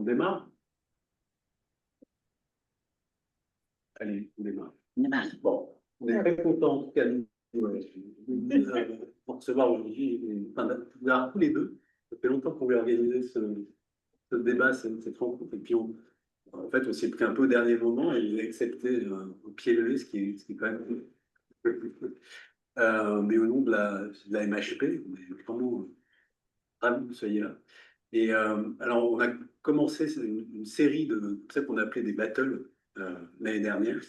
On démarre? Allez, on démarre. Bon, on est très content, en tout cas, pour recevoir aujourd'hui, enfin, tous les deux. Ça fait longtemps qu'on voulait organiser ce débat, cette rencontre. Et puis, en fait, on s'est pris un peu au dernier moment et il a accepté au pied levé, ce qui est quand même. Mais au nom de la MHP, on est vraiment ravis que vous soyez là. Et alors, on a commencé une série de ce qu'on appelait des battles l'année dernière.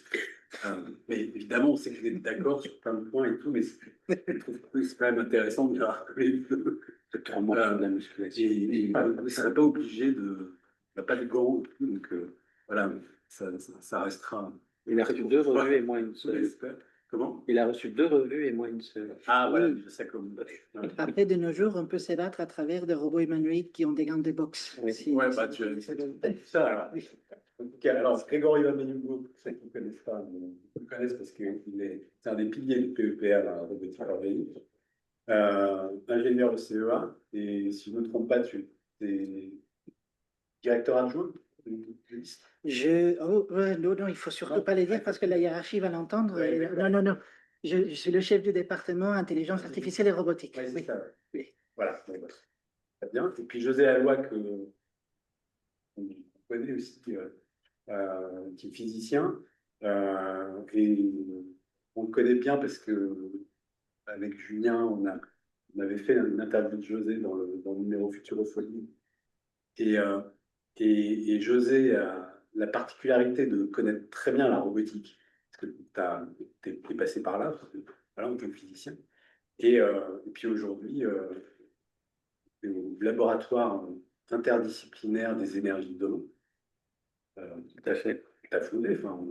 Mais évidemment, on sait que vous êtes d'accord sur plein de points et tout, mais je trouve que c'est quand même intéressant de rappeler de la musculation. Et vous ne serez pas obligé de. Il n'y a pas de gants, donc voilà, ça restera. Il a reçu 2 revues et moi une seule. Comment? Il a reçu 2 revues et moi une seule. Ah, voilà, je sais comme. Après, de nos jours, on peut se battre à travers des robots humanoïdes qui ont des gants de boxe. Oui. Ouais, bah, tu as ça. Alors. En tout cas, alors, Grégory Vamaniugo, pour ceux qui ne connaissent pas, ils connaissent parce que c'est un des piliers du PEPR à robotique organique, ingénieur au CEA, et si je ne me trompe pas, tu es directeur adjoint de liste. Non, il faut surtout pas les dire parce que la hiérarchie va l'entendre. Ouais, non. Je suis le chef du département intelligence artificielle et robotique. Ouais, oui. Ça, oui. Voilà, très bien. Et puis José Alloy, que on connaît aussi, qui est physicien, et on le connaît bien parce que avec Julien, on avait fait une interview de José dans le numéro Futurophonie. Et José a la particularité de connaître très bien la robotique, parce que tu es passé par là, voilà, en tant que physicien. Et puis aujourd'hui, au laboratoire interdisciplinaire des énergies de l'eau, tout à fait. Tu as fondé, enfin.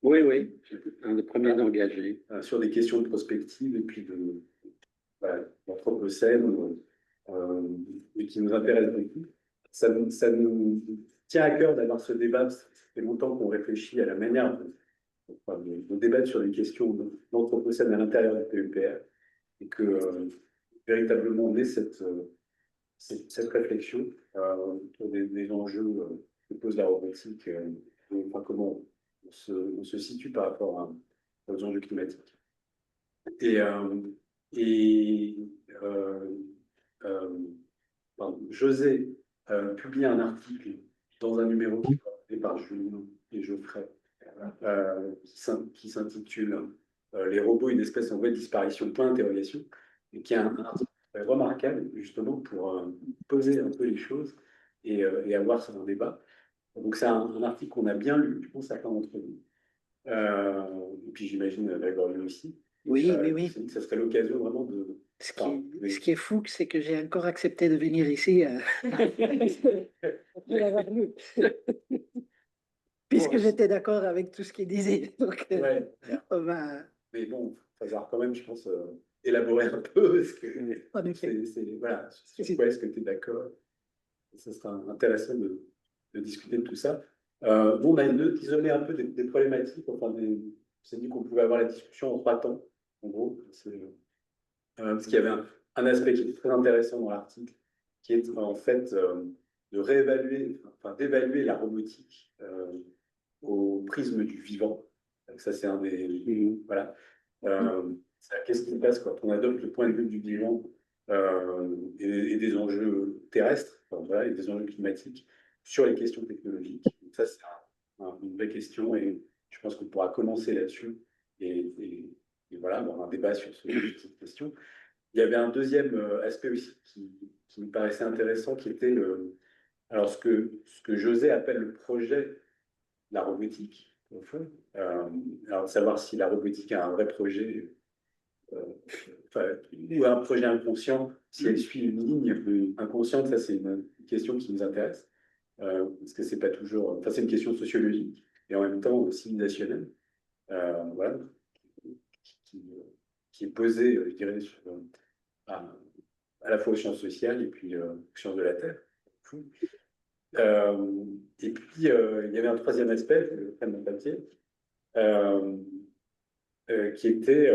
Oui, un des premiers engagés. Sur des questions de prospective et puis d'anthropocène, et qui nous intéresse beaucoup. Ça nous tient à cœur d'avoir ce débat. Ça fait longtemps qu'on réfléchit à la manière de débattre sur les questions d'anthropocène à l'intérieur du PEPR et que véritablement on ait cette réflexion autour des enjeux que pose la robotique, enfin, comment on se situe par rapport aux enjeux climatiques. Et José publie un article dans un numéro qui est porté par Julien et Geoffrey qui s'intitule Les robots, une espèce en voie de disparition, point d'interrogation, et qui est un article remarquable justement pour poser un peu les choses et avoir un débat. Donc c'est un article qu'on a bien lu, je pense, certains d'entre nous. Et puis j'imagine Grégory aussi. Oui. Ça serait l'occasion vraiment de. Ce qui est fou, c'est que j'ai encore accepté de venir ici pour l'avoir lu. Puisque j'étais d'accord avec tout ce qu'il disait. Donc, ouais. Mais bon, il va falloir quand même, je pense, élaborer un peu. Parce que voilà, sur quoi est-ce que tu es d'accord? Ça sera intéressant de discuter de tout ça. Bon, on a isolé un peu des problématiques. Enfin, on s'est dit qu'on pouvait avoir la discussion en 3 temps, en gros. Parce qu'il y avait un aspect qui était très intéressant dans l'article, qui est en fait de réévaluer, enfin d'évaluer la robotique au prisme du vivant. Donc ça, c'est un des. Voilà. Qu'est-ce qui se passe quand on adopte le point de vue du vivant et des enjeux terrestres, enfin, voilà, et des enjeux climatiques sur les questions technologiques. Donc ça, c'est une vraie question et je pense qu'on pourra commencer là-dessus et voilà, avoir un débat sur cette question. Il y avait un deuxième aspect aussi qui me paraissait intéressant, qui était alors ce que José appelle le projet de la robotique, au fond. Alors de savoir si la robotique a un vrai projet ou un projet inconscient, si elle suit une ligne inconsciente, ça c'est une question qui nous intéresse, parce que c'est pas toujours, enfin c'est une question sociologique et en même temps civilisationnelle, voilà, qui est posée, je dirais, à la fois aux sciences sociales et puis aux sciences de la Terre. Et puis il y avait un troisième aspect, je prends mon papier, qui était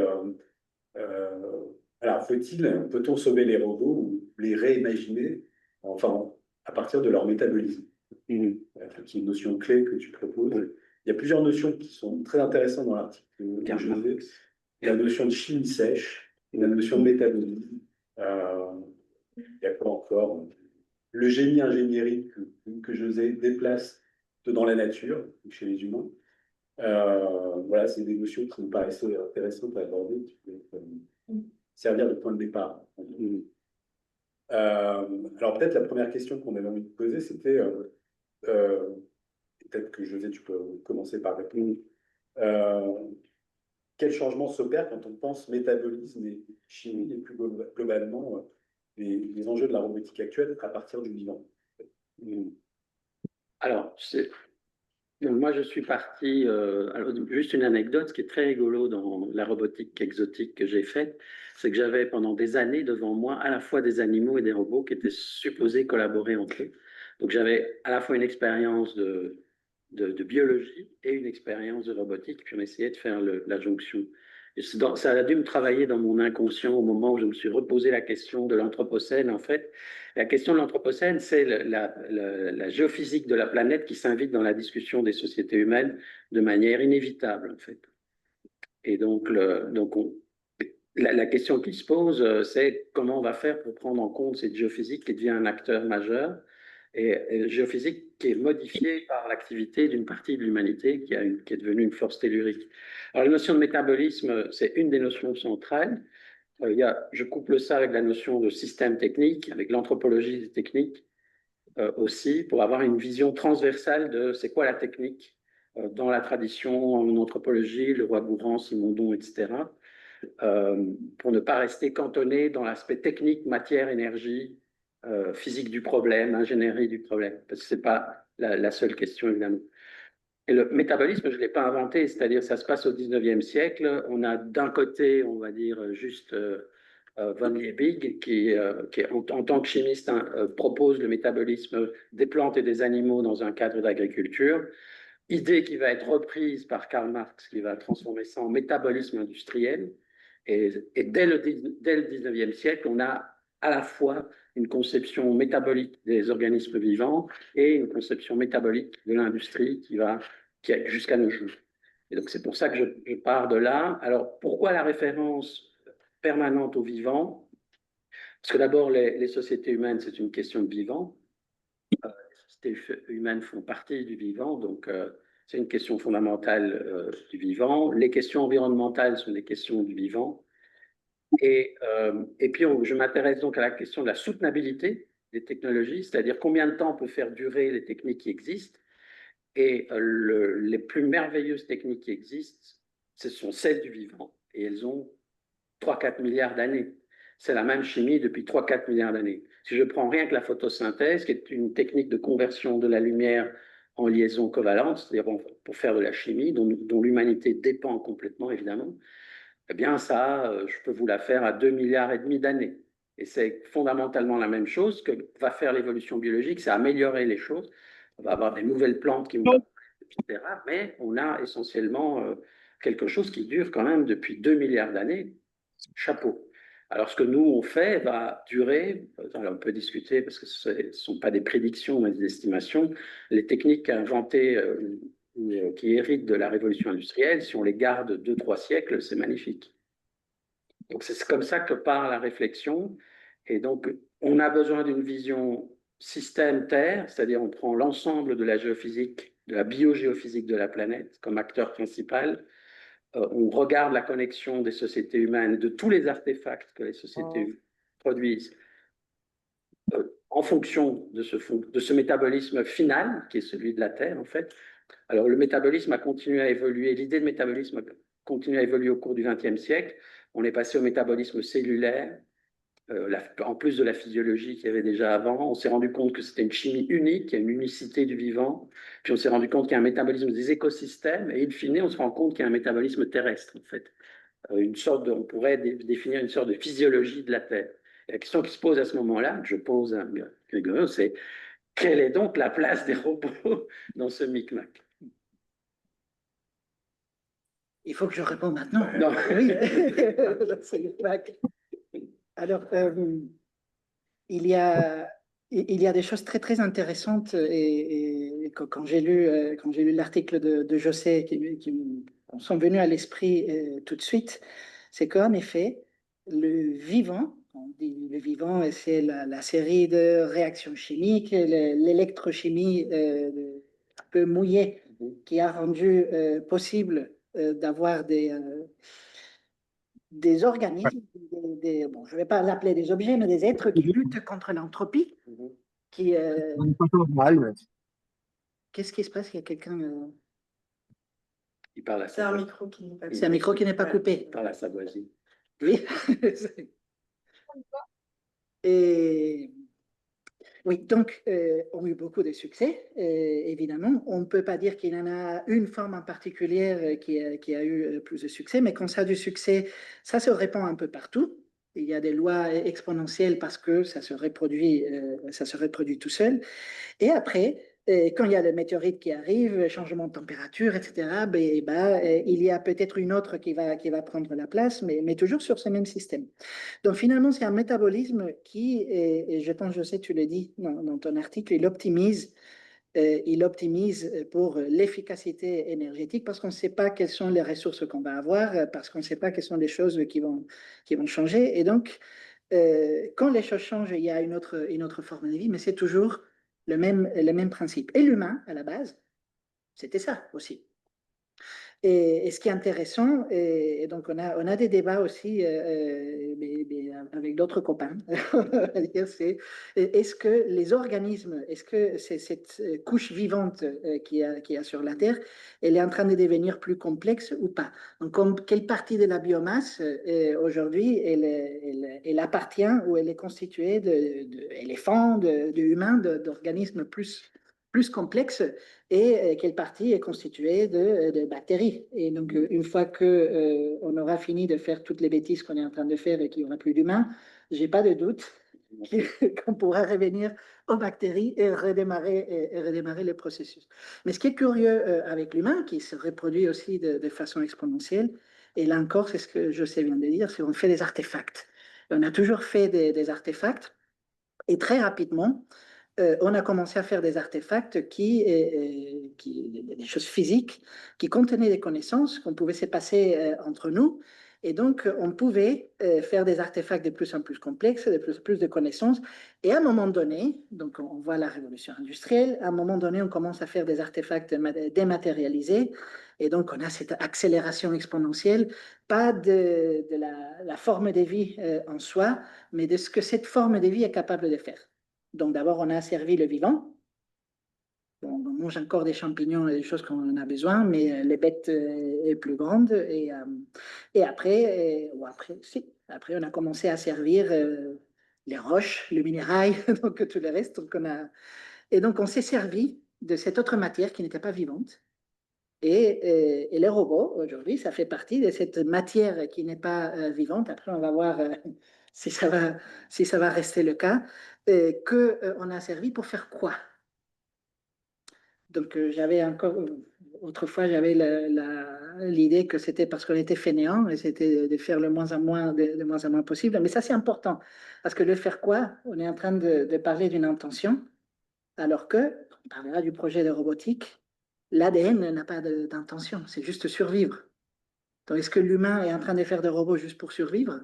alors, peut-on sauver les robots ou les réimaginer, enfin, à partir de leur métabolisme? qui est une notion clé que tu proposes. Il y a plusieurs notions qui sont très intéressantes dans l'article de José. La notion de chimie sèche, la notion de métabolisme. Il y a quoi encore? Le génie ingénierie que José déplace dans la nature, chez les humains. Voilà, c'est des notions qui me paraissaient intéressantes à aborder, qui peuvent servir de point de départ. Alors peut-être la première question qu'on avait envie de poser, c'était, peut-être que José, tu peux commencer par répondre. Quel changement s'opère quand on pense métabolisme et chimie et plus globalement les enjeux de la robotique actuelle à partir du vivant? Alors, moi, je suis parti, alors, juste une anecdote, ce qui est très rigolo dans la robotique exotique que j'ai faite, c'est que j'avais pendant des années devant moi à la fois des animaux et des robots qui étaient supposés collaborer entre eux. Donc j'avais à la fois une expérience de biologie et une expérience de robotique, puis on essayait de faire la jonction. Et ça a dû me travailler dans mon inconscient au moment où je me suis reposé la question de l'Anthropocène, en fait. La question de l'Anthropocène, c'est la géophysique de la planète qui s'invite dans la discussion des sociétés humaines de manière inévitable, en fait. Et donc, la question qui se pose, c'est comment on va faire pour prendre en compte cette géophysique qui devient un acteur majeur, et géophysique qui est modifiée par l'activité d'une partie de l'humanité qui est devenue une force tellurique. Alors, la notion de métabolisme, c'est une des notions centrales. Je couple ça avec la notion de système technique, avec l'anthropologie des techniques aussi, pour avoir une vision transversale de c'est quoi la technique dans la tradition en anthropologie, le roi Gourand, Simondon, etc., pour ne pas rester cantonné dans l'aspect technique, matière, énergie, physique du problème, ingénierie du problème, parce que ce n'est pas la seule question, évidemment. Et le métabolisme, je ne l'ai pas inventé, c'est-à-dire ça se passe au 19e siècle. On a d'un côté, on va dire, juste von Liebig, qui en tant que chimiste, propose le métabolisme des plantes et des animaux dans un cadre d'agriculture. Idée qui va être reprise par Karl Marx, qui va transformer ça en métabolisme industriel. Et dès le 19e siècle, on a à la fois une conception métabolique des organismes vivants et une conception métabolique de l'industrie qui est jusqu'à nos jours. Et donc c'est pour ça que je pars de là. Alors pourquoi la référence permanente au vivant? Parce que d'abord, les sociétés humaines, c'est une question de vivant. Les sociétés humaines font partie du vivant, donc c'est une question fondamentale du vivant. Les questions environnementales sont des questions du vivant. Et puis, je m'intéresse donc à la question de la soutenabilité des technologies, c'est-à-dire combien de temps on peut faire durer les techniques qui existent. Et les plus merveilleuses techniques qui existent, ce sont celles du vivant. Et elles ont 3-4 milliards d'années. C'est la même chimie depuis 3-4 milliards d'années. Si je prends rien que la photosynthèse, qui est une technique de conversion de la lumière en liaison covalente, c'est-à-dire pour faire de la chimie, dont l'humanité dépend complètement, évidemment, eh bien ça, je peux vous la faire à 2,5 milliards d'années. Et c'est fondamentalement la même chose que va faire l'évolution biologique, c'est améliorer les choses. On va avoir des nouvelles plantes qui vont, etc. Mais on a essentiellement quelque chose qui dure quand même depuis 2 milliards d'années. Chapeau. Alors, ce que nous, on fait va durer, alors on peut discuter parce que ce ne sont pas des prédictions, mais des estimations. Les techniques inventées qui héritent de la révolution industrielle, si on les garde 2-3 siècles, c'est magnifique. Donc, c'est comme ça que part la réflexion. Et donc, on a besoin d'une vision système-terre, c'est-à-dire on prend l'ensemble de la géophysique, de la biogéophysique de la planète comme acteur principal. On regarde la connexion des sociétés humaines, de tous les artefacts que les sociétés produisent, en fonction de ce métabolisme final, qui est celui de la Terre, en fait. Alors, le métabolisme a continué à évoluer, l'idée de métabolisme a continué à évoluer au cours du XXe siècle. On est passé au métabolisme cellulaire, en plus de la physiologie qu'il y avait déjà avant. On s'est rendu compte que c'était une chimie unique, il y a une unicité du vivant. Puis on s'est rendu compte qu'il y a un métabolisme des écosystèmes. Et in fine, on se rend compte qu'il y a un métabolisme terrestre, en fait. On pourrait définir une sorte de physiologie de la Terre. Et la question qui se pose à ce moment-là, que je pose à Grégoire, c'est quelle est donc la place des robots dans ce micmac? Il faut que je réponde maintenant. Non. Oui, c'est le micmac. Alors, il y a il y a des choses très, très intéressantes. Et quand j'ai lu l'article de José qui me sont venus à l'esprit tout de suite, c'est qu'en effet, le vivant, on dit le vivant, c'est la série de réactions chimiques, l'électrochimie un peu mouillée qui a rendu possible d'avoir des organismes, bon, je ne vais pas l'appeler des objets, mais des êtres qui luttent contre l'entropie, qui... Qu'est-ce qui se passe? Il y a quelqu'un... Il parle à C'est un micro qui n'est pas C'est un micro qui n'est pas coupé. Il parle à sa voisine. Oui. Et... Oui, donc, ont eu beaucoup de succès, évidemment. On ne peut pas dire qu'il y en a une forme en particulier qui a eu plus de succès, mais quand ça a du succès, ça se répand un peu partout. Il y a des lois exponentielles parce que ça se reproduit tout seul. Et après, quand il y a le météorite qui arrive, changement de température, etc., il y a peut-être une autre qui va prendre la place, mais toujours sur ce même système. Donc finalement, c'est un métabolisme qui, et je pense, je sais, tu le dis dans ton article, il optimise pour l'efficacité énergétique parce qu'on ne sait pas quelles sont les ressources qu'on va avoir, parce qu'on ne sait pas quelles sont les choses qui vont changer. Et donc, quand les choses changent, il y a une autre forme de vie, mais c'est toujours le même principe. Et l'humain, à la base, c'était ça aussi. Et ce qui est intéressant, et donc on a des débats aussi avec d'autres copains, c'est est-ce que les organismes, est-ce que c'est cette couche vivante qu'il y a sur la Terre, elle est en train de devenir plus complexe ou pas? Donc, quelle partie de la biomasse aujourd'hui, elle appartient ou elle est constituée d'éléphants, d'humains, d'organismes plus complexes et quelle partie est constituée de bactéries. Et donc, une fois qu'on aura fini de faire toutes les bêtises qu'on est en train de faire et qu'il n'y aura plus d'humains, j'ai pas de doute qu'on pourra revenir aux bactéries et redémarrer le processus. Mais ce qui est curieux avec l'humain, qui se reproduit aussi de façon exponentielle, et là encore, c'est ce que José vient de dire, c'est qu'on fait des artefacts. On a toujours fait des artefacts, et très rapidement, on a commencé à faire des artefacts des choses physiques, qui contenaient des connaissances qu'on pouvait se passer entre nous. Et donc, on pouvait faire des artefacts de plus en plus complexes, de plus en plus de connaissances. Et à un moment donné, donc on voit la révolution industrielle, à un moment donné, on commence à faire des artefacts dématérialisés. Et donc, on a cette accélération exponentielle, pas de la forme de vie en soi, mais de ce que cette forme de vie est capable de faire. Donc d'abord, on a asservi le vivant. On mange encore des champignons et des choses qu'on a besoin, mais les bêtes est plus grande. Et après, après, on a commencé à servir les roches, le minérail, donc tout le reste. Et donc, on s'est servi de cette autre matière qui n'était pas vivante. Et les robots, aujourd'hui, ça fait partie de cette matière qui n'est pas vivante. Après, on va voir si ça va rester le cas. Qu'on a servi pour faire quoi? Donc, autrefois, j'avais l'idée que c'était parce qu'on était fainéants et c'était de faire le moins en moins, de moins en moins possible. Mais ça, c'est important. Parce que le faire quoi? On est en train de parler d'une intention, alors que, on parlera du projet de robotique, l'ADN n'a pas d'intention, c'est juste survivre. Donc, est-ce que l'humain est en train de faire des robots juste pour survivre?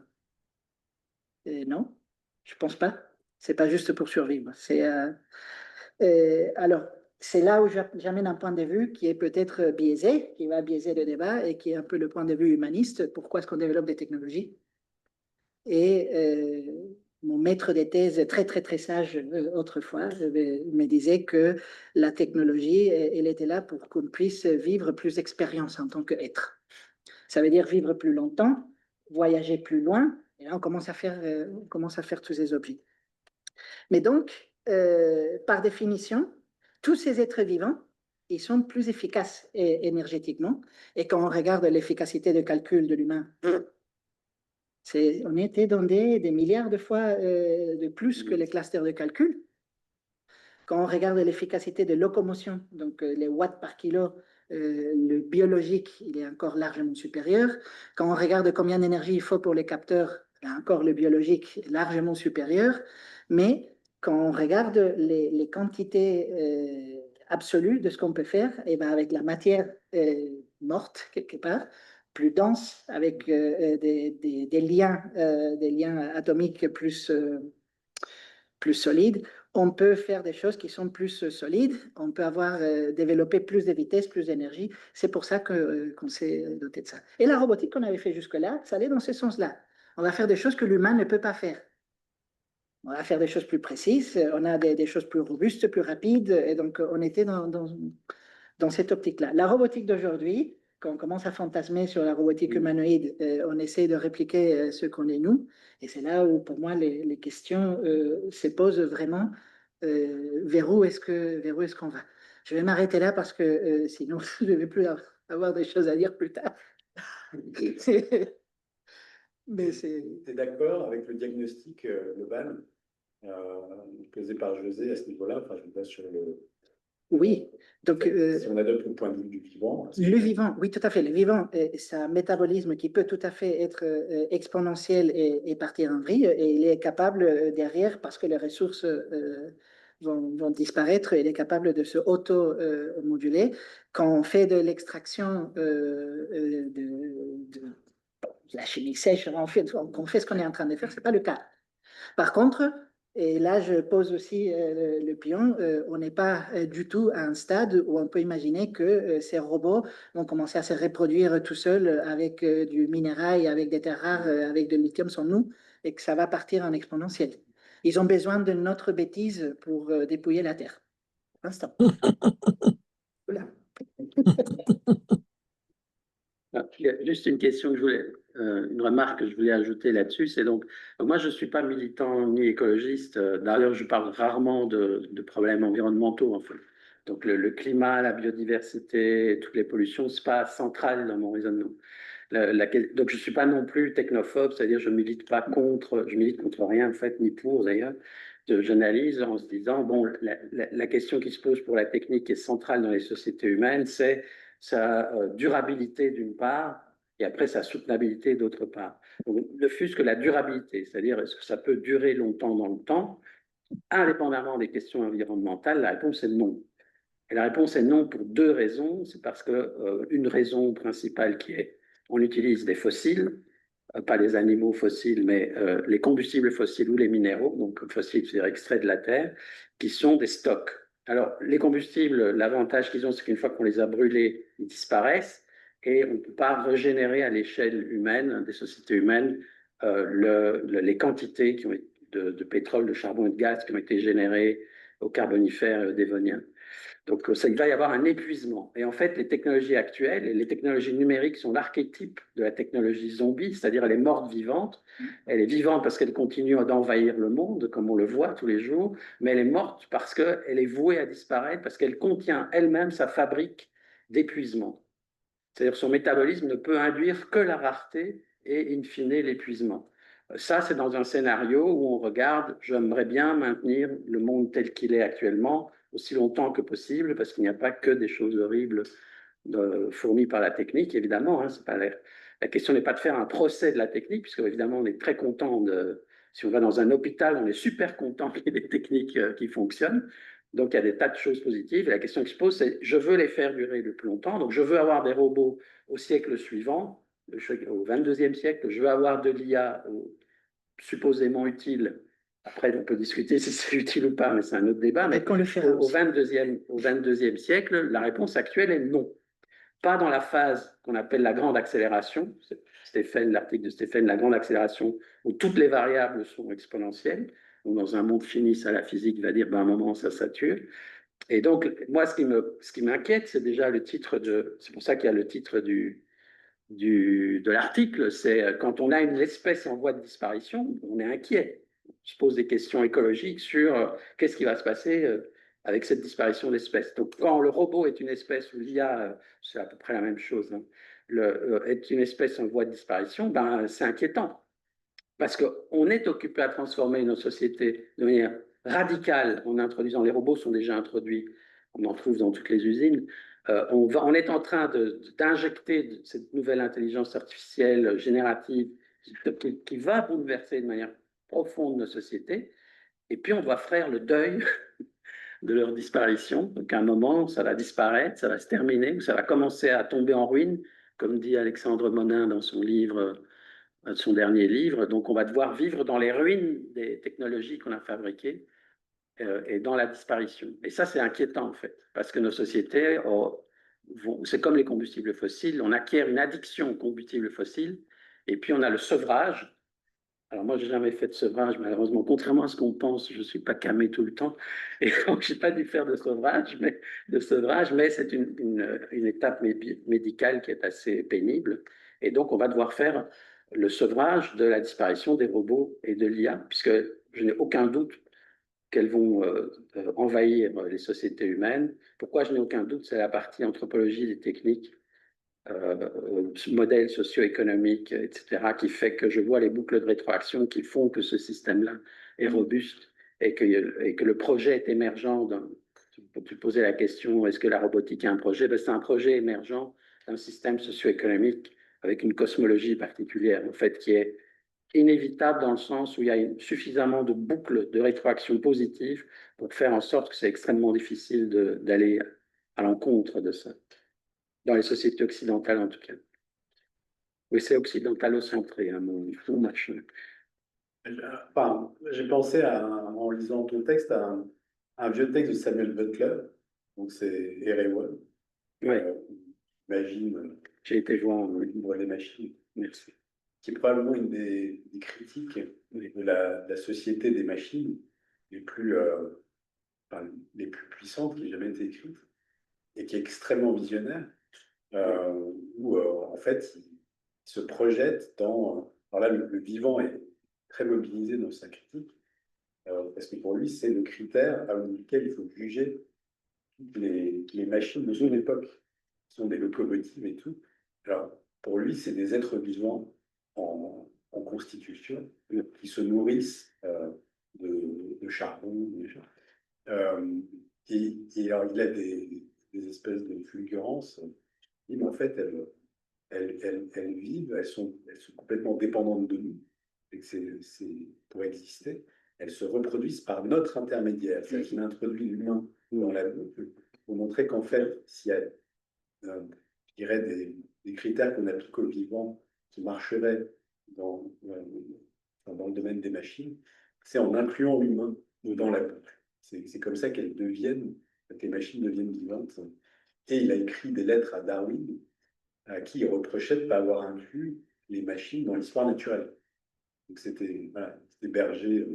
Non, je pense pas. C'est pas juste pour survivre. Alors, c'est là où j'amène un point de vue qui est peut-être biaisé, qui va biaiser le débat et qui est un peu le point de vue humaniste. Pourquoi est-ce qu'on développe des technologies? Et mon maître de thèse, très, très, très sage autrefois, me disait que la technologie, elle était là pour qu'on puisse vivre plus d'expériences en tant qu'être. Ça veut dire vivre plus longtemps, voyager plus loin, et là, on commence à faire tous ces objets. Mais donc, par définition, tous ces êtres vivants, ils sont plus efficaces énergétiquement. Et quand on regarde l'efficacité de calcul de l'humain, on était dans des milliards de fois de plus que les clusters de calcul. Quand on regarde l'efficacité de locomotion, donc les watts par kilo, le biologique, il est encore largement supérieur. Quand on regarde combien d'énergie il faut pour les capteurs, là encore, le biologique est largement supérieur. Mais quand on regarde les quantités absolues de ce qu'on peut faire, et ben avec la matière morte quelque part, plus dense, avec des liens atomiques plus solides, on peut faire des choses qui sont plus solides, on peut avoir développé plus de vitesse, plus d'énergie. C'est pour ça qu'on s'est doté de ça. Et la robotique qu'on avait fait jusque-là, ça allait dans ce sens-là. On va faire des choses que l'humain ne peut pas faire. On va faire des choses plus précises, on a des choses plus robustes, plus rapides, et donc on était dans cette optique-là. La robotique d'aujourd'hui, quand on commence à fantasmer sur la robotique humanoïde, on essaie de répliquer ce qu'on est nous, et c'est là où pour moi les questions se posent vraiment vers où est-ce qu'on va. Je vais m'arrêter là parce que sinon je ne vais plus avoir des choses à dire plus tard. Mais c'est... Tu es d'accord avec le diagnostic global posé par José à ce niveau-là, enfin, je me base sur le... Oui, donc... si on adopte le point de vue du vivant... Le vivant, oui, tout à fait. Le vivant, c'est un métabolisme qui peut tout à fait être exponentiel et partir en vrille, et il est capable derrière, parce que les ressources vont disparaître, il est capable de se auto-moduler. Quand on fait de l'extraction de la chimie sèche, on fait ce qu'on est en train de faire, ce n'est pas le cas. Par contre, et là je pose aussi le pion, on n'est pas du tout à un stade où on peut imaginer que ces robots vont commencer à se reproduire tout seuls avec du minéral, avec des terres rares, avec de lithium sans nous, et que ça va partir en exponentiel. Ils ont besoin de notre bêtise pour dépouiller la Terre. Pour l'instant. Voilà. Il y a juste une question que je voulais, une remarque que je voulais ajouter là-dessus, c'est donc, moi je ne suis pas militant ni écologiste, d'ailleurs je parle rarement de problèmes environnementaux en fait. Donc le climat, la biodiversité, toutes les pollutions, ce n'est pas central dans mon raisonnement. Donc je ne suis pas non plus technophobe, c'est-à-dire je milite contre rien en fait, ni pour d'ailleurs. J'analyse en se disant, bon, la question qui se pose pour la technique qui est centrale dans les sociétés humaines, c'est sa durabilité d'une part, et après sa soutenabilité d'autre part. Donc, ne fût-ce que la durabilité, c'est-à-dire est-ce que ça peut durer longtemps dans le temps, indépendamment des questions environnementales, la réponse est non. Et la réponse est non pour deux raisons. C'est parce que une raison principale qui est on utilise des fossiles, pas les animaux fossiles, mais les combustibles fossiles ou les minéraux, donc fossiles, c'est-à-dire extraits de la terre, qui sont des stocks. Alors, les combustibles, l'avantage qu'ils ont, c'est qu'une fois qu'on les a brûlés, ils disparaissent et on ne peut pas régénérer à l'échelle humaine, des sociétés humaines, les quantités qui ont, de pétrole, de charbon et de gaz qui ont été générées au Carbonifère et au Dévonien. Donc, il va y avoir un épuisement. Et en fait, les technologies actuelles, et les technologies numériques sont l'archétype de la technologie zombie, c'est-à-dire elle est morte vivante. Elle est vivante parce qu'elle continue d'envahir le monde, comme on le voit tous les jours, mais elle est morte parce qu'elle est vouée à disparaître, parce qu'elle contient elle-même sa fabrique d'épuisement. C'est-à-dire son métabolisme ne peut induire que la rareté et, in fine, l'épuisement. Ça, c'est dans un scénario où on regarde, j'aimerais bien maintenir le monde tel qu'il est actuellement, aussi longtemps que possible, parce qu'il n'y a pas que des choses horribles fournies par la technique, évidemment. Hein, pas la question n'est pas de faire un procès de la technique, puisque évidemment on est très content si on va dans un hôpital, on est super content qu'il y ait des techniques qui fonctionnent. Donc il y a des tas de choses positives. Et la question qui se pose, c'est je veux les faire durer le plus longtemps. Donc je veux avoir des robots au siècle suivant, au 22e siècle. Je veux avoir de l'IA supposément utile. Après, on peut discuter si c'est utile ou pas, mais c'est un autre débat. Mais au 22e siècle, la réponse actuelle est non. Pas dans la phase qu'on appelle la grande accélération. L'article de Stéphane, la grande accélération, où toutes les variables sont exponentielles. Donc, dans un monde fini, ça, la physique va dire, ben, à un moment, ça sature. Et donc, moi, ce qui m'inquiète, c'est déjà le titre c'est pour ça qu'il y a le titre de l'article, c'est quand on a une espèce en voie de disparition, on est inquiet. On se pose des questions écologiques sur qu'est-ce qui va se passer avec cette disparition d'espèces. Donc, quand le robot est une espèce où l'IA, c'est à peu près la même chose, hein, est une espèce en voie de disparition, ben, c'est inquiétant. Parce qu'on est occupé à transformer nos sociétés de manière radicale en introduisant, les robots sont déjà introduits, on en trouve dans toutes les usines, on est en train d'injecter cette nouvelle intelligence artificielle générative qui va bouleverser de manière profonde nos sociétés. Et puis, on doit faire le deuil de leur disparition. Donc, à un moment, ça va disparaître, ça va se terminer, ou ça va commencer à tomber en ruine, comme dit Alexandre Monin dans son livre, son dernier livre. Donc, on va devoir vivre dans les ruines des technologies qu'on a fabriquées et dans la disparition. Et ça, c'est inquiétant, en fait, parce que nos sociétés, c'est comme les combustibles fossiles, on acquiert une addiction aux combustibles fossiles, et puis on a le sevrage. Alors moi, je n'ai jamais fait de sevrage, malheureusement. Contrairement à ce qu'on pense, je ne suis pas camé tout le temps. Et donc, je n'ai pas dû faire de sevrage, mais c'est une étape médicale qui est assez pénible. Et donc, on va devoir faire le sevrage de la disparition des robots et de l'IA, puisque je n'ai aucun doute qu'elles vont envahir les sociétés humaines. Pourquoi je n'ai aucun doute? C'est la partie anthropologie des techniques, modèles socio-économiques, etc., qui fait que je vois les boucles de rétroaction qui font que ce système-là est robuste et que le projet est émergent. Tu posais la question, est-ce que la robotique est un projet? Ben, c'est un projet émergent d'un système socio-économique avec une cosmologie particulière, en fait, qui est inévitable dans le sens où il y a suffisamment de boucles de rétroaction positives pour faire en sorte que c'est extrêmement difficile d'aller à l'encontre de ça, dans les sociétés occidentales en tout cas. Oui, c'est occidentalo-centré, hein, mon machin. Enfin, j'ai pensé, en lisant ton texte, à un vieux texte de Samuel Butler, donc c'est Erewhon. Oui, Imagine, j'ai été voir. libre des machines, Merci. qui est probablement une des critiques de la société des machines les plus, enfin, les plus puissantes qui ait jamais été écrite, et qui est extrêmement visionnaire, où en fait, il se projette dans... Alors là, le vivant est très mobilisé dans sa critique, parce que pour lui, c'est le critère avec lequel il faut juger les machines de son époque, qui sont des locomotives et tout. Alors, pour lui, c'est des êtres vivants en constitution, qui se nourrissent de charbon. Et alors, il a des espèces de fulgurances. Mais en fait, elles vivent, elles sont complètement dépendantes de nous, et que pour exister. Elles se reproduisent par notre intermédiaire, c'est-à-dire qu'il introduit l'humain dans la boucle pour montrer qu'en fait, s'il y a, je dirais, des critères qu'on applique aux vivants qui marcheraient dans le domaine des machines, c'est en incluant l'humain dans la boucle. C'est comme ça qu'elles deviennent, que les machines deviennent vivantes. Et il a écrit des lettres à Darwin, à qui il reprochait de ne pas avoir inclus les machines dans l'histoire naturelle. Donc c'était berger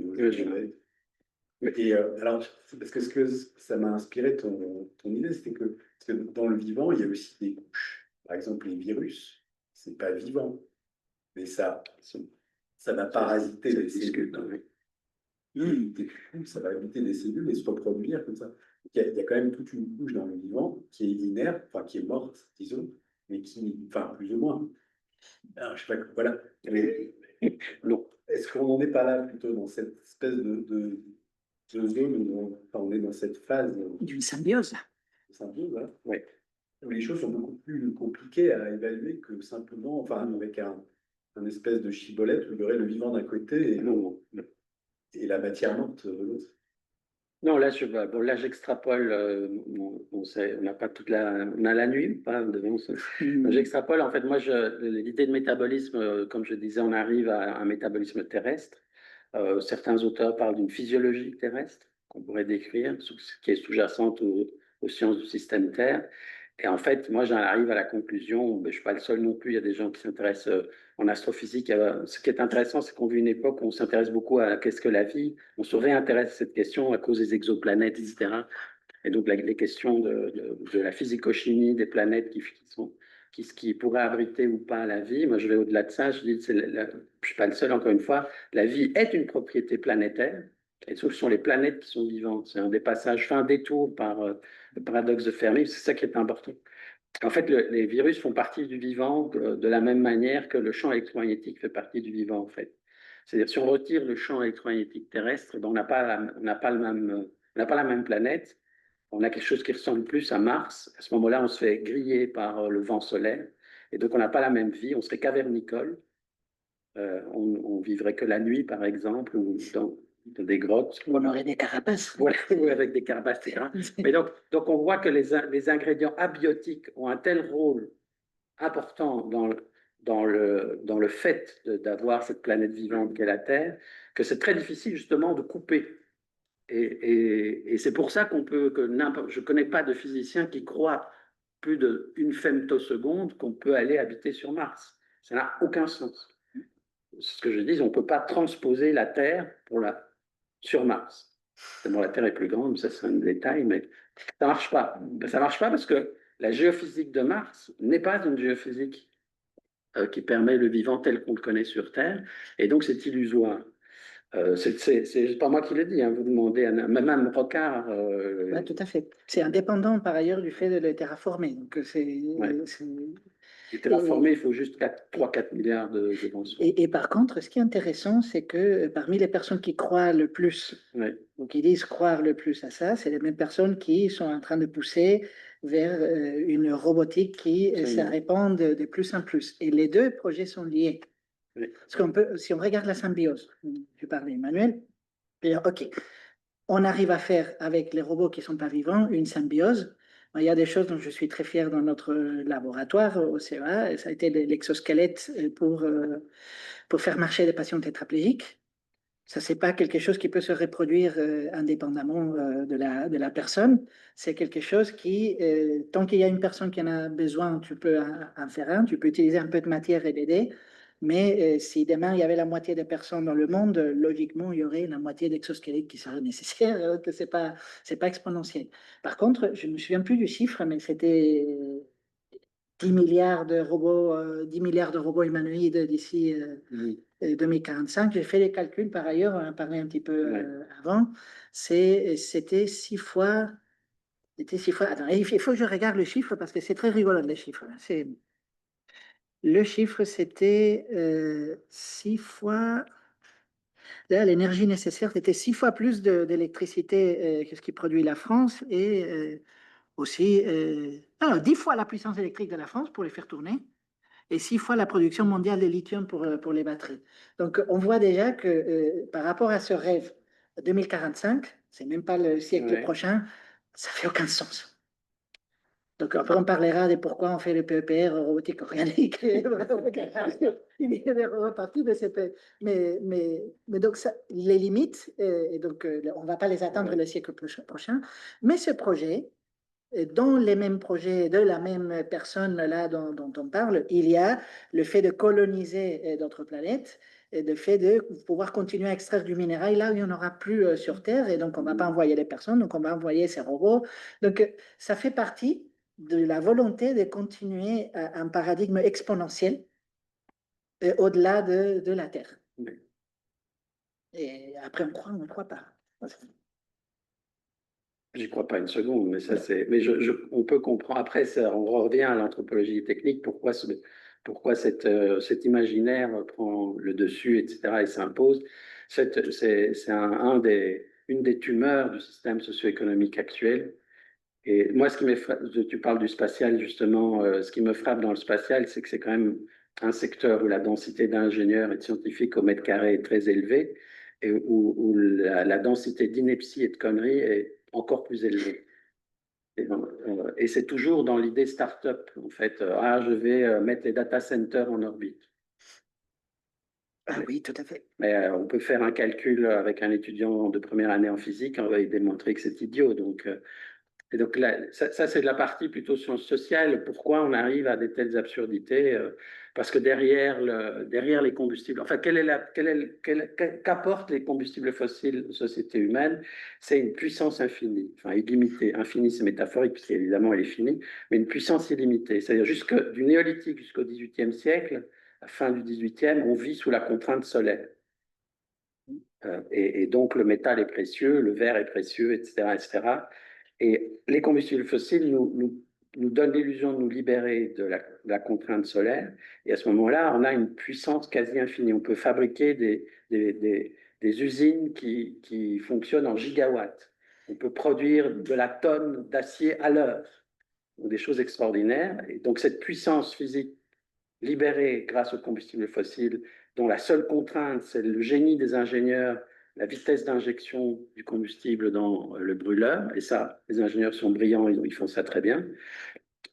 et alors, parce que ce que ça m'a inspiré ton idée, c'était que, parce que dans le vivant, il y a aussi des couches. Par exemple, les virus, c'est pas vivant, mais ça va parasiter les cellules. Ça va habiter des cellules et se reproduire comme ça. Il y a quand même toute une couche dans le vivant qui est inerte, enfin qui est morte, disons, mais qui, enfin plus ou moins. Alors, je sais pas, voilà. Non. Est-ce qu'on n'en est pas là plutôt dans cette espèce de zone où on est dans cette phase d'une symbiose? Symbiose, hein, ouais. Où les choses sont beaucoup plus compliquées à évaluer que simplement, enfin, avec un espèce de chibolette où il y aurait le vivant d'un côté et la matière morte de l'autre. Non, là, là, j'extrapole. On n'a pas toute on a la nuit, pas devant ça. J'extrapole. En fait, moi, l'idée de métabolisme, comme je disais, on arrive à un métabolisme terrestre. Certains auteurs parlent d'une physiologie terrestre qu'on pourrait décrire, qui est sous-jacente aux sciences du système Terre. Et en fait, moi, j'en arrive à la conclusion, mais je ne suis pas le seul non plus, il y a des gens qui s'intéressent en astrophysique. Ce qui est intéressant, c'est qu'on vit une époque où on s'intéresse beaucoup à qu'est-ce que la vie. On se réintéresse à cette question à cause des exoplanètes, etc. Et donc, les questions de la physico-chimie des planètes qui pourraient abriter ou pas la vie. Moi, je vais au-delà de ça. Je dis, je ne suis pas le seul, encore une fois. La vie est une propriété planétaire. Et ce sont les planètes qui sont vivantes. C'est un des passages, un détour par le paradoxe de Fermi. C'est ça qui est important. En fait, les virus font partie du vivant de la même manière que le champ électromagnétique fait partie du vivant, en fait. C'est-à-dire, si on retire le champ électromagnétique terrestre, ben on n'a pas la même planète. On a quelque chose qui ressemble plus à Mars. À ce moment-là, on se fait griller par le vent solaire. Et donc, on n'a pas la même vie. On serait cavernicole. On vivrait que la nuit, par exemple, ou des grottes. On aurait des carapaces. Voilà, ou avec des carapaces, etc. Mais donc on voit que les ingrédients abiotiques ont un tel rôle important dans le fait d'avoir cette planète vivante qu'est la Terre, que c'est très difficile justement de couper. Et c'est pour ça je ne connais pas de physicien qui croit plus d'une femtoseconde qu'on peut aller habiter sur Mars. Ça n'a aucun sens. C'est ce que je dis, on ne peut pas transposer la Terre sur Mars. Bon, la Terre est plus grande, ça c'est un détail, mais ça ne marche pas. Ça ne marche pas parce que la géophysique de Mars n'est pas une géophysique qui permet le vivant tel qu'on le connaît sur Terre, et donc c'est illusoire. C'est pas moi qui le dis, hein, vous demandez à même Rocard. Ouais, tout à fait. C'est indépendant par ailleurs du fait de le terraformer. Donc terraformer, il faut juste 3-4 milliards de pensions. Et par contre, ce qui est intéressant, c'est que parmi les personnes qui croient le plus, ou qui disent croire le plus à ça, c'est les mêmes personnes qui sont en train de pousser vers une robotique qui se répand de plus en plus. Et les deux projets sont liés. Parce qu'on peut, si on regarde la symbiose, tu parlais, Emmanuel, ok, on arrive à faire avec les robots qui ne sont pas vivants une symbiose. Il y a des choses dont je suis très fier dans notre laboratoire au CEA. Ça a été l'exosquelette pour faire marcher des patients tétraplégiques. Ça, ce n'est pas quelque chose qui peut se reproduire indépendamment de la personne. C'est quelque chose qui, tant qu'il y a une personne qui en a besoin, tu peux en faire un. Tu peux utiliser un peu de matière et l'aider. Mais si demain il y avait la moitié des personnes dans le monde, logiquement il y aurait la moitié d'exosquelettes qui serait nécessaire, alors que c'est pas exponentiel. Par contre, je ne me souviens plus du chiffre, mais c'était 10 milliards de robots, 10 milliards de robots humanoïdes d'ici 2045. J'ai fait les calculs par ailleurs, on en a parlé un petit peu avant. C'était 6 fois. Attends, il faut que je regarde le chiffre parce que c'est très rigolo les chiffres. Le chiffre, c'était 6 fois. Là, l'énergie nécessaire, c'était 6 fois plus d'électricité que ce qui produit la France et aussi 10 fois la puissance électrique de la France pour les faire tourner et 6 fois la production mondiale de lithium pour les batteries. Donc, on voit déjà que par rapport à ce rêve 2045, c'est même pas le siècle prochain, ça fait aucun sens. Donc après, on parlera de pourquoi on fait le PEPR robotique organique. Il y a des robots partout, mais donc ça, les limites, et donc on ne va pas les atteindre le siècle prochain, mais ce projet, dans les mêmes projets de la même personne là dont on parle, il y a le fait de coloniser d'autres planètes, et le fait de pouvoir continuer à extraire du minéral là où il n'y en aura plus sur Terre, et donc on ne va pas envoyer les personnes, donc on va envoyer ces robots. Donc ça fait partie de la volonté de continuer un paradigme exponentiel au-delà de la Terre. Et après, on croit ou on ne croit pas. J'y crois pas une seconde, mais ça c'est. Mais on peut comprendre. Après, on revient à l'anthropologie technique. Pourquoi cet imaginaire prend le dessus, etc. et s'impose. C'est une des tumeurs du système socio-économique actuel. Et moi, tu parles du spatial justement. Ce qui me frappe dans le spatial, c'est que c'est quand même un secteur où la densité d'ingénieurs et de scientifiques au mètre carré est très élevée et où la densité d'ineptie et de conneries est encore plus élevée. Et c'est toujours dans l'idée start-up, en fait. Je vais mettre les data centers en orbite. Ah oui, tout à fait. Mais on peut faire un calcul avec un étudiant de première année en physique, on va lui démontrer que c'est idiot. Et donc là, ça c'est de la partie plutôt sciences sociales. Pourquoi on arrive à de telles absurdités? Parce que derrière les combustibles, enfin, qu'apportent les combustibles fossiles aux sociétés humaines? C'est une puissance infinie, enfin illimitée. Infinie, c'est métaphorique, puisqu'évidemment elle est finie, mais une puissance illimitée. C'est-à-dire du néolithique jusqu'au XVIIIe siècle, à la fin du XVIIIe, on vit sous la contrainte solaire. Et donc le métal est précieux, le verre est précieux, etc., etc. Et les combustibles fossiles nous donnent l'illusion de nous libérer de la contrainte solaire. Et à ce moment-là, on a une puissance quasi infinie. On peut fabriquer des usines qui fonctionnent en gigawatts. On peut produire de la tonne d'acier à l'heure. Donc des choses extraordinaires. Et donc cette puissance physique libérée grâce aux combustibles fossiles, dont la seule contrainte, c'est le génie des ingénieurs la vitesse d'injection du combustible dans le brûleur, et ça, les ingénieurs sont brillants, ils font ça très bien.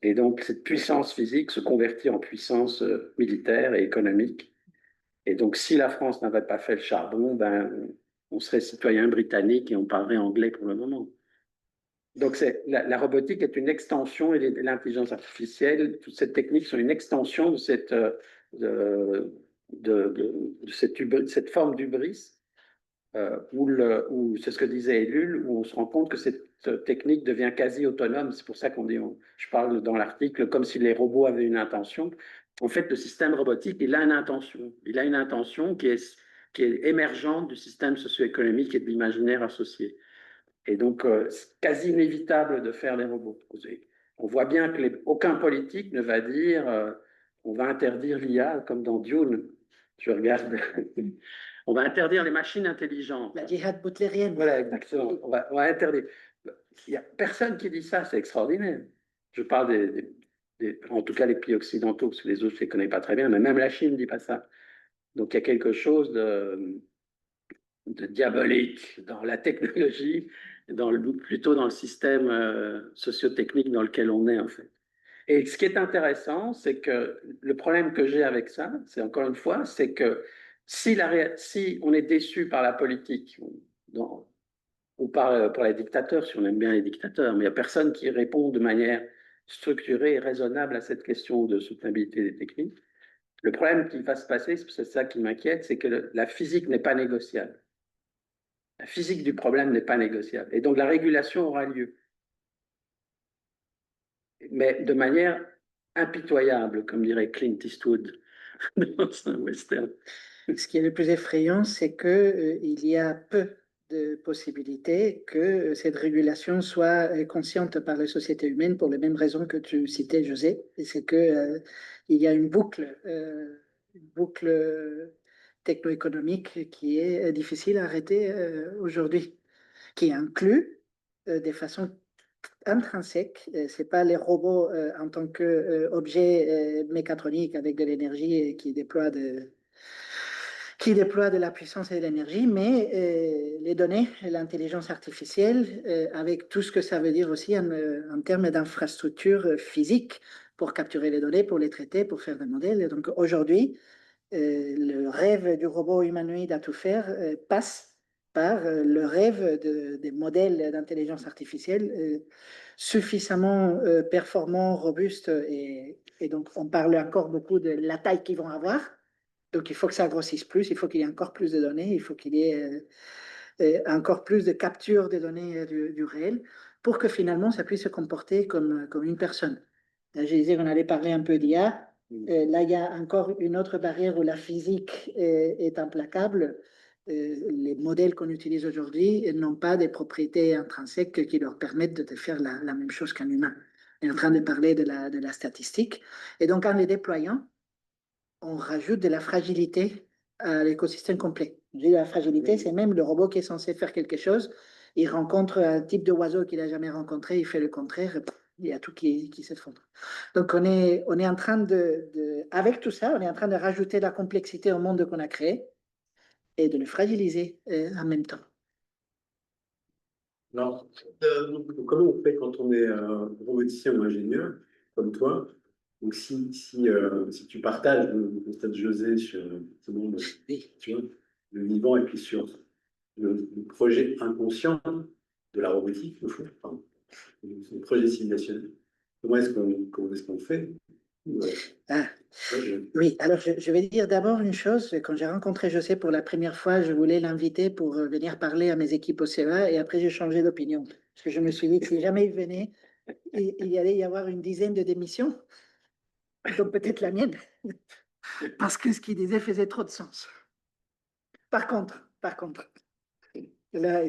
Et donc, cette puissance physique se convertit en puissance militaire et économique. Et donc, si la France n'avait pas fait le charbon, ben, on serait citoyen britannique et on parlerait anglais pour le moment. Donc, la robotique est une extension, et l'intelligence artificielle, toutes ces techniques sont une extension de cette, cette forme d'hubris, où c'est ce que disait Ellul, où on se rend compte que cette technique devient quasi autonome. C'est pour ça qu'on dit, je parle dans l'article, comme si les robots avaient une intention. En fait, le système robotique, il a une intention. Il a une intention qui est émergente du système socio-économique et de l'imaginaire associé. Et donc, c'est quasi inévitable de faire des robots. On voit bien que aucun politique ne va dire on va interdire l'IA comme dans Dune. Je regarde. On va interdire les machines intelligentes. La djihad butlérienne. Voilà, exactement. On va interdire. Il n'y a personne qui dit ça, c'est extraordinaire. Je parle en tout cas les pays occidentaux, parce que les autres, je ne les connais pas très bien, mais même la Chine ne dit pas ça. Donc, il y a quelque chose de diabolique dans la technologie, plutôt dans le système socio-technique dans lequel on est, en fait. Et ce qui est intéressant, c'est que le problème que j'ai avec ça, c'est encore une fois, c'est que si on est déçu par la politique, ou par les dictateurs, si on aime bien les dictateurs, mais il n'y a personne qui répond de manière structurée et raisonnable à cette question de soutenabilité des techniques. Le problème qui va se passer, c'est ça qui m'inquiète, c'est que la physique n'est pas négociable. La physique du problème n'est pas négociable. Et donc la régulation aura lieu. Mais de manière impitoyable, comme dirait Clint Eastwood dans un western. Ce qui est le plus effrayant, c'est qu'il y a peu de possibilités que cette régulation soit consciente par la société humaine pour les mêmes raisons que tu citais, José. Et c'est qu'il y a une boucle techno-économique qui est difficile à arrêter aujourd'hui, qui inclut des façons intrinsèques, c'est pas les robots en tant qu'objets mécatroniques avec de l'énergie qui déploient de la puissance et de l'énergie, mais les données, l'intelligence artificielle, avec tout ce que ça veut dire aussi en termes d'infrastructures physiques pour capturer les données, pour les traiter, pour faire des modèles. Et donc aujourd'hui, le rêve du robot humanoïde à tout faire passe par le rêve des modèles d'intelligence artificielle suffisamment performants, robustes, et donc on parle encore beaucoup de la taille qu'ils vont avoir. Donc il faut que ça grossisse plus, il faut qu'il y ait encore plus de données, il faut qu'il y ait encore plus de capture des données du réel pour que finalement ça puisse se comporter comme une personne. Là, je disais qu'on allait parler un peu d'IA. Là, il y a encore une autre barrière où la physique est implacable. Les modèles qu'on utilise aujourd'hui n'ont pas des propriétés intrinsèques qui leur permettent de faire la même chose qu'un humain. On est en train de parler de la statistique. Et donc, en les déployant, on rajoute de la fragilité à l'écosystème complet. La fragilité, c'est même le robot qui est censé faire quelque chose. Il rencontre un type de oiseau qu'il n'a jamais rencontré, il fait le contraire. Il y a tout qui s'effondre. Donc, on est en train avec tout ça, on est en train de rajouter la complexité au monde qu'on a créé et de le fragiliser en même temps. Alors, comment on fait quand on est roboticien ou ingénieur, comme toi? Donc, si tu partages le constat de José sur tu vois, le vivant et puis sur le projet inconscient de la robotique, enfin, le projet civilisationnel, comment est-ce qu'on fait? Oui, alors je vais dire d'abord une chose. Quand j'ai rencontré José pour la première fois, je voulais l'inviter pour venir parler à mes équipes au CEA et après j'ai changé d'opinion. Parce que je me suis dit que si jamais il venait, il y allait y avoir une dizaine de démissions, donc peut-être la mienne, parce que ce qu'il disait faisait trop de sens. Par contre, là,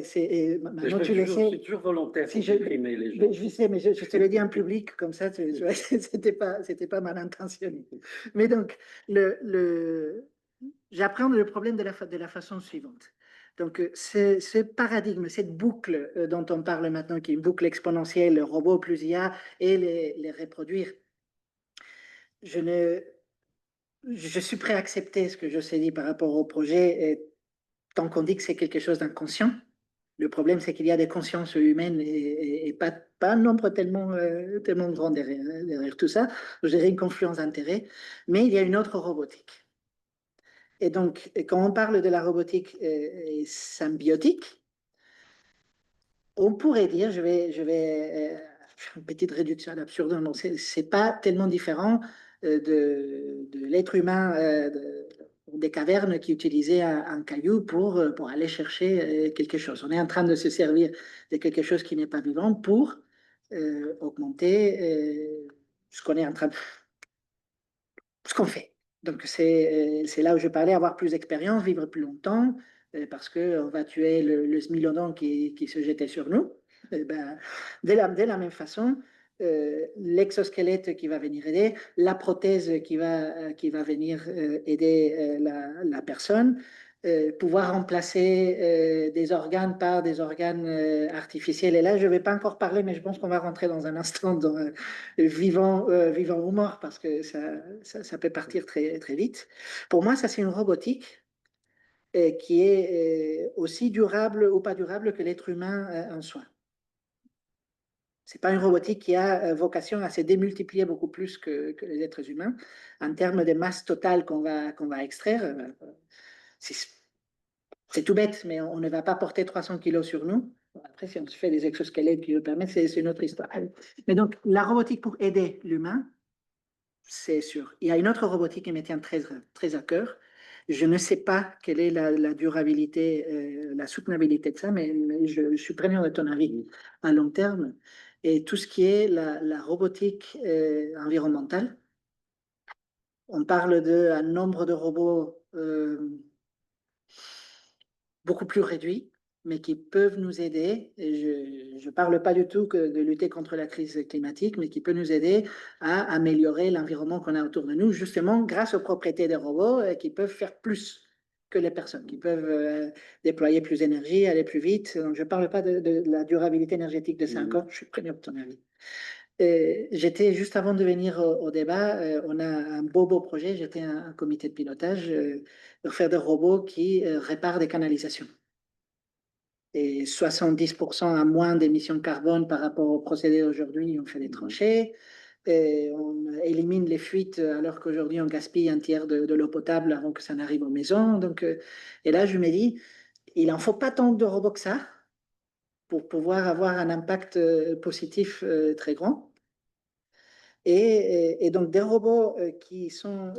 maintenant tu le sais. Je suis toujours volontaire Si pour déprimer les gens. Je sais, mais je te le dis en public, comme ça, c'était pas mal intentionné. Mais donc, j'apprends le problème de la façon suivante. Donc, ce paradigme, cette boucle dont on parle maintenant, qui est une boucle exponentielle, le robot plus IA, et les reproduire, je suis prêt à accepter ce que je sais dit par rapport au projet. tant qu'on dit que c'est quelque chose d'inconscient. Le problème, c'est qu'il y a des consciences humaines et pas un nombre tellement grand derrière tout ça. Je dirais une confluence d'intérêts, mais il y a une autre robotique. Et donc, quand on parle de la robotique symbiotique, on pourrait dire, je vais faire une petite réduction à l'absurde, c'est pas tellement différent de l'être humain des cavernes qui utilisait un caillou pour aller chercher quelque chose. On est en train de se servir de quelque chose qui n'est pas vivant pour augmenter ce qu'on est en train de... ce qu'on fait. Donc, c'est là où je parlais, avoir plus d'expérience, vivre plus longtemps, parce qu'on va tuer le smilodon qui se jetait sur nous. Eh ben, de la même façon, l'exosquelette qui va venir aider, la prothèse qui va venir aider la personne, pouvoir remplacer des organes par des organes artificiels. Et là, je ne vais pas encore parler, mais je pense qu'on va rentrer dans un instant dans vivant ou mort, parce que ça peut partir très, très vite. Pour moi, ça, c'est une robotique qui est aussi durable ou pas durable que l'être humain en soi. Ce n'est pas une robotique qui a vocation à se démultiplier beaucoup plus que les êtres humains. En termes de masse totale qu'on va extraire, c'est tout bête, mais on ne va pas porter 300 kilos sur nous. Après, si on se fait des exosquelettes qui le permettent, c'est une autre histoire. Mais donc, la robotique pour aider l'humain, c'est sûr. Il y a une autre robotique qui me tient très, très à cœur. Je ne sais pas quelle est la durabilité, la soutenabilité de ça, mais je suis preneur de ton avis à long terme. Et tout ce qui est la robotique environnementale, on parle d'un nombre de robots beaucoup plus réduits, mais qui peuvent nous aider. Et je ne parle pas du tout que de lutter contre la crise climatique, mais qui peut nous aider à améliorer l'environnement qu'on a autour de nous, justement grâce aux propriétés des robots qui peuvent faire plus que les personnes, qui peuvent déployer plus d'énergie, aller plus vite. Donc, je ne parle pas de la durabilité énergétique de 5 ans, je suis preneur de ton avis. J'étais, juste avant de venir au débat, on a un beau projet, j'étais un comité de pilotage pour faire des robots qui réparent des canalisations. Et 70% à moins d'émissions de carbone par rapport au procédé aujourd'hui, on fait des tranchées, et on élimine les fuites alors qu'aujourd'hui on gaspille un tiers de l'eau potable avant que ça n'arrive aux maisons. Donc, et là je me dis, il n'en faut pas tant de robots que ça pour pouvoir avoir un impact positif très grand. Et donc des robots qui sont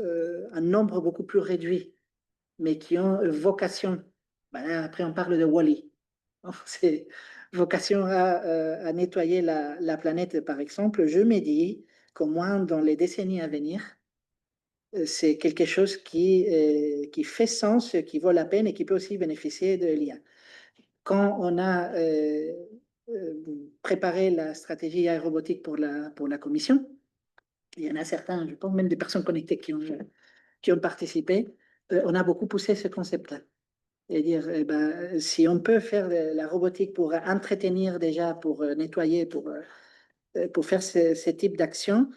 un nombre beaucoup plus réduit, mais qui ont vocation, ben là, après on parle de Wall-E, c'est vocation à nettoyer la planète par exemple. Je me dis qu'au moins dans les décennies à venir, c'est quelque chose qui fait sens, qui vaut la peine et qui peut aussi bénéficier de l'IA. Quand on a préparé la stratégie AI robotique pour la commission, il y en a certains, je pense même des personnes connectées qui ont participé, on a beaucoup poussé ce concept-là. Et dire, eh ben, si on peut faire de la robotique pour entretenir déjà, pour nettoyer, pour faire ce type d'action,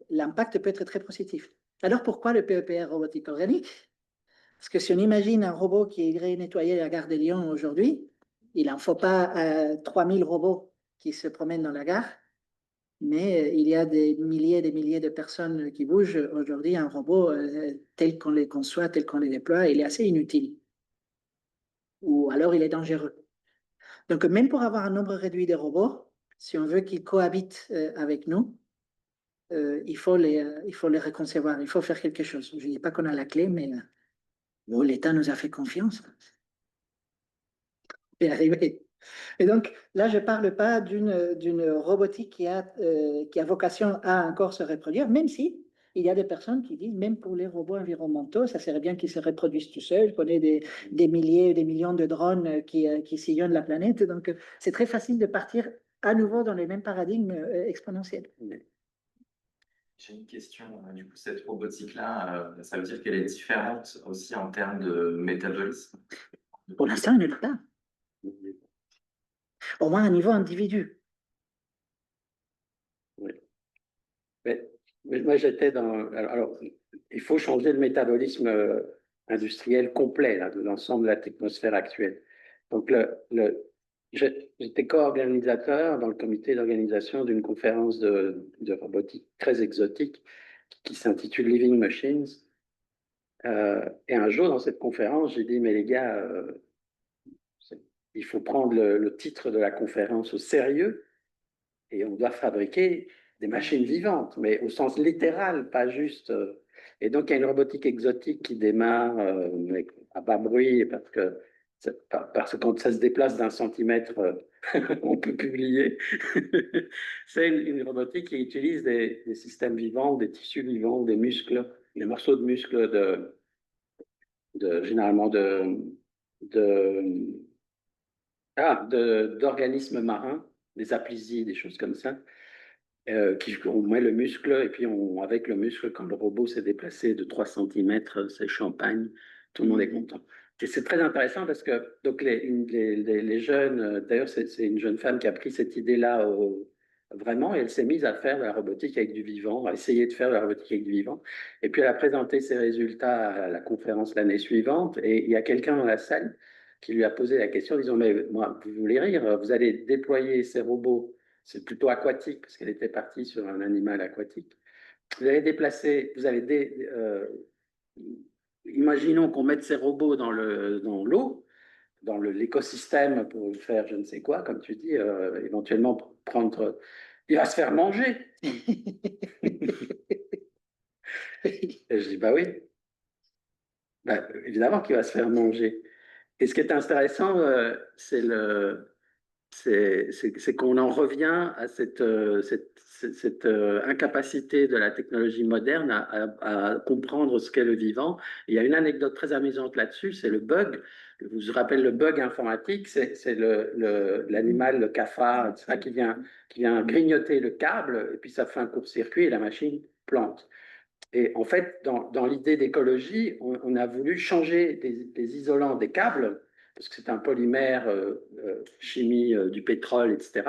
l'impact peut être très positif. Alors pourquoi le PEPR robotique organique? Parce que si on imagine un robot qui irait nettoyer la gare de Lyon aujourd'hui, il n'en faut pas 3000 robots qui se promènent dans la gare, mais il y a des milliers de personnes qui bougent. Aujourd'hui, un robot, tel qu'on les conçoit, tel qu'on les déploie, il est assez inutile. Ou alors il est dangereux. Donc, même pour avoir un nombre réduit de robots, si on veut qu'ils cohabitent avec nous, il faut les reconcevoir, il faut faire quelque chose. Je ne dis pas qu'on a la clé, mais bon, l'État nous a fait confiance. C'est arrivé. Et donc, là, je ne parle pas d'une robotique qui a vocation à encore se reproduire, même si il y a des personnes qui disent, même pour les robots environnementaux, ça serait bien qu'ils se reproduisent tout seuls. Je connais des milliers, des millions de drones qui sillonnent la planète. Donc, c'est très facile de partir à nouveau dans les mêmes paradigmes exponentiels. J'ai une question. Du coup, cette robotique-là, ça veut dire qu'elle est différente aussi en termes de métabolisme? Pour l'instant, elle ne l'est pas. Au moins à niveau individu. Oui. Mais moi, j'étais dans. Alors, il faut changer le métabolisme industriel complet là, de l'ensemble de la technosphère actuelle. Donc, j'étais co-organisateur dans le comité d'organisation d'une conférence de robotique très exotique qui s'intitule Living Machines. Et un jour, dans cette conférence, j'ai dit, mais les gars, il faut prendre le titre de la conférence au sérieux et on doit fabriquer des machines vivantes, mais au sens littéral, pas juste. Et donc, il y a une robotique exotique qui démarre à bas bruit parce que quand ça se déplace d'un centimètre, on peut publier. C'est une robotique qui utilise des systèmes vivants, des tissus vivants, des muscles, des morceaux de muscles généralement d'organismes marins, des aplysies, des choses comme ça. On met le muscle et puis avec le muscle, quand le robot s'est déplacé de 3 cm, c'est champagne, tout le monde est content. Et c'est très intéressant parce que donc les jeunes, d'ailleurs c'est une jeune femme qui a pris cette idée-là vraiment et elle s'est mise à faire de la robotique avec du vivant, à essayer de faire de la robotique avec du vivant. Et puis elle a présenté ses résultats à la conférence l'année suivante et il y a quelqu'un dans la salle qui lui a posé la question en disant, mais moi, vous voulez rire, vous allez déployer ces robots, c'est plutôt aquatique, parce qu'elle était partie sur un animal aquatique. Vous allez déplacer, imaginons qu'on mette ces robots dans l'eau, dans l'écosystème pour faire je ne sais quoi, comme tu dis, éventuellement prendre... Il va se faire manger. Et je dis, bah oui, bah, évidemment qu'il va se faire manger. Et ce qui est intéressant, c'est qu'on en revient à cette incapacité de la technologie moderne à comprendre ce qu'est le vivant. Il y a une anecdote très amusante là-dessus, c'est le bug. Je vous rappelle le bug informatique, c'est l'animal, le cafard, etc., qui vient grignoter le câble, et puis ça fait un court-circuit et la machine plante. Et en fait, dans l'idée d'écologie, on a voulu changer des isolants des câbles, parce que c'est un polymère, chimie du pétrole, etc.,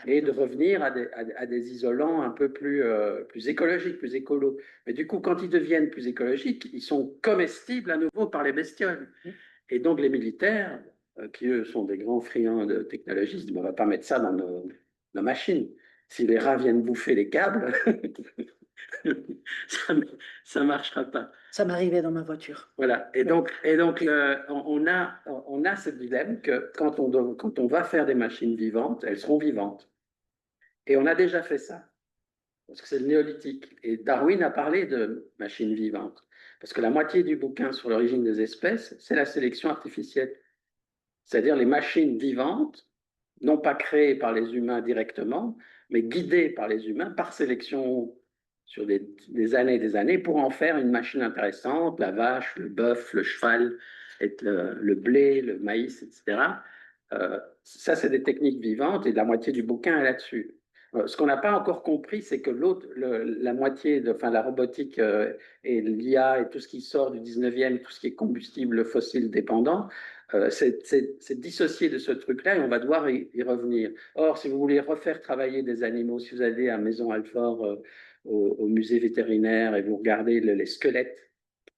et de revenir à des isolants un peu plus écologiques, plus écolos. Mais du coup, quand ils deviennent plus écologiques, ils sont comestibles à nouveau par les bestioles. Et donc les militaires, qui eux sont des grands friands de technologie, se disent, on ne va pas mettre ça dans nos machines. Si les rats viennent bouffer les câbles, ça ne marchera pas. Ça m'arrivait dans ma voiture. Voilà. Et donc on a ce dilemme que quand on va faire des machines vivantes, elles seront vivantes. Et on a déjà fait ça, parce que c'est le néolithique. Et Darwin a parlé de machines vivantes, parce que la moitié du bouquin sur l'origine des espèces, c'est la sélection artificielle. C'est-à-dire les machines vivantes, non pas créées par les humains directement, mais guidées par les humains par sélection sur des années et des années pour en faire une machine intéressante, la vache, le bœuf, le cheval, le blé, le maïs, etc. Ça, c'est des techniques vivantes et la moitié du bouquin est là-dessus. Ce qu'on n'a pas encore compris, c'est que la moitié, la robotique et l'IA et tout ce qui sort du 19e, tout ce qui est combustible fossile dépendant, c'est dissocié de ce truc-là et on va devoir y revenir. Or, si vous voulez refaire travailler des animaux, si vous allez à Maison Alfort, au musée vétérinaire et vous regardez les squelettes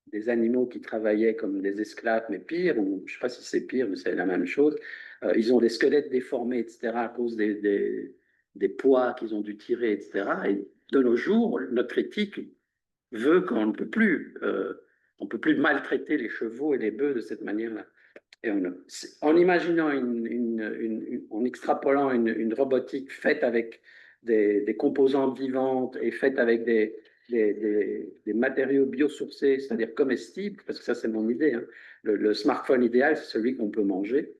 des animaux qui travaillaient comme des esclaves, mais pire, ou je ne sais pas si c'est pire, mais c'est la même chose, ils ont des squelettes déformés, etc., à cause des poids qu'ils ont dû tirer, etc. Et de nos jours, notre éthique veut qu'on ne peut plus, on peut plus maltraiter les chevaux et les bœufs de cette manière-là. Et en imaginant, en extrapolant une robotique faite avec des composantes vivantes et faite avec des matériaux biosourcés, c'est-à-dire comestibles, parce que ça c'est mon idée, hein. Le smartphone idéal, c'est celui qu'on peut manger,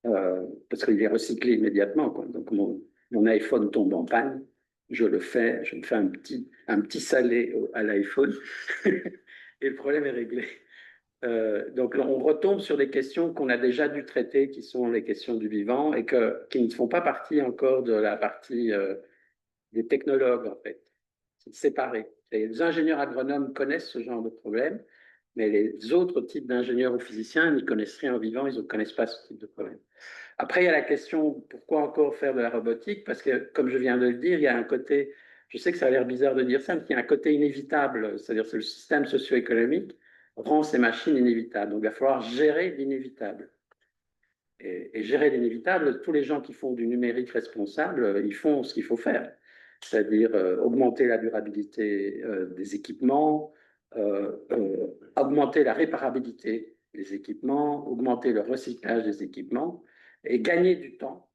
parce qu'il est recyclé immédiatement, quoi. Donc mon iPhone tombe en panne, je me fais un petit salé à l'iPhone, et le problème est réglé. Donc on retombe sur des questions qu'on a déjà dû traiter, qui sont les questions du vivant, et qui ne font pas partie encore de la partie des technologues, en fait. C'est séparé. Les ingénieurs agronomes connaissent ce genre de problème, mais les autres types d'ingénieurs ou physiciens n'y connaissent rien au vivant, ils ne connaissent pas ce type de problème. Après, il y a la question, pourquoi encore faire de la robotique? Parce que, comme je viens de le dire, il y a un côté, je sais que ça a l'air bizarre de dire ça, mais il y a un côté inévitable, c'est-à-dire c'est le système socio-économique rend ces machines inévitables. Donc, il va falloir gérer l'inévitable. Et gérer l'inévitable, tous les gens qui font du numérique responsable, ils font ce qu'il faut faire, c'est-à-dire augmenter la durabilité des équipements, augmenter la réparabilité des équipements, augmenter le recyclage des équipements et gagner du temps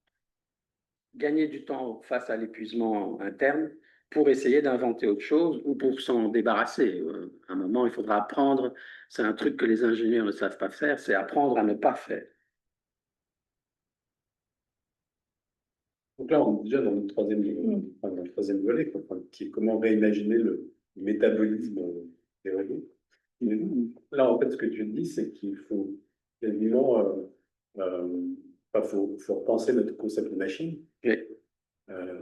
face à l'épuisement interne pour essayer d'inventer autre chose ou pour s'en débarrasser. À un moment, il faudra apprendre, c'est un truc que les ingénieurs ne savent pas faire, c'est apprendre à ne pas faire. Donc là, on est déjà dans le troisième volet, quoi, qui est comment réimaginer le métabolisme des robots. Mais là, en fait, ce que tu dis, c'est qu'il faut quasiment, faut repenser notre concept de machine. Oui.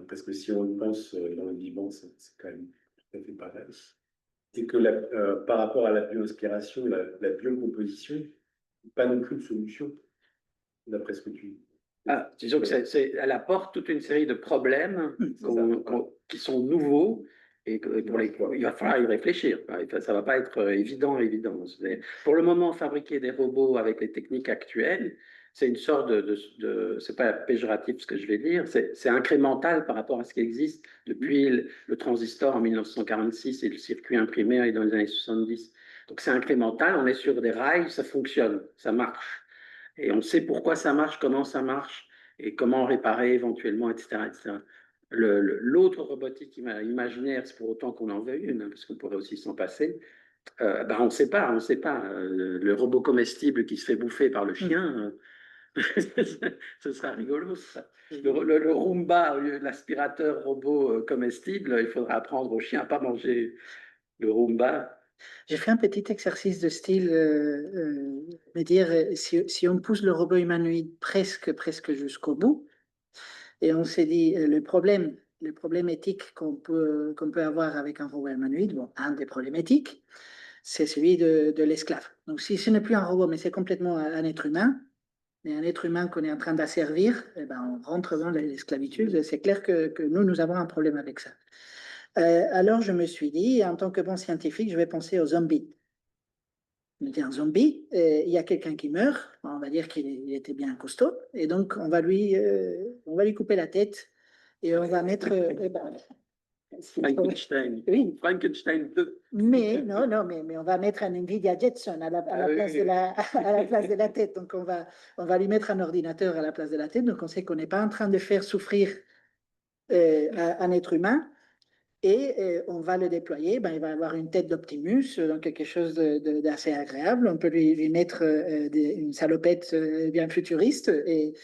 Parce que si on le pense dans le vivant, c'est quand même tout à fait pareil. Et que par rapport à la bio-inspiration, la biocomposition, pas non plus de solution, d'après ce que tu dis. Disons elle apporte toute une série de problèmes qui sont nouveaux et pour lesquels il va falloir y réfléchir. Ça ne va pas être évident. Pour le moment, fabriquer des robots avec les techniques actuelles, c'est une sorte c'est pas péjoratif ce que je vais dire, c'est incrémental par rapport à ce qui existe depuis le transistor en 1946 et le circuit imprimé dans les années 70. Donc c'est incrémental, on est sur des rails, ça fonctionne, ça marche. Et on sait pourquoi ça marche, comment ça marche, et comment réparer éventuellement, etc. etc. L'autre robotique imaginaire, c'est pour autant qu'on en veuille une, parce qu'on pourrait aussi s'en passer, on ne sait pas, le robot comestible qui se fait bouffer par le chien, ce sera rigolo, ça. Le Roomba, au lieu de l'aspirateur robot comestible, il faudra apprendre au chien à ne pas manger le Roomba. J'ai fait un petit exercice de style, me dire si on pousse le robot humanoïde presque jusqu'au bout, et on s'est dit le problème éthique qu'on peut avoir avec un robot humanoïde, bon, un des problèmes éthiques, c'est celui de l'esclave. Donc si ce n'est plus un robot, mais c'est complètement un être humain, et un être humain qu'on est en train d'asservir, eh ben, on rentre dans l'esclavitude. C'est clair que nous avons un problème avec ça. Alors je me suis dit, en tant que bon scientifique, je vais penser aux zombies. Un zombie, il y a quelqu'un qui meurt, on va dire qu'il était bien costaud, et donc on va lui couper la tête et on va mettre. Frankenstein. Oui. Frankenstein 2. Mais on va mettre un Nvidia Jetson à la place de la tête. Donc on va lui mettre un ordinateur à la place de la tête. Donc on sait qu'on n'est pas en train de faire souffrir un être humain. Et on va le déployer, il va avoir une tête d'Optimus, donc quelque chose d'assez agréable. On peut lui mettre une salopette bien futuriste et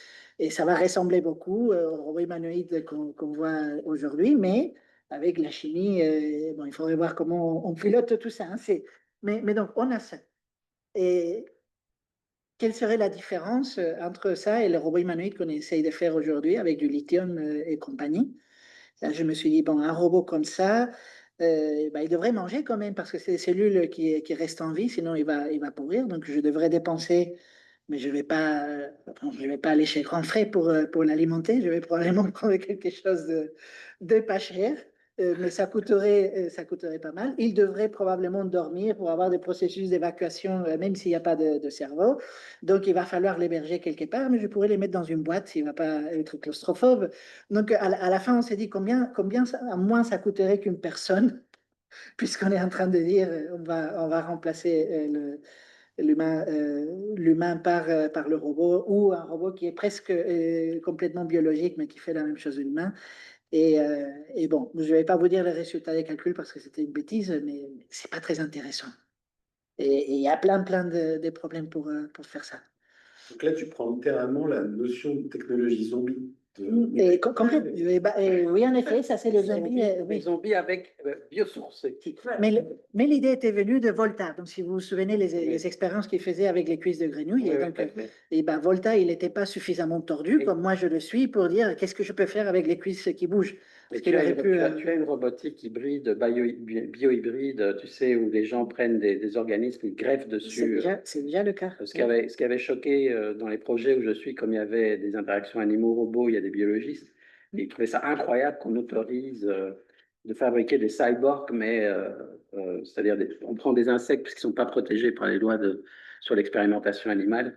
ça va ressembler beaucoup au robot humanoïde qu'on voit aujourd'hui, mais avec la chimie, il faudrait voir comment on pilote tout ça. Hein, mais donc, on a ça. Et quelle serait la différence entre ça et le robot humanoïde qu'on essaye de faire aujourd'hui avec du lithium et compagnie? Je me suis dit, bon, un robot comme ça, il devrait manger quand même parce que c'est des cellules qui restent en vie, sinon il va pourrir. Donc je devrais dépenser, mais je vais pas aller chez Grand Frais pour l'alimenter. Je vais probablement prendre quelque chose de pas cher. Mais ça coûterait pas mal. Il devrait probablement dormir pour avoir des processus d'évacuation, même s'il n'y a pas de cerveau. Donc, il va falloir l'héberger quelque part, mais je pourrais les mettre dans une boîte s'il ne va pas être claustrophobe. Donc, à la fin, on s'est dit combien à moins ça coûterait qu'une personne, puisqu'on est en train de dire on va remplacer l'humain par le robot ou un robot qui est presque complètement biologique, mais qui fait la même chose que l'humain. Et bon, je ne vais pas vous dire les résultats des calculs parce que c'était une bêtise, mais ce n'est pas très intéressant. Et il y a plein de problèmes pour faire ça. Donc là, tu prends littéralement la notion de technologie zombie. Oui, en effet, ça c'est le zombie. Les zombies avec biosource. Mais l'idée était venue de Volta. Donc, si vous vous souvenez les expériences qu'il faisait avec les cuisses de grenouille, Volta, il n'était pas suffisamment tordu, comme moi je le suis, pour dire qu'est-ce que je peux faire avec les cuisses qui bougent. Tu as une robotique hybride, bio-hybride, tu sais, où les gens prennent des organismes, ils greffent dessus. C'est déjà le cas. Ce qui avait choqué dans les projets où je suis, comme il y avait des interactions animaux-robots, il y a des biologistes, ils trouvaient ça incroyable qu'on autorise de fabriquer des cyborgs, mais c'est-à-dire on prend des insectes parce qu'ils ne sont pas protégés par les lois sur l'expérimentation animale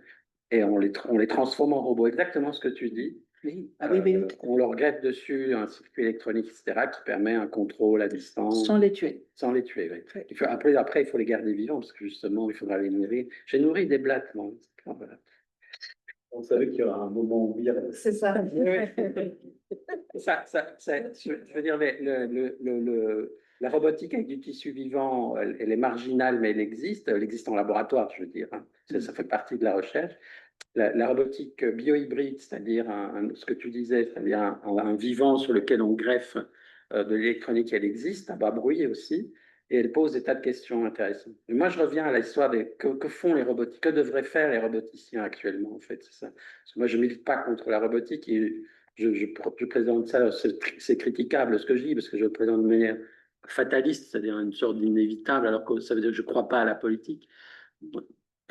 et on les transforme en robots. Exactement ce que tu dis. Oui. Ah, oui, oui. On leur greffe dessus un circuit électronique, etc., qui permet un contrôle à distance. Sans les tuer. Sans les tuer, oui. Après, il faut les garder vivants parce que justement, il faudra les nourrir. J'ai nourri des blattes, moi. Voilà. On savait qu'il y aura un moment où lire. C'est ça. Je veux dire, la robotique avec du tissu vivant, elle est marginale, mais elle existe en laboratoire, je veux dire. Hein. Ça fait partie de la recherche. La robotique biohybride, c'est-à-dire ce que tu disais, c'est-à-dire un vivant sur lequel on greffe de l'électronique, elle existe, à bas bruit aussi, et elle pose des tas de questions intéressantes. Mais moi, je reviens à l'histoire de que font les robotiques, que devraient faire les roboticiens actuellement, en fait, c'est ça. Parce que moi, je ne milite pas contre la robotique et je présente ça, c'est critiquable ce que je dis, parce que je le présente de manière fataliste, c'est-à-dire une sorte d'inévitable, alors que ça veut dire que je ne crois pas à la politique.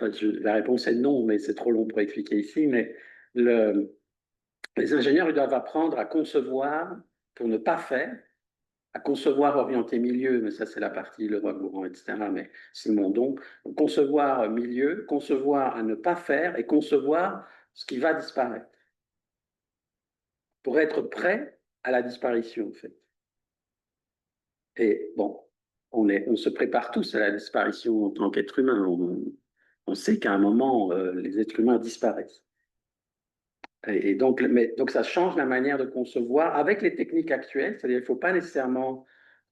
Enfin, la réponse est non, mais c'est trop long pour expliquer ici. Mais les ingénieurs, ils doivent apprendre à concevoir pour ne pas faire, à concevoir orienté milieu, mais ça c'est la partie Leroy-Gourand, etc. Mais c'est mon don. Donc, concevoir milieu, concevoir à ne pas faire et concevoir ce qui va disparaître. Pour être prêt à la disparition, en fait. Et bon, on se prépare tous à la disparition en tant qu'être humain. On sait qu'à un moment, les êtres humains disparaissent. Et donc, ça change la manière de concevoir avec les techniques actuelles. C'est-à-dire qu'il ne faut pas nécessairement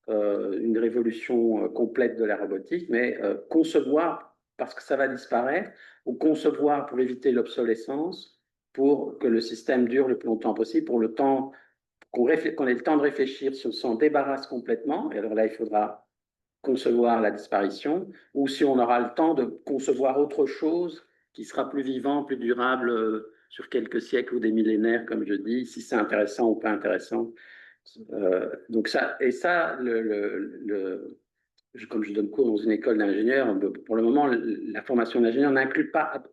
une révolution complète de la robotique, mais concevoir parce que ça va disparaître, ou concevoir pour éviter l'obsolescence, pour que le système dure le plus longtemps possible, pour le temps qu'on ait le temps de réfléchir si on s'en débarrasse complètement. Et alors là, il faudra concevoir la disparition, ou si on aura le temps de concevoir autre chose qui sera plus vivant, plus durable sur quelques siècles ou des millénaires, comme je dis, si c'est intéressant ou pas intéressant. Donc ça, et ça, comme je donne cours dans une école d'ingénieurs, pour le moment, la formation d'ingénieur n'inclut pas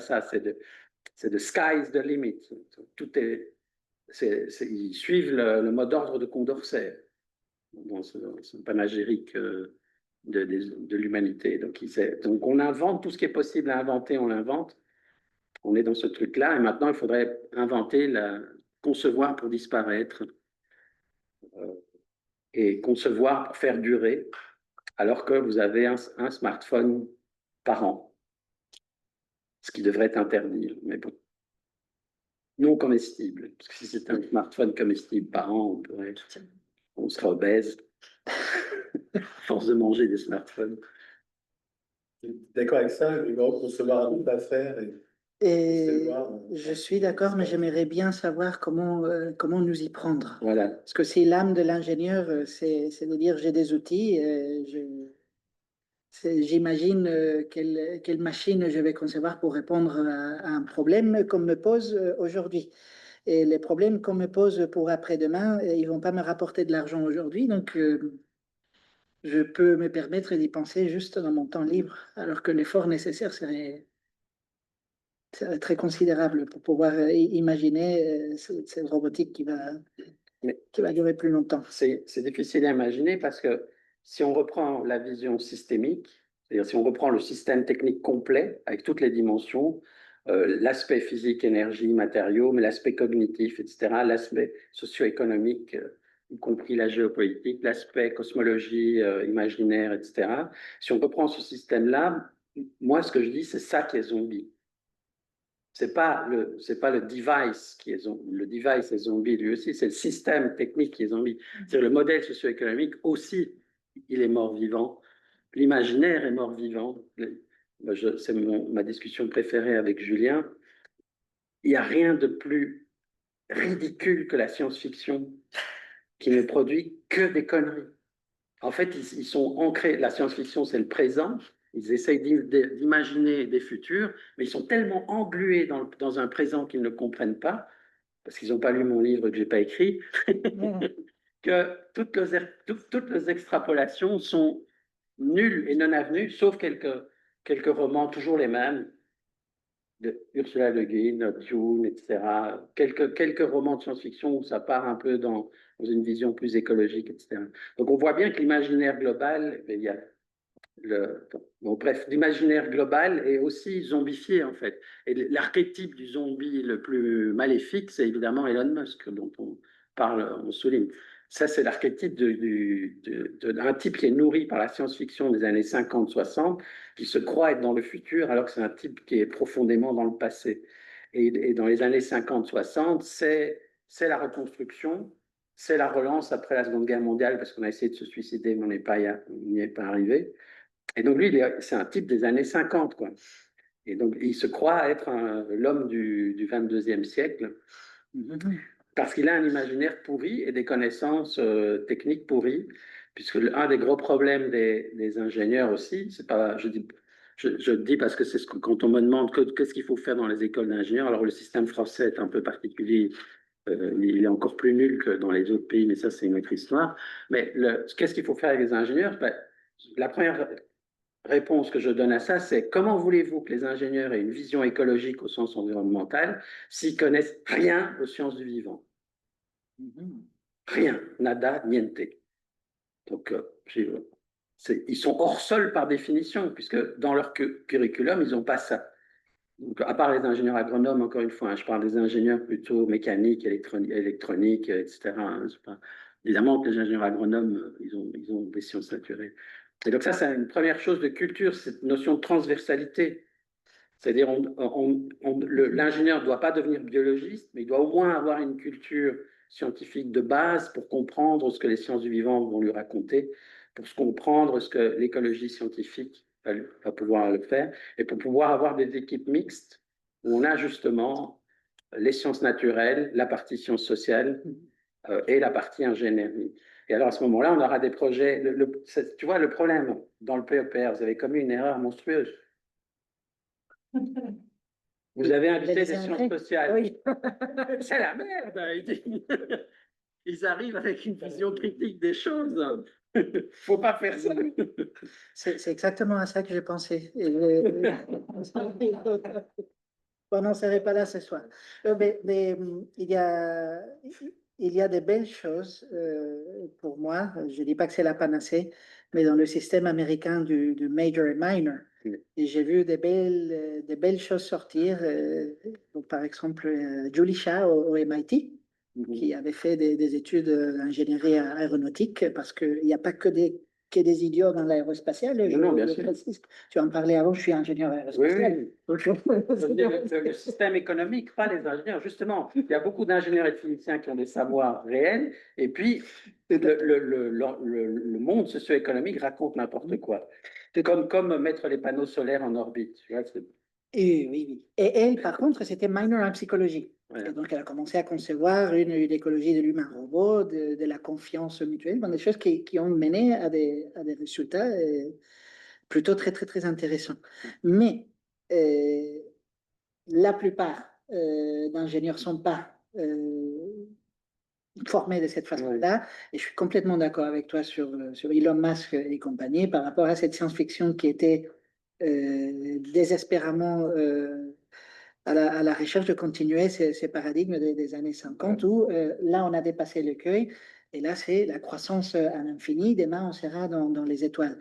ça. C'est de sky's the limit. Tout ils suivent le mot d'ordre de Condorcet dans son panégyrique de l'humanité. Donc on invente tout ce qui est possible à inventer, on l'invente. On est dans ce truc-là, et maintenant il faudrait inventer, concevoir pour disparaître, et concevoir pour faire durer, alors que vous avez un smartphone par an, ce qui devrait être interdit, mais bon. Non comestible, parce que si c'était un smartphone comestible par an, on serait obèse, à force de manger des smartphones. D'accord avec ça, le grand concevoir à ne pas faire. Et je suis d'accord, mais j'aimerais bien savoir comment nous y prendre. Voilà. Parce que c'est l'âme de l'ingénieur, c'est de dire j'ai des outils, j'imagine quelle machine je vais concevoir pour répondre à un problème qu'on me pose aujourd'hui. Et les problèmes qu'on me pose pour après-demain, ils vont pas me rapporter de l'argent aujourd'hui, donc je peux me permettre d'y penser juste dans mon temps libre, alors que l'effort nécessaire serait très considérable pour pouvoir imaginer cette robotique qui va durer plus longtemps. C'est difficile à imaginer parce que si on reprend la vision systémique, c'est-à-dire si on reprend le système technique complet avec toutes les dimensions, l'aspect physique, énergie, matériaux, mais l'aspect cognitif, etc., l'aspect socio-économique, y compris la géopolitique, l'aspect cosmologie, imaginaire, etc. Si on reprend ce système-là, moi, ce que je dis, c'est ça qui est zombie. C'est pas le device qui est zombie. Le device est zombie lui aussi, c'est le système technique qui est zombie. C'est-à-dire le modèle socio-économique aussi, il est mort-vivant. L'imaginaire est mort-vivant. C'est ma discussion préférée avec Julien. Il n'y a rien de plus ridicule que la science-fiction qui ne produit que des conneries. En fait, ils sont ancrés. La science-fiction, c'est le présent. Ils essayent d'imaginer des futurs, mais ils sont tellement englués dans un présent qu'ils ne comprennent pas, parce qu'ils n'ont pas lu mon livre que je n'ai pas écrit, que toutes les extrapolations sont nulles et non avenues, sauf quelques romans, toujours les mêmes, de Ursula Le Guin, Dune, etc. Quelques romans de science-fiction où ça part un peu dans une vision plus écologique, etc. Donc on voit bien que l'imaginaire global, il y a bon, bref, l'imaginaire global est aussi zombifié en fait. Et l'archétype du zombie le plus maléfique, c'est évidemment Elon Musk, dont on parle, on souligne. Ça, c'est l'archétype d'un type qui est nourri par la science-fiction des années 50-60, qui se croit être dans le futur, alors que c'est un type qui est profondément dans le passé. Et dans les années 50-60, c'est la reconstruction, c'est la relance après la Seconde Guerre mondiale, parce qu'on a essayé de se suicider, mais on n'y est pas arrivé. Et donc, lui, c'est un type des années 50, quoi. Et donc, il se croit être l'homme du 22e siècle parce qu'il a un imaginaire pourri et des connaissances techniques pourries, puisque un des gros problèmes des ingénieurs aussi, c'est pas, je dis parce que c'est quand on me demande qu'est-ce qu'il faut faire dans les écoles d'ingénieurs, alors le système français est un peu particulier, il est encore plus nul que dans les autres pays, mais ça, c'est une autre histoire. Mais qu'est-ce qu'il faut faire avec les ingénieurs? Ben, la première réponse que je donne à ça, c'est comment voulez-vous que les ingénieurs aient une vision écologique au sens environnemental s'ils connaissent rien aux sciences du vivant? Rien, nada, niente. Donc, ils sont hors sol par définition, puisque dans leur curriculum, ils n'ont pas ça. Donc, à part les ingénieurs agronomes, encore une fois, hein, je parle des ingénieurs plutôt mécaniques, électroniques, etc. Hein, évidemment que les ingénieurs agronomes, ils ont des sciences naturelles. Et donc ça, c'est une première chose de culture, cette notion de transversalité. C'est-à-dire, l'ingénieur ne doit pas devenir biologiste, mais il doit au moins avoir une culture scientifique de base pour comprendre ce que les sciences du vivant vont lui raconter, pour comprendre ce que l'écologie scientifique va pouvoir le faire, et pour pouvoir avoir des équipes mixtes où on a justement les sciences naturelles, la partie sciences sociales et la partie ingénierie. Et alors à ce moment-là, on aura des projets. Tu vois, le problème dans le PEPR, vous avez commis une erreur monstrueuse. Vous avez invité des sciences sociales. Oui. C'est la merde. Ils arrivent avec une vision critique des choses. Faut pas faire ça. C'est exactement à ça que j'ai pensé. On n'en serait pas là ce soir. Mais il y a des belles choses pour moi. Je ne dis pas que c'est la panacée, mais dans le système américain du major et minor. Et j'ai vu des belles choses sortir. Donc, par exemple, Julie Shah au MIT, qui avait fait des études d'ingénierie aéronautique, parce qu'il n'y a pas que des idiots dans l'aérospatial. Non, bien sûr. Tu en parlais avant, je suis ingénieur aérospatial. Oui. Le système économique, pas les ingénieurs. Justement, il y a beaucoup d'ingénieurs et de physiciens qui ont des savoirs réels, et puis le monde socio-économique raconte n'importe quoi. C'est comme mettre les panneaux solaires en orbite. Tu vois, oui. Et elle, par contre, c'était minor en psychologie. Voilà. Et donc, elle a commencé à concevoir une écologie de l'humain-robot, de la confiance mutuelle, des choses qui ont mené à des résultats plutôt très, très, très intéressants. Mais la plupart d'ingénieurs ne sont pas formés de cette façon-là. Et je suis complètement d'accord avec toi sur Elon Musk et compagnie par rapport à cette science-fiction qui était désespérément à la recherche de continuer ces paradigmes des années 50 où là, on a dépassé l'écueil et là, c'est la croissance à l'infini. Demain, on sera dans les étoiles.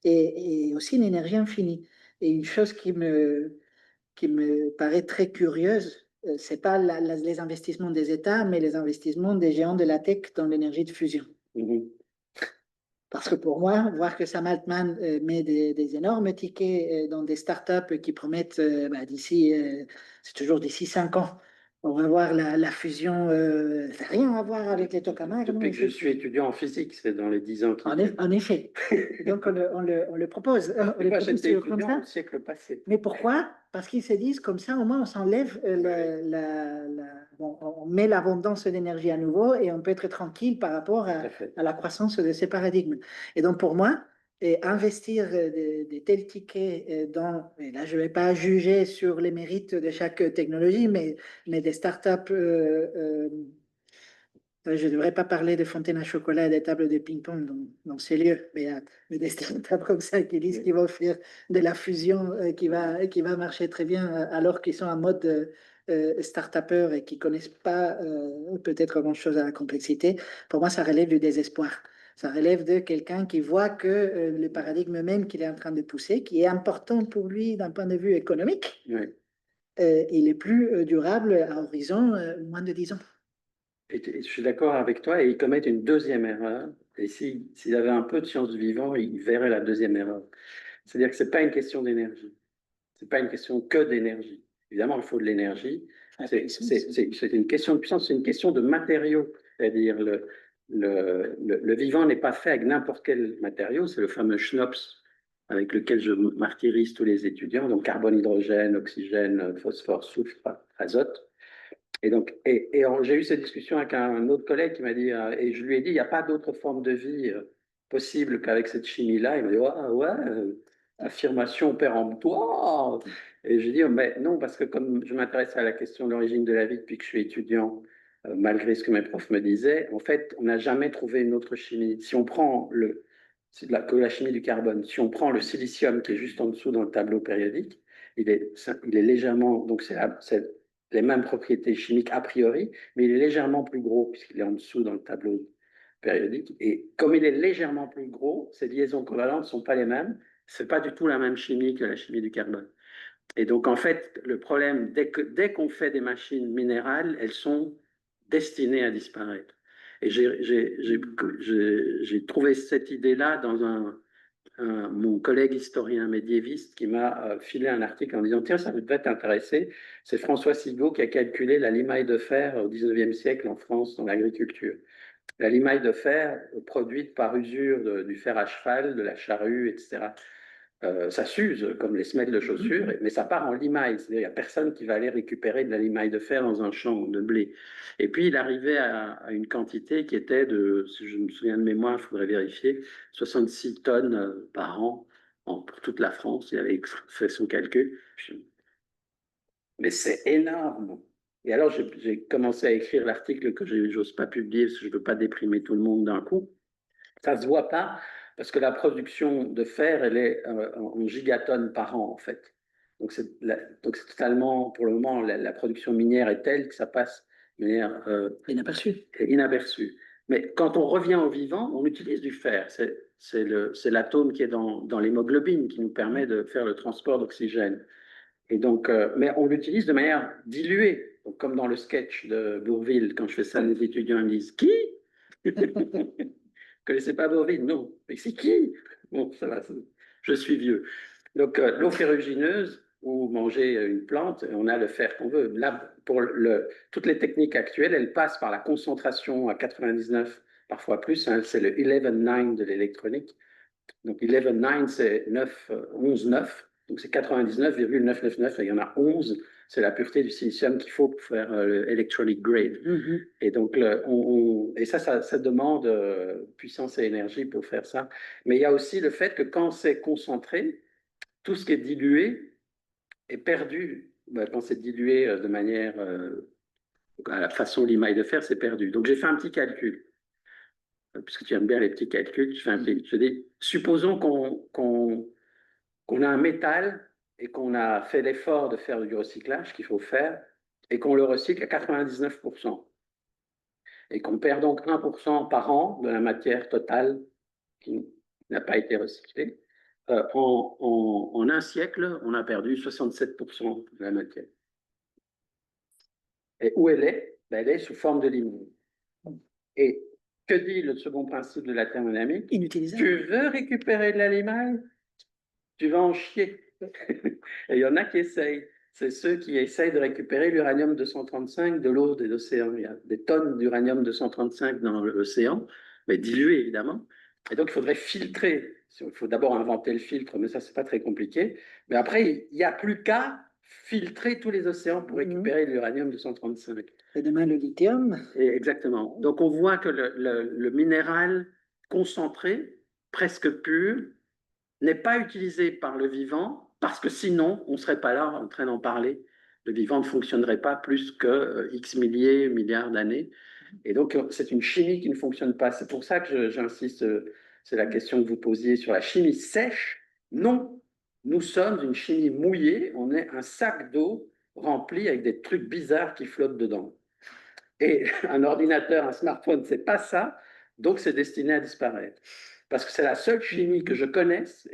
Et aussi une énergie infinie. Et une chose qui me paraît très curieuse, c'est pas les investissements des États, mais les investissements des géants de la tech dans l'énergie de fusion. Parce que pour moi, voir que Sam Altman met des énormes tickets dans des startups qui promettent d'ici, c'est toujours d'ici 5 ans, on va voir la fusion, ça n'a rien à voir avec les tokamaks. Depuis que je suis étudiant en physique, c'est dans les 10 ans qui En effet. Donc on le propose. Moi, j'étais étudiant au siècle passé. Mais pourquoi? Parce qu'ils se disent comme ça, au moins on s'enlève, on met l'abondance d'énergie à nouveau et on peut être tranquille par rapport à la croissance de ces paradigmes. Et donc pour moi, investir des tels tickets dans, et là je ne vais pas juger sur les mérites de chaque technologie, mais des startups Je ne devrais pas parler de fontaines à chocolat et des tables de ping-pong dans ces lieux, mais des startups comme ça qui disent qu'ils vont faire de la fusion qui va marcher très bien alors qu'ils sont en mode start-upper et qui ne connaissent pas peut-être grand-chose à la complexité. Pour moi, ça relève du désespoir. Ça relève de quelqu'un qui voit que le paradigme même qu'il est en train de pousser, qui est important pour lui d'un point de vue économique, Oui. il est plus durable à horizon moins de 10 ans. Et je suis d'accord avec toi, et ils commettent une deuxième erreur. Et s'ils avaient un peu de science du vivant, ils verraient la deuxième erreur. C'est-à-dire que ce n'est pas une question d'énergie. Ce n'est pas une question que d'énergie. Évidemment, il faut de l'énergie. C'est une question de puissance, c'est une question de matériaux. C'est-à-dire le vivant n'est pas fait avec n'importe quel matériau. C'est le fameux schnops avec lequel je martyrise tous les étudiants. Donc carbone, hydrogène, oxygène, phosphore, soufre, azote. Et donc, j'ai eu cette discussion avec un autre collègue qui m'a dit, et je lui ai dit, il n'y a pas d'autre forme de vie possible qu'avec cette chimie-là. Il m'a dit, ouais, affirmation péremptoire. Et je dis, mais non, parce que comme je m'intéresse à la question de l'origine de la vie depuis que je suis étudiant, malgré ce que mes profs me disaient, en fait, on n'a jamais trouvé une autre chimie. Si on prend c'est que la chimie du carbone, si on prend le silicium qui est juste en dessous dans le tableau périodique, il est légèrement, donc c'est les mêmes propriétés chimiques a priori, mais il est légèrement plus gros puisqu'il est en dessous dans le tableau périodique. Et comme il est légèrement plus gros, ces liaisons covalentes ne sont pas les mêmes. Ce n'est pas du tout la même chimie que la chimie du carbone. Et donc, en fait, le problème, dès qu'on fait des machines minérales, elles sont destinées à disparaître. Et j'ai trouvé cette idée-là dans mon collègue historien médiéviste qui m'a filé un article en disant « Tiens, ça devrait t'intéresser ». C'est François Sigaud qui a calculé la limaille de fer au XIXe siècle en France dans l'agriculture. La limaille de fer produite par usure du fer à cheval, de la charrue, etc. Ça s'use comme les semelles de chaussures, mais ça part en limaille. C'est-à-dire qu'il n'y a personne qui va aller récupérer de la limaille de fer dans un champ de blé. Et puis, il arrivait à une quantité qui était de, si je me souviens de mémoire, il faudrait vérifier, 66 tonnes par an pour toute la France. Il avait fait son calcul. Mais c'est énorme. Et alors, j'ai commencé à écrire l'article que je n'ose pas publier parce que je ne veux pas déprimer tout le monde d'un coup. Ça ne se voit pas parce que la production de fer, elle est en gigatonnes par an, en fait. Donc, c'est totalement, pour le moment, la production minière est telle que ça passe de manière inaperçue. Mais quand on revient au vivant, on utilise du fer. C'est l'atome qui est dans l'hémoglobine qui nous permet de faire le transport d'oxygène. Et donc, mais on l'utilise de manière diluée. Donc, comme dans le sketch de Bourvil, quand je fais ça, les étudiants me disent « Qui ?» connaissez pas Bourvil? Non. Mais c'est qui? Bon, ça va, je suis vieux. Donc, l'eau ferrugineuse, ou manger une plante, on a le fer qu'on veut. Là, toutes les techniques actuelles, elles passent par la concentration à 99, parfois plus. Hein, c'est le 11,9 de l'électronique. Donc, 11,9, c'est 11,9. Donc, c'est 99,999. Et il y en a 11. C'est la pureté du silicium qu'il faut pour faire l'electronic grade. Et donc, ça demande puissance et énergie pour faire ça. Mais il y a aussi le fait que quand c'est concentré, tout ce qui est dilué est perdu. Quand c'est dilué de manière à la façon limaille de fer, c'est perdu. Donc, j'ai fait un petit calcul. Puisque tu aimes bien les petits calculs, je dis, supposons qu'on a un métal et qu'on a fait l'effort de faire du recyclage qu'il faut faire et qu'on le recycle à 99%. Et qu'on perd donc 1% par an de la matière totale qui n'a pas été recyclée. En un siècle, on a perdu 67% de la matière. Et où elle est? Ben, elle est sous forme de limaille. Et que dit le second principe de la thermodynamique? Inutilisable. Tu veux récupérer de la limaille? Tu vas en chier. Et il y en a qui essayent. C'est ceux qui essayent de récupérer l'uranium-235 de l'eau des océans. Il y a des tonnes d'uranium-235 dans l'océan, mais dilué évidemment. Et donc, il faudrait filtrer. Il faut d'abord inventer le filtre, mais ça, c'est pas très compliqué. Mais après, il n'y a plus qu'à filtrer tous les océans pour récupérer l'uranium-235. Et demain, le lithium. Exactement. Donc, on voit que le minéral concentré, presque pur, n'est pas utilisé par le vivant parce que sinon, on ne serait pas là en train d'en parler. Le vivant ne fonctionnerait pas plus que X milliards d'années. Et donc, c'est une chimie qui ne fonctionne pas. C'est pour ça que j'insiste, c'est la question que vous posiez sur la chimie sèche. Non, nous sommes une chimie mouillée, on est un sac d'eau rempli avec des trucs bizarres qui flottent dedans. Et un ordinateur, un smartphone, c'est pas ça, donc c'est destiné à disparaître. Parce que c'est la seule chimie que je connaisse.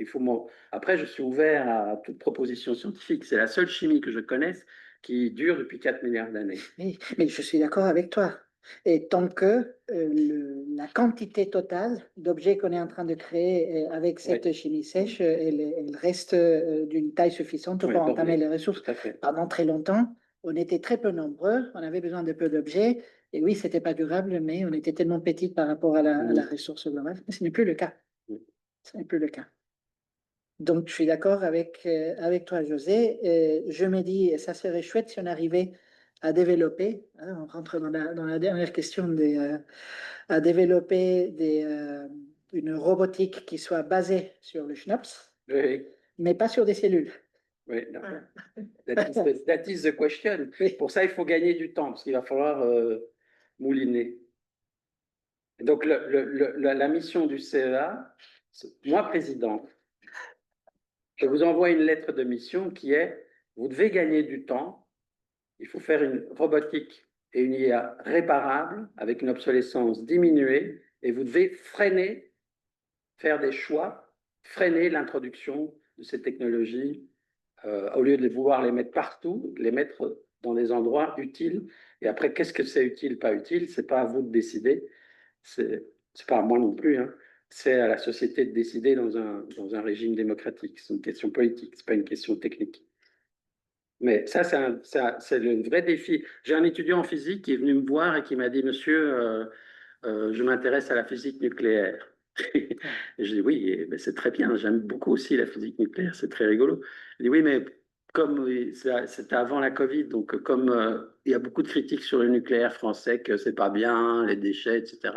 Après, je suis ouvert à toute proposition scientifique. C'est la seule chimie que je connaisse qui dure depuis 4 milliards d'années. Oui, mais je suis d'accord avec toi. Et tant que la quantité totale d'objets qu'on est en train de créer avec cette chimie sèche, elle reste d'une taille suffisante pour entamer les ressources. Pendant très longtemps, on était très peu nombreux, on avait besoin de peu d'objets. Et oui, c'était pas durable, mais on était tellement petit par rapport à la ressource globale. Mais ce n'est plus le cas. Ce n'est plus le cas. Donc, je suis d'accord avec toi, José. Je me dis, ça serait chouette si on arrivait à développer, hein, on rentre dans la dernière question, à développer une robotique qui soit basée sur le schnaps, mais pas sur des cellules. Oui, that is the question. Pour ça, il faut gagner du temps, parce qu'il va falloir mouliner. Donc, la mission du CEA, moi, président, je vous envoie une lettre de mission qui est, vous devez gagner du temps, il faut faire une robotique et une IA réparable avec une obsolescence diminuée, et vous devez freiner, faire des choix, freiner l'introduction de ces technologies, au lieu de vouloir les mettre partout, les mettre dans des endroits utiles. Et après, qu'est-ce que c'est utile, pas utile? C'est pas à vous de décider, c'est pas à moi non plus, hein. C'est à la société de décider dans un régime démocratique. C'est une question politique, c'est pas une question technique. Mais ça, c'est le vrai défi. J'ai un étudiant en physique qui est venu me voir et qui m'a dit, monsieur, je m'intéresse à la physique nucléaire. Et je dis, oui, c'est très bien, j'aime beaucoup aussi la physique nucléaire, c'est très rigolo. Il dit, oui, mais comme c'était avant la Covid, donc comme il y a beaucoup de critiques sur le nucléaire français, que c'est pas bien, les déchets, etc.,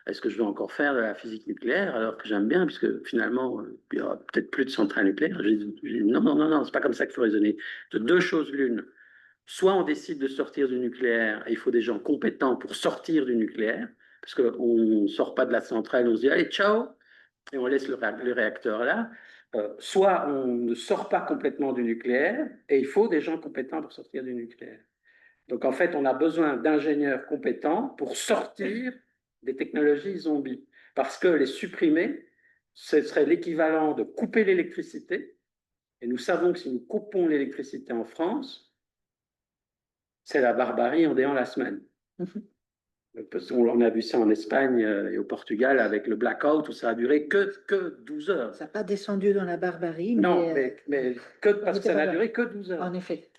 est-ce que je vais encore faire de la physique nucléaire alors que j'aime bien, puisque finalement, il y aura peut-être plus de centrales nucléaires. J'ai dit, non, non, non, non, c'est pas comme ça qu'il faut raisonner. De deux choses l'une. Soit on décide de sortir du nucléaire et il faut des gens compétents pour sortir du nucléaire, parce qu'on ne sort pas de la centrale, on se dit allez, ciao, et on laisse le réacteur là. Soit on ne sort pas complètement du nucléaire et il faut des gens compétents pour sortir du nucléaire. Donc en fait, on a besoin d'ingénieurs compétents pour sortir des technologies zombies. Parce que les supprimer, ce serait l'équivalent de couper l'électricité. Et nous savons que si nous coupons l'électricité en France, c'est la barbarie en déant la semaine. On a vu ça en Espagne et au Portugal avec le blackout où ça a duré que 12 heures. Ça n'a pas descendu dans la barbarie. Non, mais parce que ça n'a duré que 12 heures. En effet.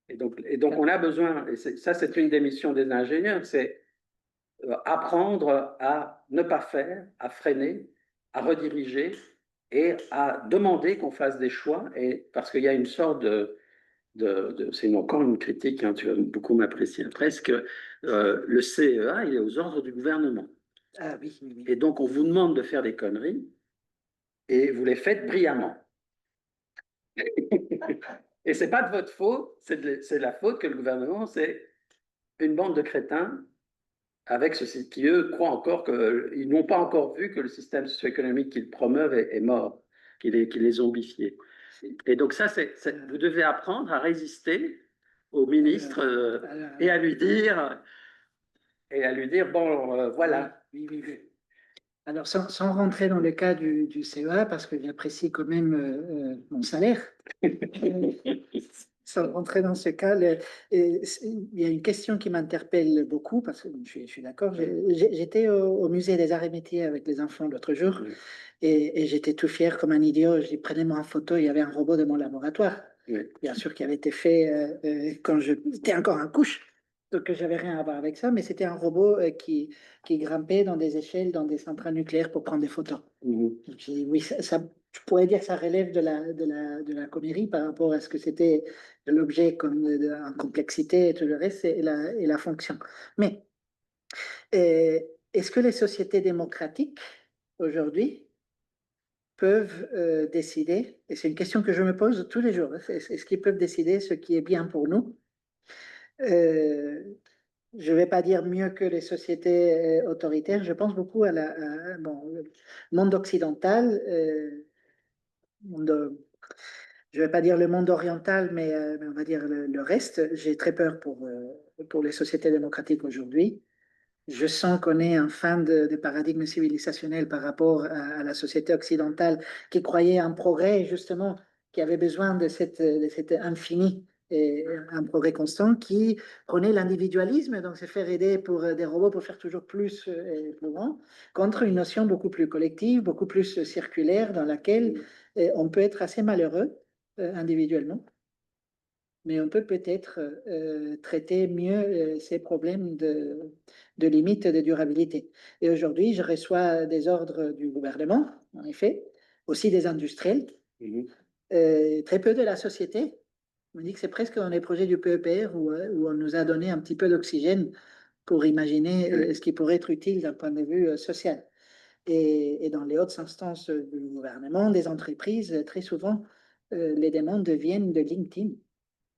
Et donc on a besoin, et ça c'est une des missions des ingénieurs, c'est apprendre à ne pas faire, à freiner, à rediriger et à demander qu'on fasse des choix, et parce qu'il y a une sorte c'est encore une critique, hein, tu vas beaucoup m'apprécier presque, le CEA, il est aux ordres du gouvernement. Ah oui, oui. Et donc, on vous demande de faire des conneries et vous les faites brillamment. Et ce n'est pas de votre faute, c'est de la faute que le gouvernement, c'est une bande de crétins avec ceci, qui, eux, croient encore qu'ils n'ont pas encore vu que le système socio-économique qu'ils promeuvent est mort, qu'il est zombifié. Et donc ça, vous devez apprendre à résister au ministre et à lui dire, bon, voilà. Oui, oui, oui. Alors, sans rentrer dans le cas du CEA, parce que j'apprécie quand même mon salaire, sans rentrer dans ce cas, il y a une question qui m'interpelle beaucoup, parce que je suis d'accord. J'étais au musée des arts et métiers avec les enfants l'autre jour, et j'étais tout fier comme un idiot. Je prenais-moi en photo, il y avait un robot de mon laboratoire, bien sûr, qui avait été fait quand j'étais encore en couche. Donc, j'avais rien à voir avec ça, mais c'était un robot qui grimpait dans des échelles, dans des centrales nucléaires pour prendre des photos. J'ai dit, oui, je pourrais dire que ça relève de la comérie par rapport à ce que c'était l'objet en complexité et tout le reste et la fonction. Mais est-ce que les sociétés démocratiques aujourd'hui peuvent décider, et c'est une question que je me pose tous les jours, est-ce qu'ils peuvent décider ce qui est bien pour nous je ne vais pas dire mieux que les sociétés autoritaires. Je pense beaucoup bon, le monde occidental, je ne vais pas dire le monde oriental, mais on va dire le reste. J'ai très peur pour les sociétés démocratiques aujourd'hui. Je sens qu'on est en fin de paradigme civilisationnel par rapport à la société occidentale qui croyait en progrès, justement, qui avait besoin de cet infini et un progrès constant, qui prenait l'individualisme, donc se faire aider pour des robots pour faire toujours plus et plus grand, contre une notion beaucoup plus collective, beaucoup plus circulaire, dans laquelle on peut être assez malheureux individuellement, mais on peut peut-être traiter mieux ces problèmes de limites de durabilité. Et aujourd'hui, je reçois des ordres du gouvernement, en effet, aussi des industriels, très peu de la société. On dit que c'est presque dans les projets du PEPR où on nous a donné un petit peu d'oxygène pour imaginer ce qui pourrait être utile d'un point de vue social. Et dans les hautes instances du gouvernement, des entreprises, très souvent, les demandes viennent de LinkedIn.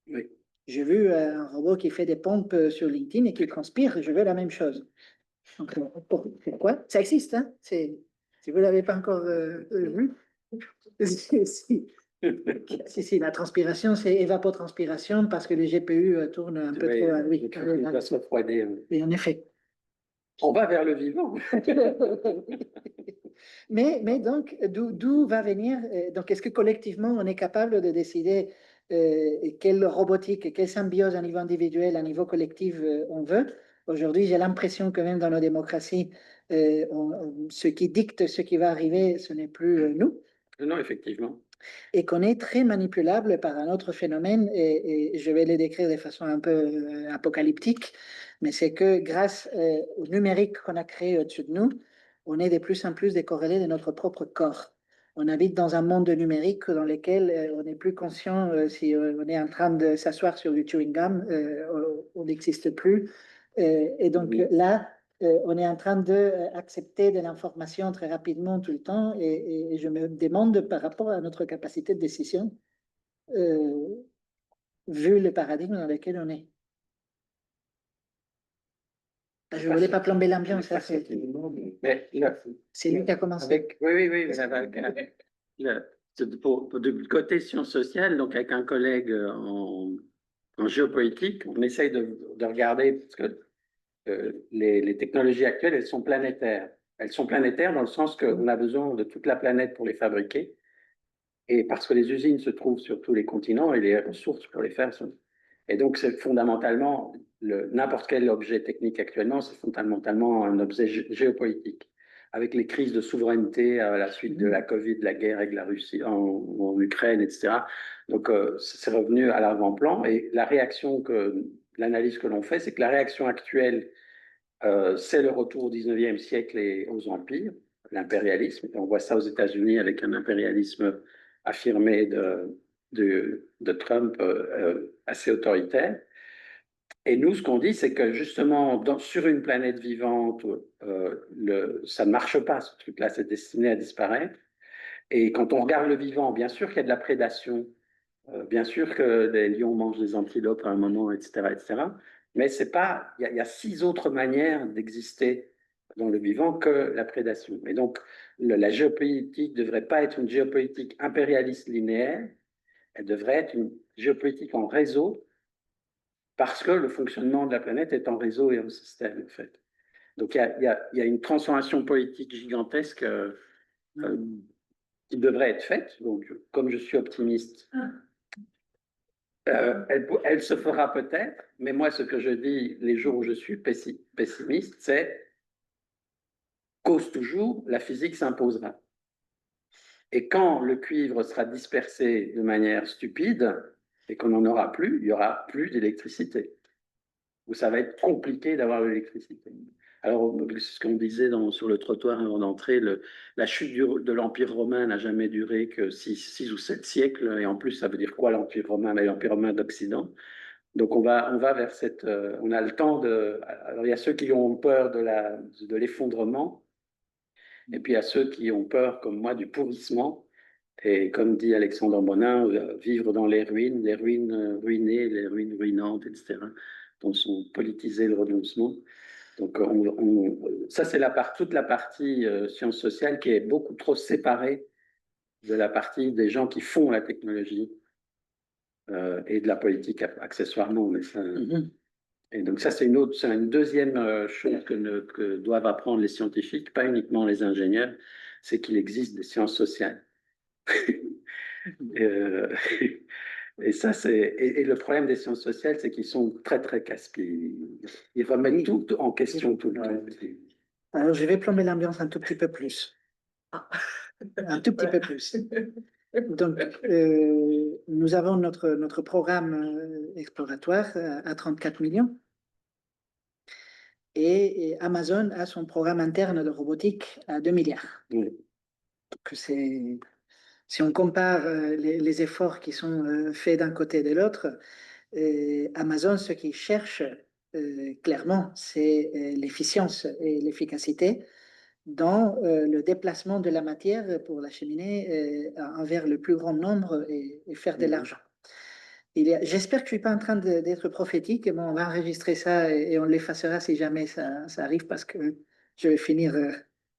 Oui. J'ai vu un robot qui fait des pompes sur LinkedIn et qui transpire, je veux la même chose. Donc, pourquoi? Ça existe, hein? Si vous ne l'avez pas encore vu. Si, la transpiration, c'est évapotranspiration parce que les GPU tournent un peu trop. Oui, il va se refroidir. Oui, en effet. On va vers le vivant. mais donc, d'où va venir, donc est-ce que collectivement, on est capable de décider quelle robotique, quelle symbiose à niveau individuel, à niveau collectif on veut? Aujourd'hui, j'ai l'impression que même dans nos démocraties, ce qui dicte ce qui va arriver, ce n'est plus nous. Non, effectivement. Et qu'on est très manipulable par un autre phénomène, et je vais le décrire de façon un peu apocalyptique, mais c'est que grâce au numérique qu'on a créé au-dessus de nous, on est de plus en plus décorrélés de notre propre corps. On habite dans un monde numérique dans lequel on n'est plus conscient si on est en train de s'asseoir sur du chewing gum, on n'existe plus. Et donc là, on est en train d'accepter de l'information très rapidement tout le temps et je me demande par rapport à notre capacité de décision, vu le paradigme dans lequel on est. Je ne voulais pas plomber l'ambiance. C'est lui qui a commencé. Oui. Du côté sciences sociales, donc avec un collègue en géopolitique, on essaye de regarder, parce que les technologies actuelles, elles sont planétaires. Elles sont planétaires dans le sens qu'on a besoin de toute la planète pour les fabriquer, et parce que les usines se trouvent sur tous les continents et les ressources pour les faire sont... Et donc, c'est fondamentalement, n'importe quel objet technique actuellement, c'est fondamentalement un objet géopolitique. Avec les crises de souveraineté à la suite de la Covid, de la guerre avec la Russie en Ukraine, etc. Donc, c'est revenu à l'avant-plan. Et la réaction l'analyse que l'on fait, c'est que la réaction actuelle, c'est le retour au 19e siècle et aux empires, l'impérialisme. On voit ça aux États-Unis avec un impérialisme affirmé de Trump assez autoritaire. Et nous, ce qu'on dit, c'est que justement, sur une planète vivante, ça ne marche pas, ce truc-là, c'est destiné à disparaître. Et quand on regarde le vivant, bien sûr qu'il y a de la prédation, bien sûr que les lions mangent des antilopes à un moment, etc., etc. Mais c'est pas, il y a 6 autres manières d'exister dans le vivant que la prédation. Et donc, la géopolitique ne devrait pas être une géopolitique impérialiste linéaire, elle devrait être une géopolitique en réseau, parce que le fonctionnement de la planète est en réseau et en système, en fait. Donc, il y a une transformation politique gigantesque qui devrait être faite. Donc, comme je suis optimiste, elle se fera peut-être, mais moi, ce que je dis les jours où je suis pessimiste, c'est cause toujours, la physique s'imposera. Et quand le cuivre sera dispersé de manière stupide et qu'on n'en aura plus, il n'y aura plus d'électricité. Ou ça va être compliqué d'avoir l'électricité. Alors, c'est ce qu'on disait sur le trottoir avant d'entrer, la chute de l'Empire romain n'a jamais duré que 6 ou 7 siècles, et en plus, ça veut dire quoi l'Empire romain? L'Empire romain d'Occident. Donc, on va vers cette... on a le temps de... Alors, il y a ceux qui ont peur de l'effondrement, et puis il y a ceux qui ont peur, comme moi, du pourrissement. Et comme dit Alexandre Bonin, vivre dans les ruines ruinées, les ruines ruinantes, etc. dont sont politisés le renoncement. Donc, ça, c'est toute la partie sciences sociales qui est beaucoup trop séparée de la partie des gens qui font la technologie et de la politique accessoirement. Mais ça, et donc, ça, c'est une deuxième chose que doivent apprendre les scientifiques, pas uniquement les ingénieurs, c'est qu'il existe des sciences sociales. Et ça, et le problème des sciences sociales, c'est qu'ils sont très, très casse-pieds. Ils remettent tout en question tout le temps. Alors, je vais plomber l'ambiance un tout petit peu plus. Un tout petit peu plus. Donc, nous avons notre programme exploratoire à 34 millions. Et Amazon a son programme interne de robotique à 2 milliards. Oui. Donc, si on compare les efforts qui sont faits d'un côté et de l'autre, Amazon, ce qu'il cherche clairement, c'est l'efficience et l'efficacité dans le déplacement de la matière pour l'acheminer envers le plus grand nombre et faire de l'argent. J'espère que je ne suis pas en train d'être prophétique. Bon, on va enregistrer ça et on l'effacera si jamais ça arrive parce que je vais finir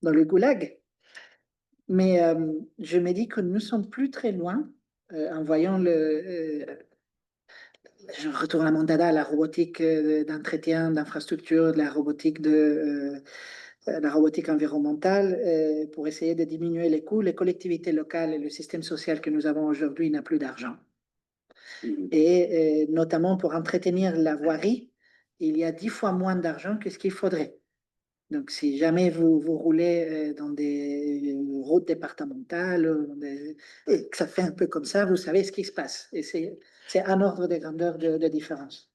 dans le goulag. Mais je me dis que nous ne sommes plus très loin en voyant je retourne à mon dada, la robotique d'entretien, d'infrastructure, la robotique la robotique environnementale, pour essayer de diminuer les coûts. Les collectivités locales et le système social que nous avons aujourd'hui n'a plus d'argent. Et notamment pour entretenir la voirie, il y a 10 fois moins d'argent que ce qu'il faudrait. Donc, si jamais vous roulez dans des routes départementales et que ça fait un peu comme ça, vous savez ce qui se passe. Et c'est un ordre de grandeur de différence.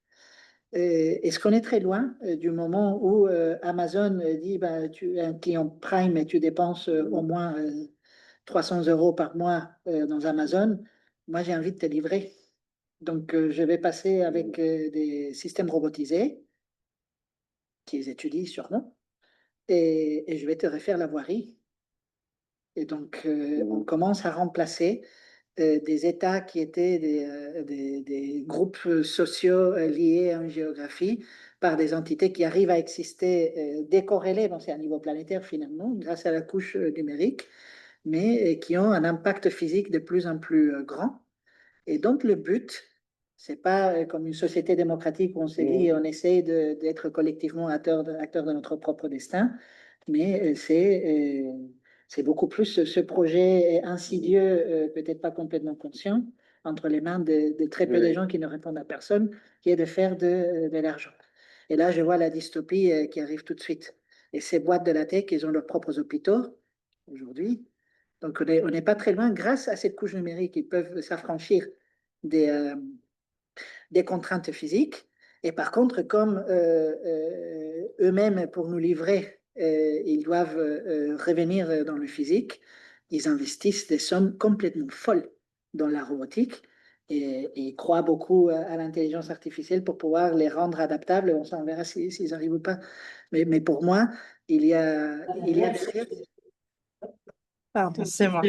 Est-ce qu'on est très loin du moment où Amazon dit tu es un client Prime et tu dépenses au moins 300 € par mois dans Amazon? Moi, j'ai envie de te livrer. Donc, je vais passer avec des systèmes robotisés qu'ils étudient sûrement et je vais te refaire la voirie. Et donc, on commence à remplacer des États qui étaient des groupes sociaux liés à une géographie par des entités qui arrivent à exister décorrélées, bon, c'est à niveau planétaire finalement, grâce à la couche numérique, mais qui ont un impact physique de plus en plus grand. Et donc, le but, c'est pas comme une société démocratique où on se dit on essaie d'être collectivement acteurs de notre propre destin, mais c'est beaucoup plus ce projet insidieux, peut-être pas complètement conscient, entre les mains de très peu de gens qui ne répondent à personne, qui est de faire de l'argent. Et là, je vois la dystopie qui arrive tout de suite. Et ces boîtes de la tech, ils ont leurs propres hôpitaux aujourd'hui. Donc, on n'est pas très loin. Grâce à cette couche numérique, ils peuvent s'affranchir des contraintes physiques. Et par contre, comme eux-mêmes, pour nous livrer, ils doivent revenir dans le physique, ils investissent des sommes complètement folles dans la robotique et ils croient beaucoup à l'intelligence artificielle pour pouvoir les rendre adaptables. On verra s'ils arrivent ou pas. Mais pour moi, il y a derrière... Pardon, c'est moi.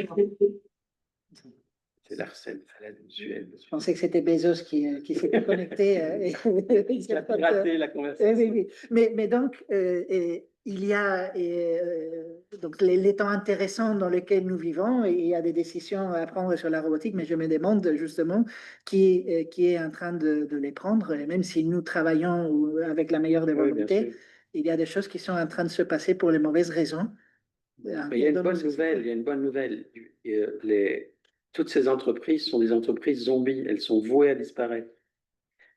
C'est l'Arsène Falad de Suède. Je pensais que c'était Bezos qui s'était connecté. Il a piraté la conversation. Oui. Mais donc, il y a donc les temps intéressants dans lesquels nous vivons et il y a des décisions à prendre sur la robotique, mais je me demande justement qui est en train de les prendre. Et même si nous travaillons avec la meilleure des volontés, il y a des choses qui sont en train de se passer pour les mauvaises raisons. Mais il y a une bonne nouvelle. Toutes ces entreprises sont des entreprises zombies. Elles sont vouées à disparaître.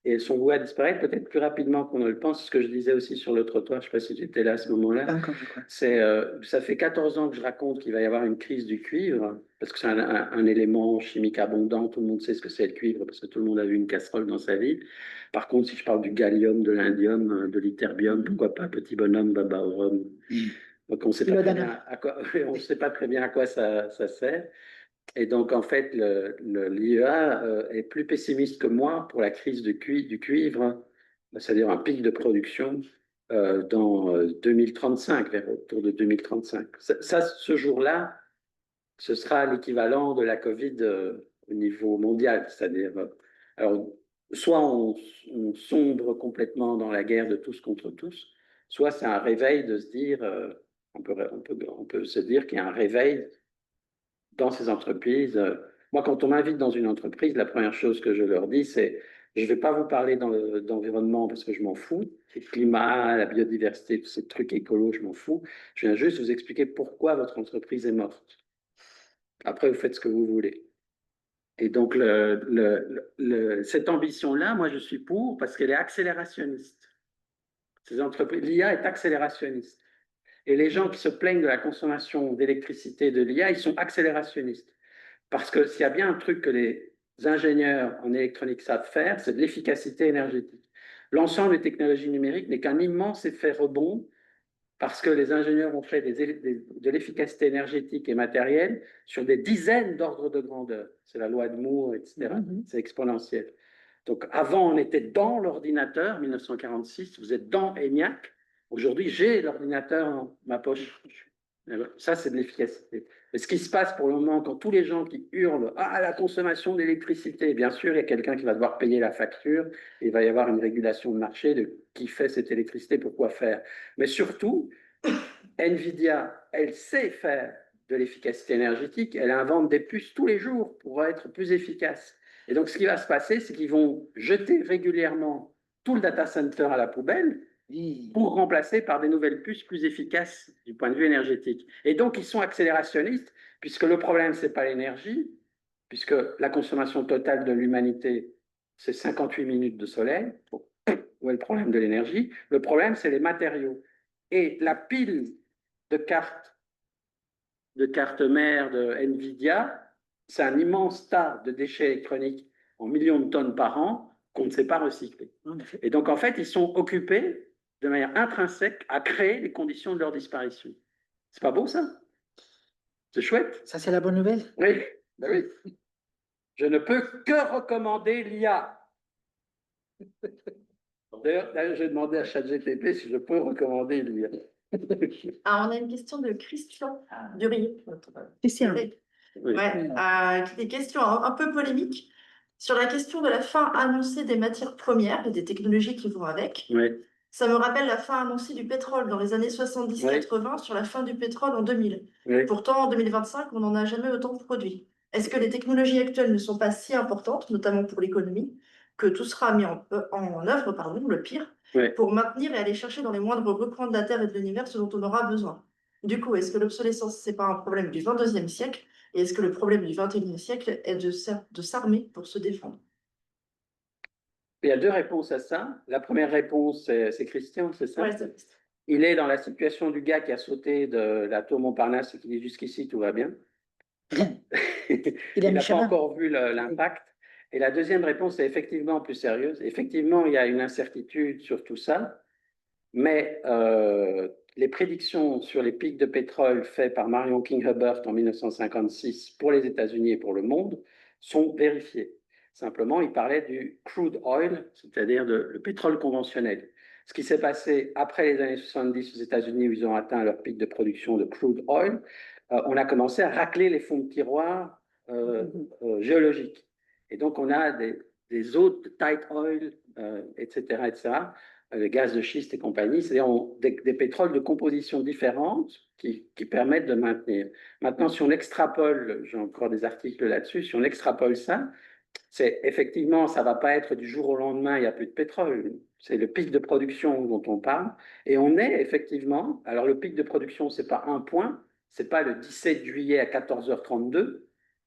Et elles sont vouées à disparaître peut-être plus rapidement qu'on ne le pense. Ce que je disais aussi sur le trottoir, je ne sais pas si tu étais là à ce moment-là. Ça fait 14 ans que je raconte qu'il va y avoir une crise du cuivre, parce que c'est un élément chimique abondant. Tout le monde sait ce que c'est le cuivre, parce que tout le monde a vu une casserole dans sa vie. Par contre, si je parle du gallium, de l'indium, de l'ytterbium, pourquoi pas petit bonhomme, baba au rhum. Donc on ne sait pas très bien à quoi ça sert. Et donc, en fait, l'IEA est plus pessimiste que moi pour la crise du cuivre, c'est-à-dire un pic de production dans 2035, vers autour de 2035. Ce jour-là, ce sera l'équivalent de la Covid au niveau mondial. C'est-à-dire, alors, soit on sombre complètement dans la guerre de tous contre tous, soit c'est un réveil de se dire, on peut se dire qu'il y a un réveil dans ces entreprises. Moi, quand on m'invite dans une entreprise, la première chose que je leur dis, c'est je ne vais pas vous parler d'environnement parce que je m'en fous, le climat, la biodiversité, tous ces trucs écolos, je m'en fous. Je viens juste vous expliquer pourquoi votre entreprise est morte. Après, vous faites ce que vous voulez. Et donc, cette ambition-là, moi, je suis pour parce qu'elle est accélérationniste. Ces entreprises, l'IA est accélérationniste. Et les gens qui se plaignent de la consommation d'électricité de l'IA, ils sont accélérationnistes. Parce que s'il y a bien un truc que les ingénieurs en électronique savent faire, c'est de l'efficacité énergétique. L'ensemble des technologies numériques n'est qu'un immense effet rebond parce que les ingénieurs ont fait de l'efficacité énergétique et matérielle sur des dizaines d'ordres de grandeur. C'est la loi de Moore, etc. C'est exponentiel. Donc avant, on était dans l'ordinateur, 1946, vous êtes dans ENIAC. Aujourd'hui, j'ai l'ordinateur dans ma poche. Ça, c'est de l'efficacité. Mais ce qui se passe pour le moment, quand tous les gens qui hurlent « Ah, la consommation d'électricité », bien sûr, il y a quelqu'un qui va devoir payer la facture, et il va y avoir une régulation de marché de qui fait cette électricité, pour quoi faire. Mais surtout, NVIDIA, elle sait faire de l'efficacité énergétique, elle invente des puces tous les jours pour être plus efficace. Et donc, ce qui va se passer, c'est qu'ils vont jeter régulièrement tout le data center à la poubelle, pour remplacer par des nouvelles puces plus efficaces du point de vue énergétique. Et donc, ils sont accélérationnistes, puisque le problème, ce n'est pas l'énergie, puisque la consommation totale de l'humanité, c'est 58 minutes de soleil. Où est le problème de l'énergie? Le problème, c'est les matériaux. Et la pile de cartes mères de NVIDIA, c'est un immense tas de déchets électroniques en millions de tonnes par an qu'on ne sait pas recycler. Et donc, en fait, ils sont occupés de manière intrinsèque à créer les conditions de leur disparition. C'est pas beau, ça? C'est chouette? Ça, c'est la bonne nouvelle? Oui, ben oui. Je ne peux que recommander l'IA. D'ailleurs, j'ai demandé à ChatGPT si je peux recommander l'IA. Ah, on a une question de Christian Durier. Christian. Oui. Ouais, des questions un peu polémiques sur la question de la fin annoncée des matières premières et des technologies qui vont avec. Oui. Ça me rappelle la fin annoncée du pétrole dans les années 70-80 sur la fin du pétrole en 2000. Oui. Pourtant, en 2025, on n'en a jamais autant produit. Est-ce que les technologies actuelles ne sont pas si importantes, notamment pour l'économie, que tout sera mis en œuvre, pardon, le pire, Oui. pour maintenir et aller chercher dans les moindres recoins de la Terre et de l'univers ce dont on aura besoin? Du coup, est-ce que l'obsolescence, c'est pas un problème du 22e siècle? Et est-ce que le problème du 21e siècle est de s'armer pour se défendre? Il y a deux réponses à ça. La première réponse, c'est Christian, c'est ça? Ouais, Il est dans la situation du gars qui a sauté de la tour Montparnasse et qui dit jusqu'ici tout va bien. Il n'a pas encore vu l'impact. Et la deuxième réponse est effectivement plus sérieuse. Effectivement, il y a une incertitude sur tout ça, mais les prédictions sur les pics de pétrole faits par Marion King Hubbert en 1956 pour les États-Unis et pour le monde sont vérifiées. Simplement, il parlait du crude oil, c'est-à-dire le pétrole conventionnel. Ce qui s'est passé après les années 70 aux États-Unis, où ils ont atteint leur pic de production de crude oil, on a commencé à racler les fonds de tiroir géologiques. Et donc, on a des eaux de tight oil, etc., etc., les gaz de schiste et compagnie, c'est-à-dire des pétroles de composition différente qui permettent de maintenir. Maintenant, si on extrapole, j'ai encore des articles là-dessus, si on extrapole ça, c'est effectivement, ça ne va pas être du jour au lendemain, il n'y a plus de pétrole. C'est le pic de production dont on parle. Et on est effectivement, alors le pic de production, ce n'est pas un point, ce n'est pas le 17 juillet à 14h32,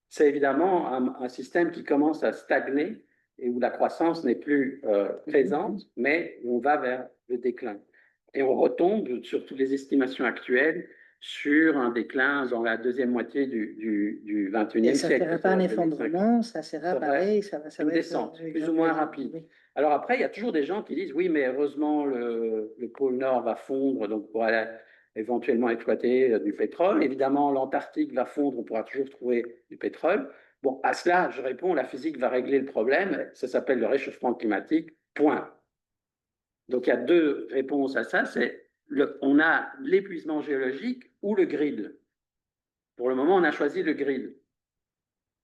c'est évidemment un système qui commence à stagner et où la croissance n'est plus présente, mais on va vers le déclin. Et on retombe, sur toutes les estimations actuelles, sur un déclin dans la deuxième moitié du 21e siècle. Ça ne sera pas un effondrement, ça sera pareil, ça va une descente, plus ou moins rapide. Oui. Alors après, il y a toujours des gens qui disent, oui, mais heureusement, le pôle Nord va fondre, donc pour aller éventuellement exploiter du pétrole. Évidemment, l'Antarctique va fondre, on pourra toujours trouver du pétrole. Bon, à cela, je réponds, la physique va régler le problème, ça s'appelle le réchauffement climatique, point. Donc il y a deux réponses à ça, c'est on a l'épuisement géologique ou le grid. Pour le moment, on a choisi le grid.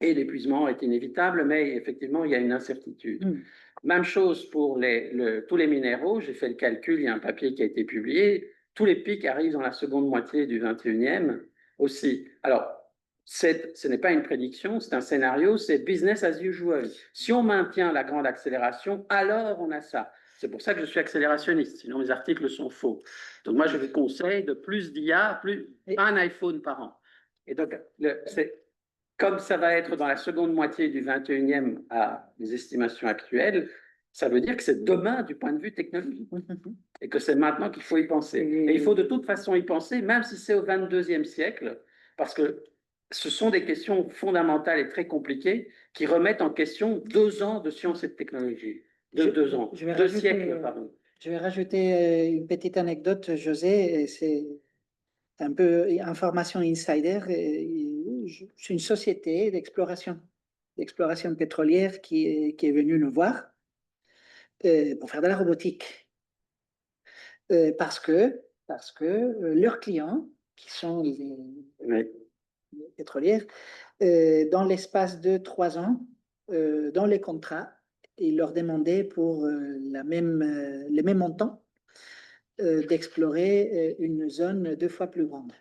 Et l'épuisement est inévitable, mais effectivement, il y a une incertitude. Même chose pour tous les minéraux. J'ai fait le calcul, il y a un papier qui a été publié. Tous les pics arrivent dans la seconde moitié du 21e aussi. Alors, ce n'est pas une prédiction, c'est un scénario, c'est business as usual. Si on maintient la grande accélération, alors on a ça. C'est pour ça que je suis accélérationniste, sinon mes articles sont faux. Donc moi, je vous conseille de plus d'IA, plus un iPhone par an. Et donc, comme ça va être dans la seconde moitié du 21e à les estimations actuelles, ça veut dire que c'est demain du point de vue technologique et que c'est maintenant qu'il faut y penser. Et il faut de toute façon y penser, même si c'est au 22e siècle, parce que ce sont des questions fondamentales et très compliquées qui remettent en question 2 ans de sciences et de technologie. Deux siècles, pardon. Je vais rajouter une petite anecdote, José. C'est un peu information insider. C'est une société d'exploration pétrolière qui est venue nous voir pour faire de la robotique. Parce que leurs clients, qui sont les pétrolières, dans l'espace de 3 ans, dans les contrats, ils leur demandaient pour le même montant d'explorer une zone 2 fois plus grande.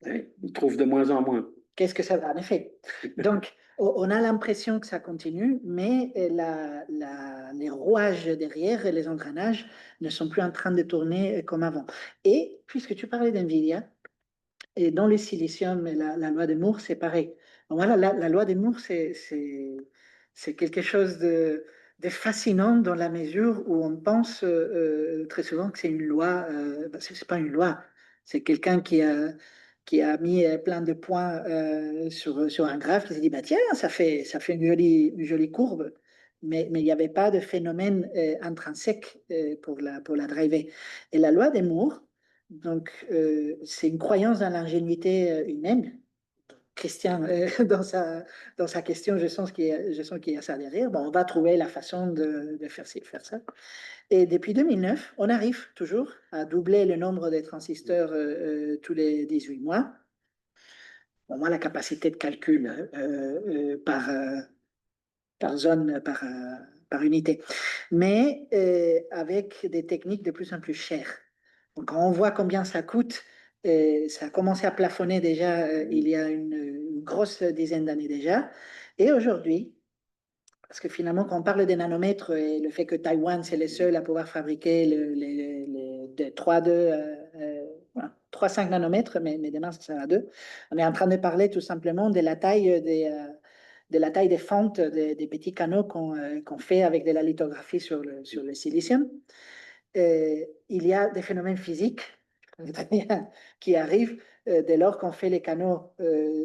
Oui, ils trouvent de moins en moins. Qu'est-ce que ça va? En effet. Donc, on a l'impression que ça continue, mais les rouages derrière, les engrenages, ne sont plus en train de tourner comme avant. Et puisque tu parlais d'NVIDIA, et dans le silicium, la loi de Moore, c'est pareil. Donc, voilà, la loi de Moore, c'est quelque chose de fascinant dans la mesure où on pense très souvent que c'est une loi. C'est pas une loi, c'est quelqu'un qui a mis plein de points sur un graphe, qui s'est dit, bah, tiens, ça fait une jolie courbe, mais il n'y avait pas de phénomène intrinsèque pour la driver. Et la loi des Moore, donc, c'est une croyance dans l'ingénuité humaine. Christian, dans sa question, je sens qu'il y a ça derrière. Bon, on va trouver la façon de faire ci, faire ça. Et depuis 2009, on arrive toujours à doubler le nombre de transistors tous les 18 mois. Au moins la capacité de calcul par zone, par unité. Mais avec des techniques de plus en plus chères. Donc, quand on voit combien ça coûte, ça a commencé à plafonner déjà il y a une grosse dizaine d'années déjà. Et aujourd'hui, parce que finalement, quand on parle des nanomètres et le fait que Taïwan, c'est les seuls à pouvoir fabriquer les 3,5 nanomètres, mais demain, ça sera 2, on est en train de parler tout simplement de la taille des fentes des petits canaux qu'on fait avec de la lithographie sur le silicium. Il y a des phénomènes physiques qui arrivent dès lors qu'on fait les canaux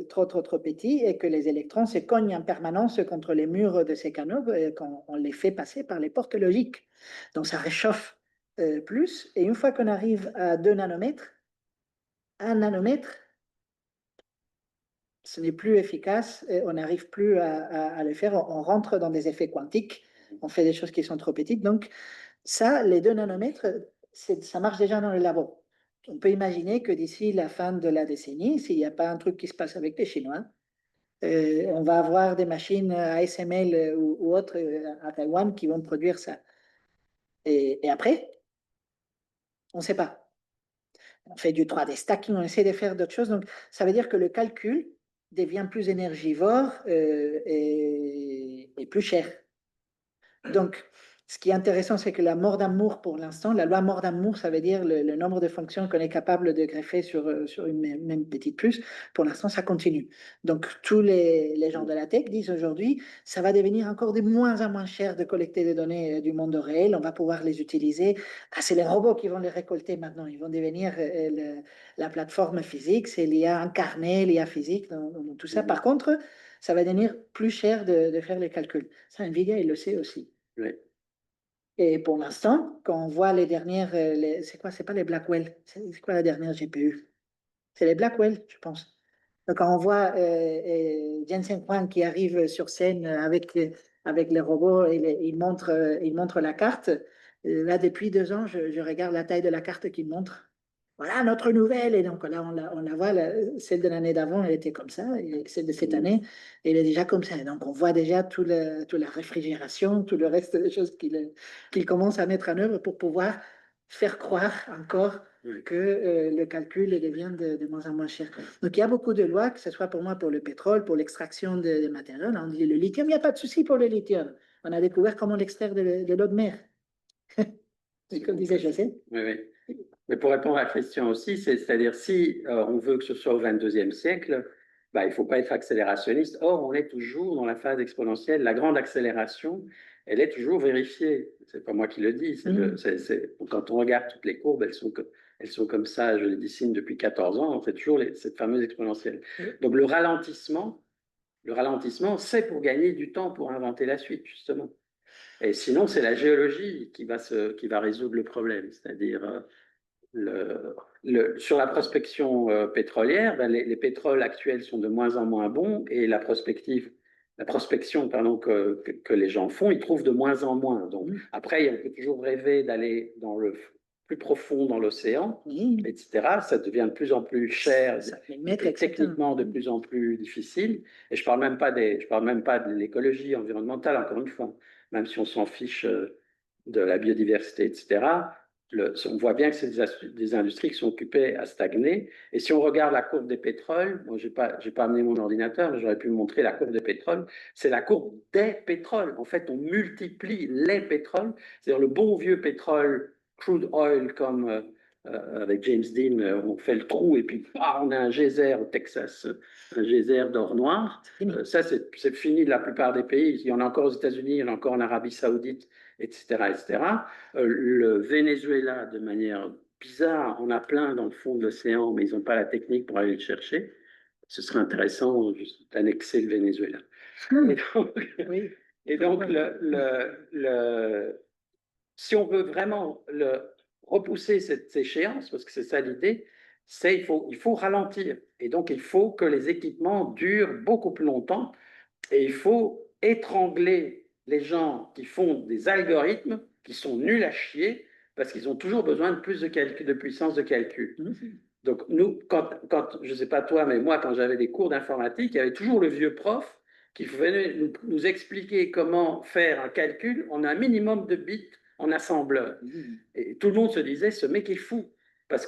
trop petits et que les électrons se cognent en permanence contre les murs de ces canaux, qu'on les fait passer par les portes logiques. Donc ça réchauffe plus. Et une fois qu'on arrive à 2 nanomètres, 1 nanomètre, ce n'est plus efficace, on n'arrive plus à le faire, on rentre dans des effets quantiques, on fait des choses qui sont trop petites. Donc ça, les 2 nanomètres, ça marche déjà dans le labo. On peut imaginer que d'ici la fin de la décennie, s'il n'y a pas un truc qui se passe avec les Chinois, on va avoir des machines ASML ou autres à Taïwan qui vont produire ça. Et après, on ne sait pas. On fait du 3D stacking, on essaie de faire d'autres choses. Donc, ça veut dire que le calcul devient plus énergivore et plus cher. Donc, ce qui est intéressant, c'est que la mort d'amour, pour l'instant, la loi mort d'amour, ça veut dire le nombre de fonctions qu'on est capable de greffer sur une même petite puce. Pour l'instant, ça continue. Donc, tous les gens de la tech disent aujourd'hui, ça va devenir encore de moins en moins cher de collecter des données du monde réel. On va pouvoir les utiliser. Ah, c'est les robots qui vont les récolter maintenant. Ils vont devenir la plateforme physique. C'est l'IA incarnée, l'IA physique, tout ça. Par contre, ça va devenir plus cher de faire les calculs. Ça, NVIDIA, il le sait aussi. Oui. Et pour l'instant, quand on voit les dernières, c'est quoi? C'est pas les Blackwell. C'est quoi la dernière GPU? C'est les Blackwell, je pense. Donc, quand on voit Jensen Huang qui arrive sur scène avec les robots et il montre la carte, là, depuis 2 ans, je regarde la taille de la carte qu'il montre. voilà notre nouvelle. Et donc là, on la voit, celle de l'année d'avant, elle était comme ça, et celle de cette année, elle est déjà comme ça. Et donc on voit déjà toute la réfrigération, tout le reste des choses qu'il commence à mettre en œuvre pour pouvoir faire croire encore que le calcul devient de moins en moins cher. Donc il y a beaucoup de lois, que ce soit pour moi pour le pétrole, pour l'extraction des matériaux. On dit le lithium, il n'y a pas de souci pour le lithium. On a découvert comment l'extraire de l'eau de mer. Comme disait José. Oui, oui. Mais pour répondre à la question aussi, c'est-à-dire si on veut que ce soit au 22e siècle, bah, il ne faut pas être accélérationniste. Or, on est toujours dans la phase exponentielle. La grande accélération, elle est toujours vérifiée. Ce n'est pas moi qui le dis. Quand on regarde toutes les courbes, elles sont comme ça, je les dessine depuis 14 ans. On fait toujours cette fameuse exponentielle. Donc, le ralentissement, c'est pour gagner du temps pour inventer la suite, justement. Et sinon, c'est la géologie qui va résoudre le problème. C'est-à-dire, sur la prospection pétrolière, ben, les pétroles actuels sont de moins en moins bons et la prospection pardon, que les gens font, ils trouvent de moins en moins. Donc, après, on peut toujours rêver d'aller dans le plus profond dans l'océan, etc. Ça devient de plus en plus cher, techniquement de plus en plus difficile. Et je ne parle même pas de l'écologie environnementale, encore une fois, même si on s'en fiche de la biodiversité, etc. On voit bien que c'est des industries qui sont occupées à stagner. Et si on regarde la courbe des pétroles, moi, je n'ai pas amené mon ordinateur, mais j'aurais pu montrer la courbe des pétroles. C'est la courbe des pétroles. En fait, on multiplie les pétroles. C'est-à-dire le bon vieux pétrole, crude oil, comme avec James Dean, on fait le trou et puis on a un geyser au Texas, un geyser d'or noir. Ça, c'est fini de la plupart des pays. Il y en a encore aux États-Unis, il y en a encore en Arabie Saoudite, etc., etc. Le Venezuela, de manière bizarre, on a plein dans le fond de l'océan, mais ils n'ont pas la technique pour aller le chercher. Ce serait intéressant d'annexer le Venezuela. Et donc, si on veut vraiment repousser cette échéance, parce que c'est ça l'idée, il faut ralentir. Et donc, il faut que les équipements durent beaucoup plus longtemps et il faut étrangler les gens qui font des algorithmes qui sont nuls à chier parce qu'ils ont toujours besoin de plus de puissance de calcul. Donc, nous, je ne sais pas toi, mais moi, quand j'avais des cours d'informatique, il y avait toujours le vieux prof qui venait nous expliquer comment faire un calcul en un minimum de bits en assembleur. Et tout le monde se disait, ce mec est fou, parce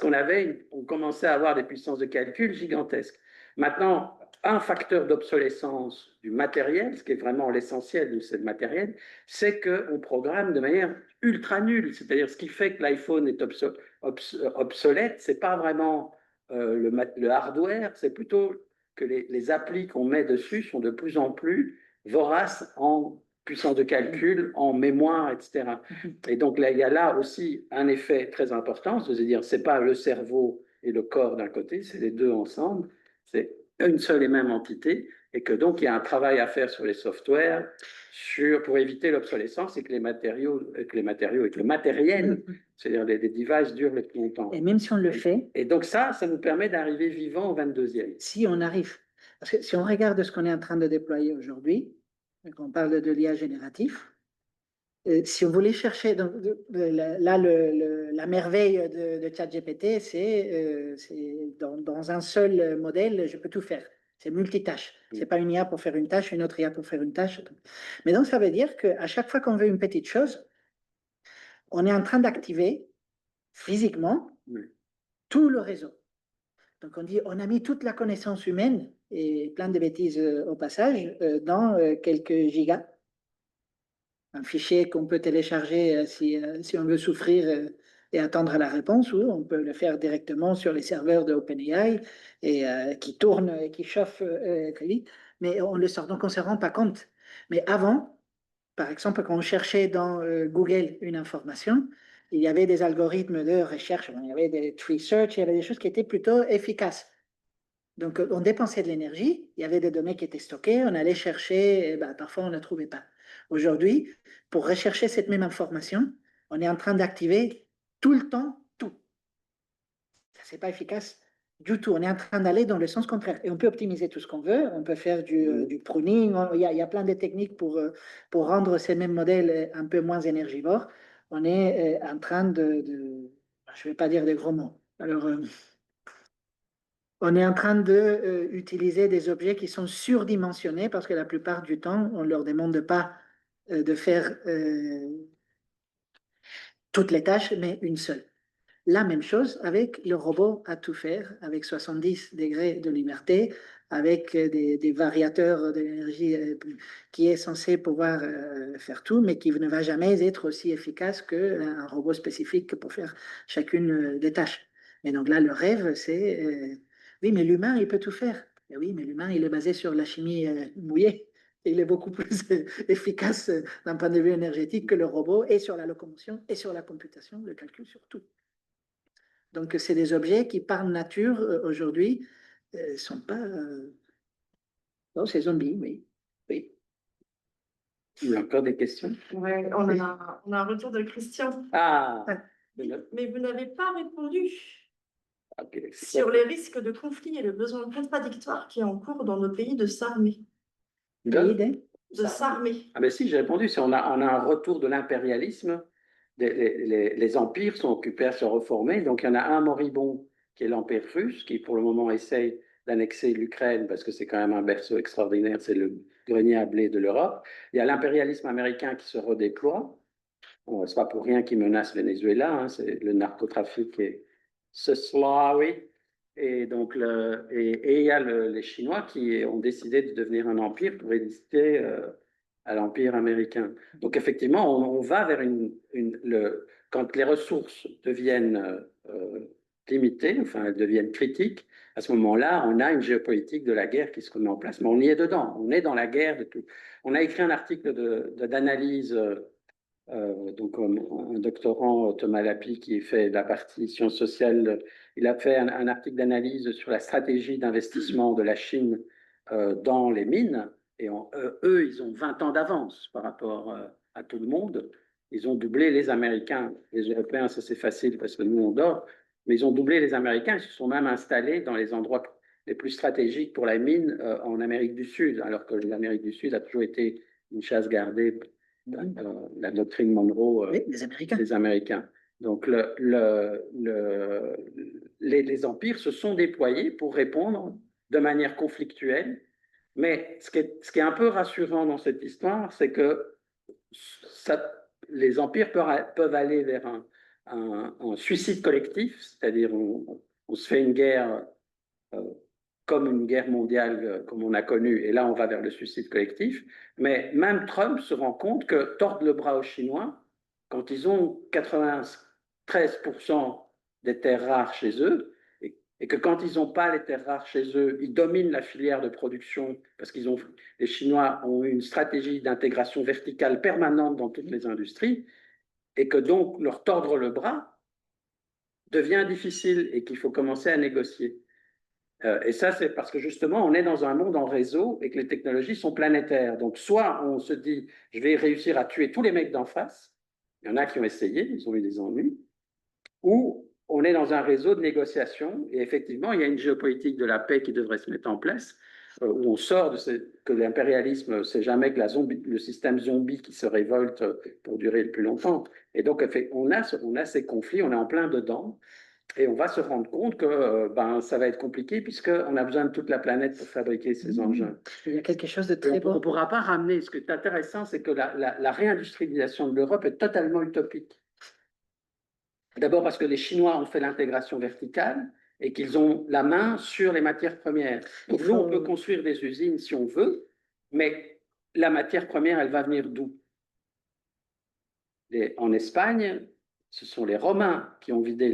on commençait à avoir des puissances de calcul gigantesques. Maintenant, un facteur d'obsolescence du matériel, ce qui est vraiment l'essentiel de ce matériel, c'est qu'on programme de manière ultra nulle. C'est-à-dire, ce qui fait que l'iPhone est obsolète, ce n'est pas vraiment le hardware, c'est plutôt que les applis qu'on met dessus sont de plus en plus voraces en puissance de calcul, en mémoire, etc. Et donc là, il y a là aussi un effet très important, c'est-à-dire ce n'est pas le cerveau et le corps d'un côté, c'est les deux ensemble, c'est une seule et même entité, et que donc il y a un travail à faire sur les softwares, pour éviter l'obsolescence et que le matériel, c'est-à-dire les devices durent le plus longtemps. Et même si on le fait. Et donc ça nous permet d'arriver vivant au 22e. Si on arrive. Parce que si on regarde ce qu'on est en train de déployer aujourd'hui, on parle de l'IA génératif, si on voulait chercher, donc, là, la merveille de ChatGPT, c'est dans un seul modèle, je peux tout faire. C'est multitâche. Ce n'est pas une IA pour faire une tâche, une autre IA pour faire une tâche. Mais donc, ça veut dire qu'à chaque fois qu'on veut une petite chose, on est en train d'activer physiquement tout le réseau. Donc, on dit, on a mis toute la connaissance humaine, et plein de bêtises au passage, dans quelques gigas. Un fichier qu'on peut télécharger si on veut souffrir et attendre la réponse, ou on peut le faire directement sur les serveurs de OpenAI et qui tournent et qui chauffent très vite, mais on le sort, donc on ne se rend pas compte. Mais avant, par exemple, quand on cherchait dans Google une information, il y avait des algorithmes de recherche, il y avait des tree search, il y avait des choses qui étaient plutôt efficaces. Donc, on dépensait de l'énergie, il y avait des données qui étaient stockées, on allait chercher, et parfois on ne trouvait pas. Aujourd'hui, pour rechercher cette même information, on est en train d'activer tout le temps tout. Ça, ce n'est pas efficace du tout. On est en train d'aller dans le sens contraire. Et on peut optimiser tout ce qu'on veut, on peut faire du pruning, il y a plein de techniques pour rendre ces mêmes modèles un peu moins énergivores. On est en train je ne vais pas dire des gros mots, Alors, on est en train d'utiliser des objets qui sont surdimensionnés parce que la plupart du temps, on ne leur demande pas de faire toutes les tâches, mais une seule. La même chose avec le robot à tout faire, avec 70 degrés de liberté, avec des variateurs d'énergie qui est censé pouvoir faire tout, mais qui ne va jamais être aussi efficace qu'un robot spécifique pour faire chacune des tâches. Et donc là, le rêve, c'est, oui, mais l'humain, il peut tout faire. Et oui, mais l'humain, il est basé sur la chimie mouillée. Il est beaucoup plus efficace d'un point de vue énergétique que le robot, et sur la locomotion, et sur la computation, le calcul sur tout. Donc, c'est des objets qui, par nature, aujourd'hui, ne sont pas... Non, c'est zombies, oui. Oui. Il y a encore des questions? Ouais, on a un retour de Christian. Ah, Mais vous n'avez pas répondu ok. sur les risques de conflit et le besoin contradictoire qui est en cours dans nos pays de s'armer. De s'armer. Ah, mais si, j'ai répondu. On a un retour de l'impérialisme. Les empires sont occupés à se reformer. Donc, il y en a un moribond qui est l'empire russe, qui pour le moment essaye d'annexer l'Ukraine parce que c'est quand même un berceau extraordinaire, c'est le grenier à blé de l'Europe. Il y a l'impérialisme américain qui se redéploie. Bon, c'est pas pour rien qu'il menace Venezuela, hein, c'est le narcotrafic et ce cela, oui. Et donc, et il y a les Chinois qui ont décidé de devenir un empire pour résister à l'empire américain. Donc, effectivement, on va vers quand les ressources deviennent limitées, enfin, elles deviennent critiques, à ce moment-là, on a une géopolitique de la guerre qui se remet en place. Mais on y est dedans, on est dans la guerre de tout. On a écrit un article d'analyse. Donc, un doctorant, Thomas Lapi, qui fait la partie sciences sociales, il a fait un article d'analyse sur la stratégie d'investissement de la Chine dans les mines. Et eux, ils ont 20 ans d'avance par rapport à tout le monde. Ils ont doublé les Américains. Les Européens, ça c'est facile parce que nous, on dort. Mais ils ont doublé les Américains. Ils se sont même installés dans les endroits les plus stratégiques pour la mine en Amérique du Sud, alors que l'Amérique du Sud a toujours été une chasse gardée, la doctrine Monroe Oui, des Américains. des Américains. Donc, les empires se sont déployés pour répondre de manière conflictuelle. Mais ce qui est un peu rassurant dans cette histoire, c'est que les empires peuvent aller vers un suicide collectif, c'est-à-dire on se fait une guerre comme une guerre mondiale comme on a connu, et là on va vers le suicide collectif. Mais même Trump se rend compte que tordre le bras aux Chinois, quand ils ont 93% des terres rares chez eux, et que quand ils n'ont pas les terres rares chez eux, ils dominent la filière de production, parce que les Chinois ont une stratégie d'intégration verticale permanente dans toutes les industries, et que donc leur tordre le bras devient difficile et qu'il faut commencer à négocier. Et ça, c'est parce que justement, on est dans un monde en réseau et que les technologies sont planétaires. Donc, soit on se dit, je vais réussir à tuer tous les mecs d'en face, il y en a qui ont essayé, ils ont eu des ennuis, ou on est dans un réseau de négociations et effectivement, il y a une géopolitique de la paix qui devrait se mettre en place, où on sort que l'impérialisme, c'est jamais que le système zombie qui se révolte pour durer le plus longtemps. Et donc, on a ces conflits, on est en plein dedans. Et on va se rendre compte que ça va être compliqué puisqu'on a besoin de toute la planète pour fabriquer ces engins. Il y a quelque chose de très beau. On ne pourra pas ramener. Ce qui est intéressant, c'est que la réindustrialisation de l'Europe est totalement utopique. D'abord parce que les Chinois ont fait l'intégration verticale et qu'ils ont la main sur les matières premières. Donc nous, on peut construire des usines si on veut, mais la matière première, elle va venir d'où? En Espagne, ce sont les Romains qui ont vidé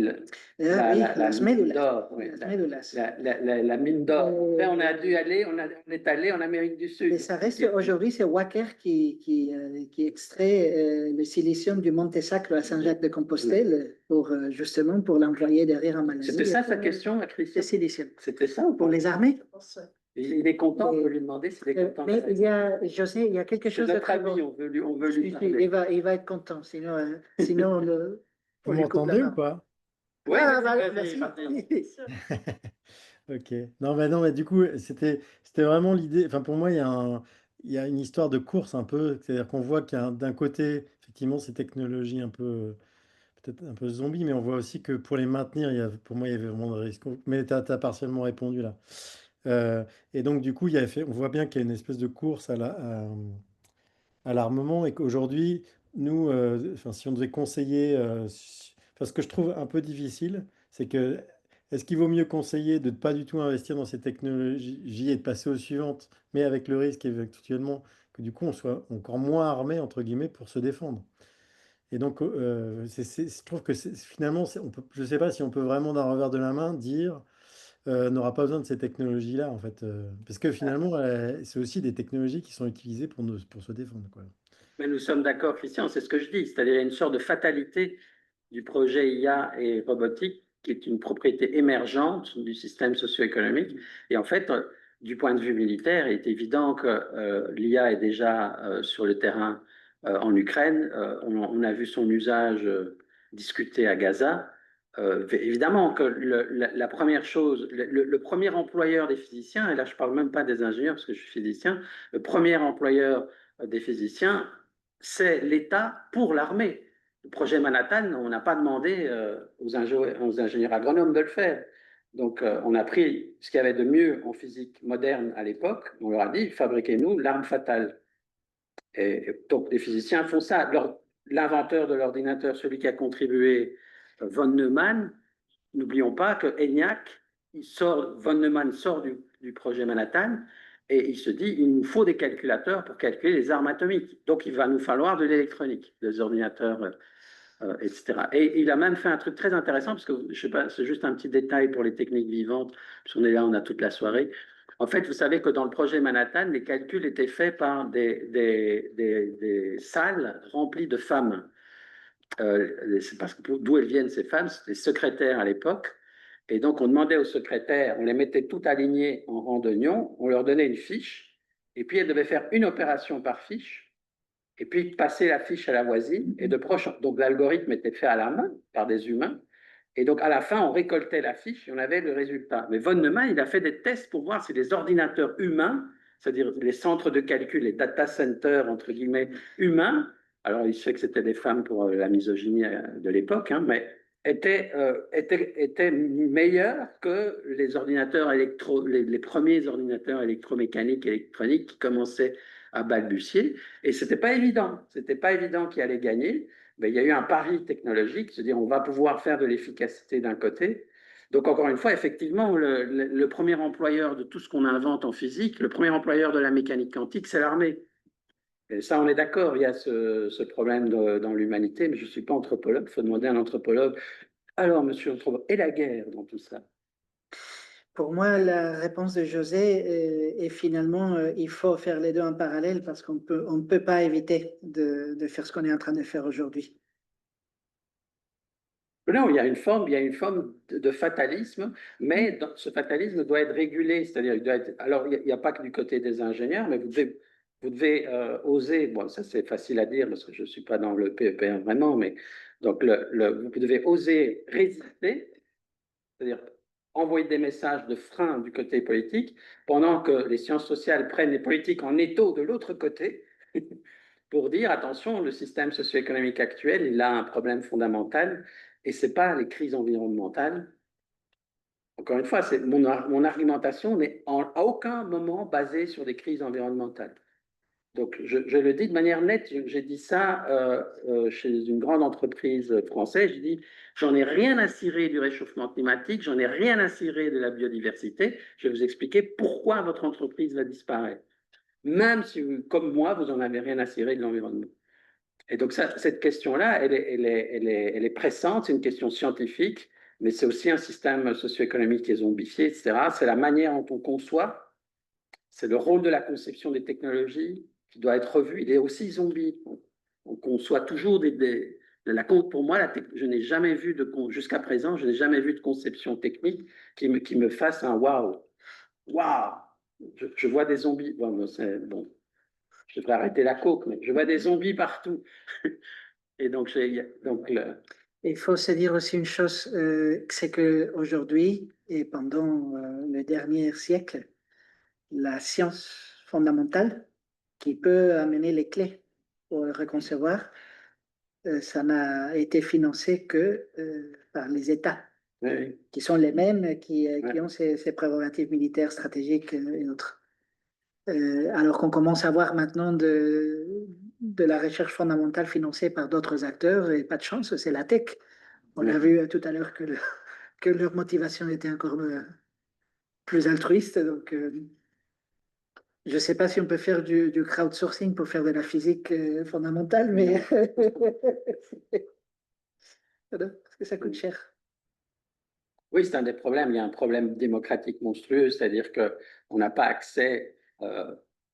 la mine d'or. La mine d'or. On a dû aller, on est allé en Amérique du Sud. Mais ça reste, aujourd'hui, c'est Wacker qui extrait le silicium du Monte Sacro à Saint-Jacques-de-Compostelle justement pour l'employer derrière en Malaisie. C'était ça sa question, Christian? C'est silicium. C'était ça ou pour les armées? Il est content, on peut lui demander s'il est content. Mais José, il y a quelque chose de très bon. On veut lui parler. Il va être content, sinon on le... Vous m'entendez ou pas? Oui, merci. Ok. Non, mais du coup, c'était vraiment l'idée. Enfin, pour moi, il y a une histoire de course un peu. C'est-à-dire qu'on voit qu'il y a d'un côté, effectivement, ces technologies un peu peut-être un peu zombie, mais on voit aussi que pour les maintenir, pour moi, il y avait vraiment de risques. Mais tu as partiellement répondu là. Et donc, du coup, on voit bien qu'il y a une espèce de course à l'armement et qu'aujourd'hui, nous, enfin, si on devait conseiller, enfin, ce que je trouve un peu difficile, c'est que est-ce qu'il vaut mieux conseiller de ne pas du tout investir dans ces technologies et de passer aux suivantes, mais avec le risque éventuellement que du coup on soit encore moins armé, entre guillemets, pour se défendre. Et donc, je trouve que finalement, je ne sais pas si on peut vraiment d'un revers de la main dire n'aura pas besoin de ces technologies-là, en fait. Parce que finalement, c'est aussi des technologies qui sont utilisées pour se défendre, quoi. Mais nous sommes d'accord, Christian, c'est ce que je dis. C'est-à-dire, il y a une sorte de fatalité du projet IA et robotique qui est une propriété émergente du système socio-économique. Et en fait, du point de vue militaire, il est évident que l'IA est déjà sur le terrain en Ukraine. On a vu son usage discuté à Gaza. Évidemment que la première chose, le premier employeur des physiciens, et là je ne parle même pas des ingénieurs parce que je suis physicien, le premier employeur des physiciens, c'est l'État pour l'armée. Le projet Manhattan, on n'a pas demandé aux ingénieurs agronomes de le faire. Donc, on a pris ce qu'il y avait de mieux en physique moderne à l'époque. On leur a dit, fabriquez-nous l'arme fatale. Et donc, les physiciens font ça. L'inventeur de l'ordinateur, celui qui a contribué, von Neumann, n'oublions pas que ENIAC, von Neumann sort du projet Manhattan et il se dit, il nous faut des calculateurs pour calculer les armes atomiques. Donc, il va nous falloir de l'électronique, des ordinateurs, etc. Et il a même fait un truc très intéressant, parce que, je sais pas, c'est juste un petit détail pour les techniques vivantes, parce qu'on est là, on a toute la soirée. En fait, vous savez que dans le projet Manhattan, les calculs étaient faits par des salles remplies de femmes. C'est parce que d'où elles viennent ces femmes, c'était secrétaires à l'époque. Et donc, on demandait aux secrétaires, on les mettait toutes alignées en rang d'oignon, on leur donnait une fiche, et puis elles devaient faire une opération par fiche, et puis passer la fiche à la voisine, et de proche. Donc, l'algorithme était fait à la main par des humains, et donc à la fin, on récoltait la fiche et on avait le résultat. Mais von Neumann, il a fait des tests pour voir si les ordinateurs humains, c'est-à-dire les centres de calcul, les data centers, entre guillemets, humains, alors il sait que c'était des femmes pour la misogynie de l'époque, hein, mais étaient meilleurs que les ordinateurs les premiers ordinateurs électromécaniques, électroniques qui commençaient à balbutier. Et c'était pas évident qui allait gagner. Mais il y a eu un pari technologique, c'est-à-dire on va pouvoir faire de l'efficacité d'un côté. Donc encore une fois, effectivement, le premier employeur de tout ce qu'on invente en physique, le premier employeur de la mécanique quantique, c'est l'armée. Et ça, on est d'accord, il y a ce problème dans l'humanité, mais je ne suis pas anthropologue, il faut demander à un anthropologue. Alors, monsieur l'anthropologue, et la guerre dans tout ça? Pour moi, la réponse de José est finalement, il faut faire les deux en parallèle parce qu'on ne peut pas éviter de faire ce qu'on est en train de faire aujourd'hui. Non, il y a une forme de fatalisme, mais ce fatalisme doit être régulé, c'est-à-dire alors il n'y a pas que du côté des ingénieurs, mais vous devez oser, bon ça c'est facile à dire parce que je ne suis pas dans le PEP1 vraiment, mais donc vous devez oser résister, c'est-à-dire envoyer des messages de frein du côté politique, pendant que les sciences sociales prennent les politiques en étau de l'autre côté, pour dire attention, le système socio-économique actuel, il a un problème fondamental, et ce n'est pas les crises environnementales. Encore une fois, mon argumentation n'est à aucun moment basée sur des crises environnementales. Donc, je le dis de manière nette, j'ai dit ça chez une grande entreprise française, j'ai dit, j'en ai rien à cirer du réchauffement climatique, j'en ai rien à cirer de la biodiversité, je vais vous expliquer pourquoi votre entreprise va disparaître. Même si, comme moi, vous n'en avez rien à cirer de l'environnement. Et donc, cette question-là, elle est pressante, c'est une question scientifique, mais c'est aussi un système socio-économique qui est zombifié, etc. C'est la manière dont on conçoit, c'est le rôle de la conception des technologies qui doit être revu. Il est aussi zombie. On conçoit toujours pour moi, je n'ai jamais vu jusqu'à présent, je n'ai jamais vu de conception technique qui me fasse un waouh. Waouh! Je vois des zombies. Bon, bon. Je devrais arrêter la coke, mais je vois des zombies partout. Et donc, Il faut se dire aussi une chose, c'est qu'aujourd'hui et pendant le dernier siècle, la science fondamentale qui peut amener les clés pour le reconcevoir ça n'a été financé que par les États, Oui. qui sont les mêmes qui Ouais. ont ces prérogatives militaires, stratégiques et autres. Alors qu'on commence à voir maintenant de la recherche fondamentale financée par d'autres acteurs, et pas de chance, c'est la tech. On a vu tout à l'heure que leur motivation était encore plus altruiste. Donc, je ne sais pas si on peut faire du crowdsourcing pour faire de la physique fondamentale, mais parce que ça coûte cher. Oui, c'est un des problèmes. Il y a un problème démocratique monstrueux, c'est-à-dire qu'on n'a pas accès,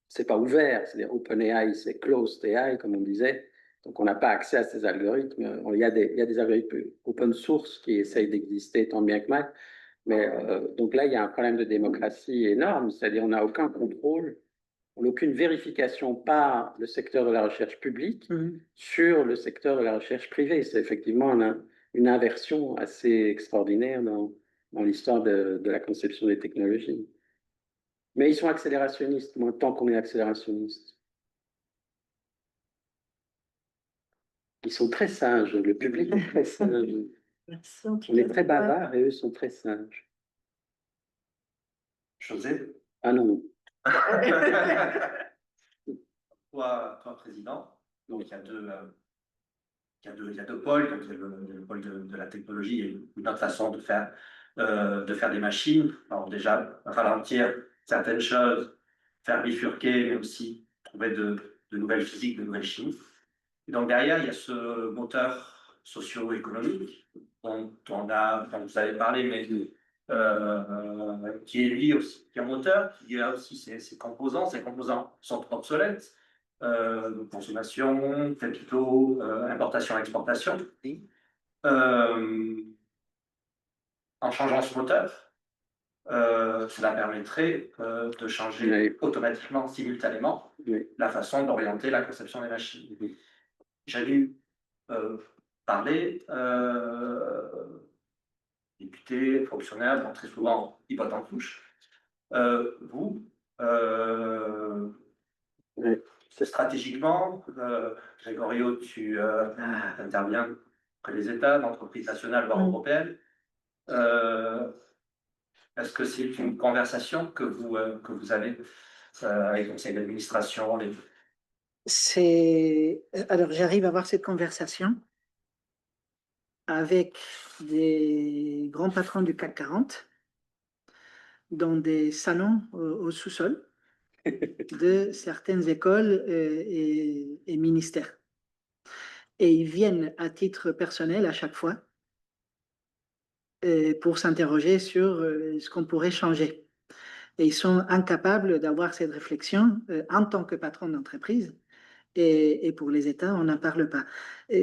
c'est pas ouvert, c'est-à-dire OpenAI, c'est closed AI, comme on disait. Donc, on n'a pas accès à ces algorithmes. Il y a des algorithmes open source qui essayent d'exister tant bien que mal. Mais donc là, il y a un problème de démocratie énorme, c'est-à-dire on n'a aucun contrôle, on n'a aucune vérification par le secteur de la recherche publique sur le secteur de la recherche privée. C'est effectivement une inversion assez extraordinaire dans l'histoire de la conception des technologies. Mais ils sont accélérationnistes, moi, tant qu'on est accélérationniste. Ils sont très sages, le public est très sage. Merci, en tout On est cas. très bavards et eux sont très sages. José, Ah non, toi, président, donc il y a deux pôles, donc il y a le pôle de la technologie et une autre façon de faire des machines. Alors déjà, ralentir certaines choses, faire bifurquer, mais aussi trouver de nouvelles physiques, de nouvelles chimies. Et donc derrière, il y a ce moteur socio-économique dont vous avez parlé, mais qui est lui aussi, qui est un moteur, qui a aussi ses composants. Ces composants sont obsolètes. Consommation, capitaux, importation, exportation. En changeant ce moteur, cela permettrait de changer automatiquement, simultanément, la façon d'orienter la conception des machines. J'ai vu parler, députés, fonctionnaires, bon, très souvent, ils votent en touche. Vous, stratégiquement, Grégorio, tu interviens auprès des États, d'entreprises nationales, voire européennes. Est-ce que c'est une conversation que vous avez avec le conseil d'administration Alors, j'arrive à avoir cette conversation avec des grands patrons du CAC 40 dans des salons au sous-sol de certaines écoles et ministères. Et ils viennent à titre personnel à chaque fois pour s'interroger sur ce qu'on pourrait changer. Et ils sont incapables d'avoir cette réflexion en tant que patron d'entreprise. Et pour les États, on n'en parle pas.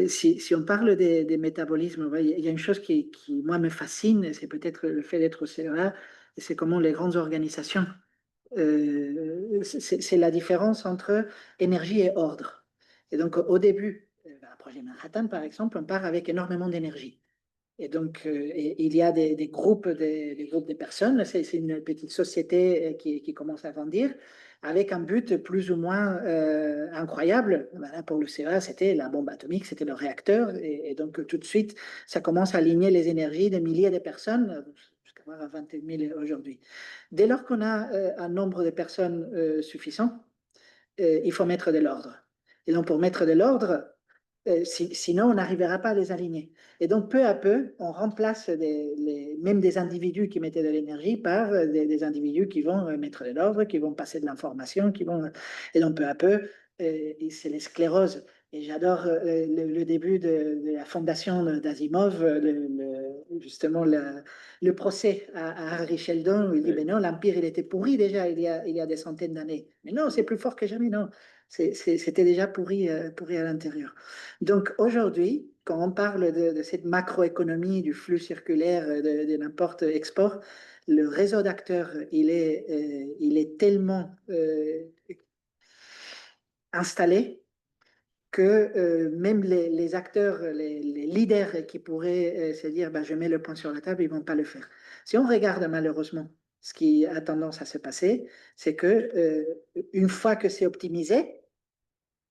Si on parle des métabolismes, il y a une chose qui, moi, me fascine, c'est peut-être le fait d'être au CEA, c'est comment les grandes organisations, c'est la différence entre énergie et ordre. Et donc, au début, un projet Manhattan, par exemple, on part avec énormément d'énergie. Et donc, il y a des groupes de personnes, c'est une petite société qui commence à grandir, avec un but plus ou moins incroyable. Voilà, pour le CEA, c'était la bombe atomique, c'était le réacteur. Et donc, tout de suite, ça commence à aligner les énergies de milliers de personnes, jusqu'à 21 000 aujourd'hui. Dès lors qu'on a un nombre de personnes suffisant, il faut mettre de l'ordre. Et donc, pour mettre de l'ordre, sinon, on n'arrivera pas à les aligner. Et donc, peu à peu, on remplace même des individus qui mettaient de l'énergie par des individus qui vont mettre de l'ordre, qui vont passer de l'information, Et donc, peu à peu, c'est les scléroses. Et j'adore le début de la fondation d'Asimov, justement le procès à Harry Sheldon, où il dit, ben non, l'Empire, il était pourri déjà il y a des centaines d'années. Mais non, c'est plus fort que jamais, non. C'était déjà pourri à l'intérieur. Donc aujourd'hui, quand on parle de cette macroéconomie, du flux circulaire de n'importe export, le réseau d'acteurs, il est tellement installé que même les acteurs, les leaders qui pourraient se dire ben, je mets le point sur la table, ils ne vont pas le faire. Si on regarde malheureusement ce qui a tendance à se passer, c'est que une fois que c'est optimisé,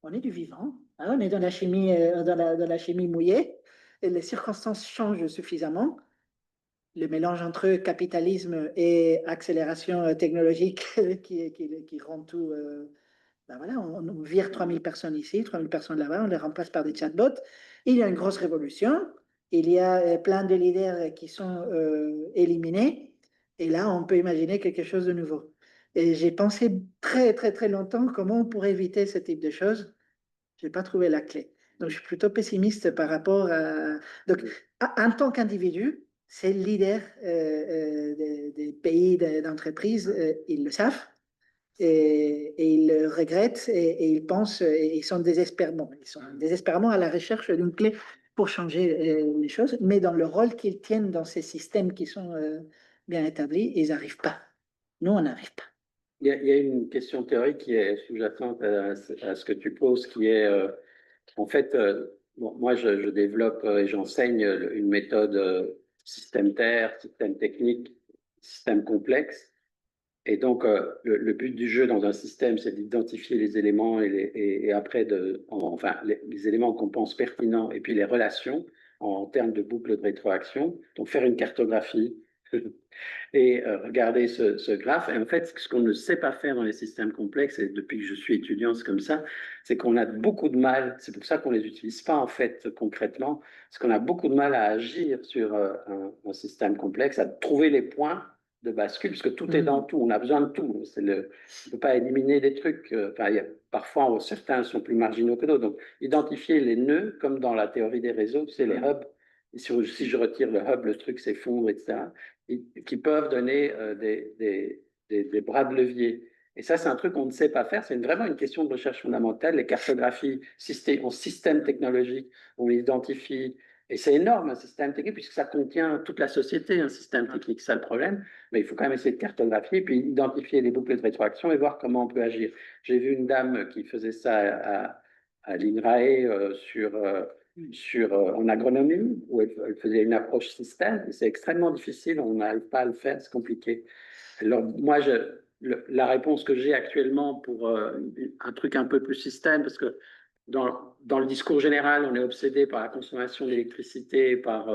on est du vivant. On est dans la chimie, dans la chimie mouillée, et les circonstances changent suffisamment. Le mélange entre capitalisme et accélération technologique qui rend tout. Ben voilà, on vire 3000 personnes ici, 3000 personnes là-bas, on les remplace par des chatbots. Il y a une grosse révolution. Il y a plein de leaders qui sont éliminés. Et là, on peut imaginer quelque chose de nouveau. Et j'ai pensé très, très, très longtemps comment on pourrait éviter ce type de choses. Je n'ai pas trouvé la clé. Donc, je suis plutôt pessimiste par rapport à. Donc, en tant qu'individu, c'est le leader des pays, d'entreprises, ils le savent et ils le regrettent et ils pensent, et ils sont désespérément, ils sont désespérément à la recherche d'une clé pour changer les choses, mais dans le rôle qu'ils tiennent dans ces systèmes qui sont bien établis, ils n'arrivent pas. Nous, on n'arrive pas. Il y a une question théorique qui est sous-jacente à ce que tu poses, qui est, en fait, bon, moi, je développe et j'enseigne une méthode système terre, système technique, système complexe. Et donc, le but du jeu dans un système, c'est d'identifier les éléments et après, enfin, les éléments qu'on pense pertinents et puis les relations en termes de boucle de rétroaction. Donc, faire une cartographie et regarder ce graphe. Et en fait, ce qu'on ne sait pas faire dans les systèmes complexes, et depuis que je suis étudiant, c'est comme ça, c'est qu'on a beaucoup de mal, c'est pour ça qu'on ne les utilise pas en fait concrètement, parce qu'on a beaucoup de mal à agir sur un système complexe, à trouver les points de bascule, parce que tout est dans tout, on a besoin de tout. On ne peut pas éliminer des trucs. Parfois, certains sont plus marginaux que d'autres. Donc, identifier les nœuds, comme dans la théorie des réseaux, c'est les hubs. Et si je retire le hub, le truc s'effondre, etc., qui peuvent donner des bras de levier. Et ça, c'est un truc qu'on ne sait pas faire. C'est vraiment une question de recherche fondamentale. Les cartographies en système technologique, on identifie. Et c'est énorme, un système technique, puisque ça contient toute la société, un système technique, c'est ça le problème. Mais il faut quand même essayer de cartographier, puis identifier les boucles de rétroaction et voir comment on peut agir. J'ai vu une dame qui faisait ça à l'INRAE en agronomie, où elle faisait une approche système, et c'est extrêmement difficile, on n'arrive pas à le faire, c'est compliqué. Alors, moi, la réponse que j'ai actuellement pour un truc un peu plus système, parce que dans le discours général, on est obsédé par la consommation d'électricité, par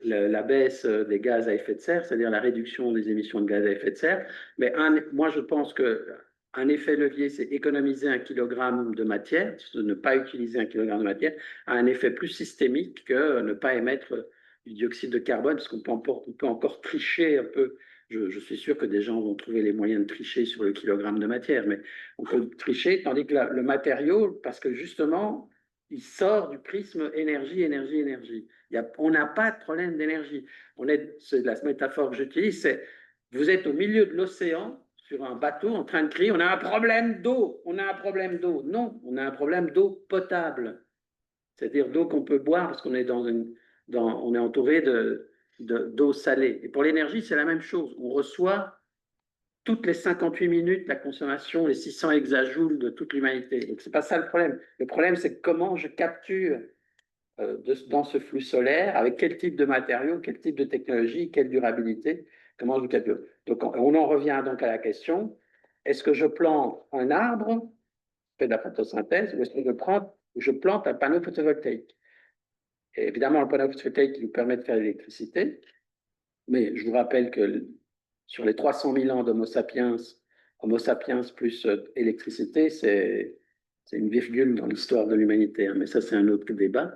la baisse des gaz à effet de serre, c'est-à-dire la réduction des émissions de gaz à effet de serre. Mais moi, je pense qu'un effet levier, c'est économiser 1 kilogramme de matière, ne pas utiliser 1 kilogramme de matière, a un effet plus systémique que ne pas émettre du dioxyde de carbone, parce qu'on peut encore tricher un peu. Je suis sûr que des gens vont trouver les moyens de tricher sur le kilogramme de matière, mais on peut tricher, tandis que le matériau, parce que justement, il sort du prisme énergie, énergie, énergie. On n'a pas de problème d'énergie. C'est la métaphore que j'utilise, c'est vous êtes au milieu de l'océan, sur un bateau, en train de crier, on a un problème d'eau, on a un problème d'eau. Non, on a un problème d'eau potable, c'est-à-dire d'eau qu'on peut boire, parce qu'on est on est entouré d'eau salée. Et pour l'énergie, c'est la même chose. On reçoit toutes les 58 minutes la consommation, les 600 hexajoules de toute l'humanité. Donc, ce n'est pas ça le problème. Le problème, c'est comment je capture dans ce flux solaire, avec quel type de matériaux, quel type de technologie, quelle durabilité, comment je le capture. Donc, on en revient donc à la question, est-ce que je plante un arbre, je fais de la photosynthèse, ou est-ce que je plante un panneau photovoltaïque? Et évidemment, le panneau photovoltaïque nous permet de faire de l'électricité, mais je vous rappelle que sur les 300 000 ans d'Homo sapiens plus électricité, c'est une virgule dans l'histoire de l'humanité, hein, mais ça, c'est un autre débat.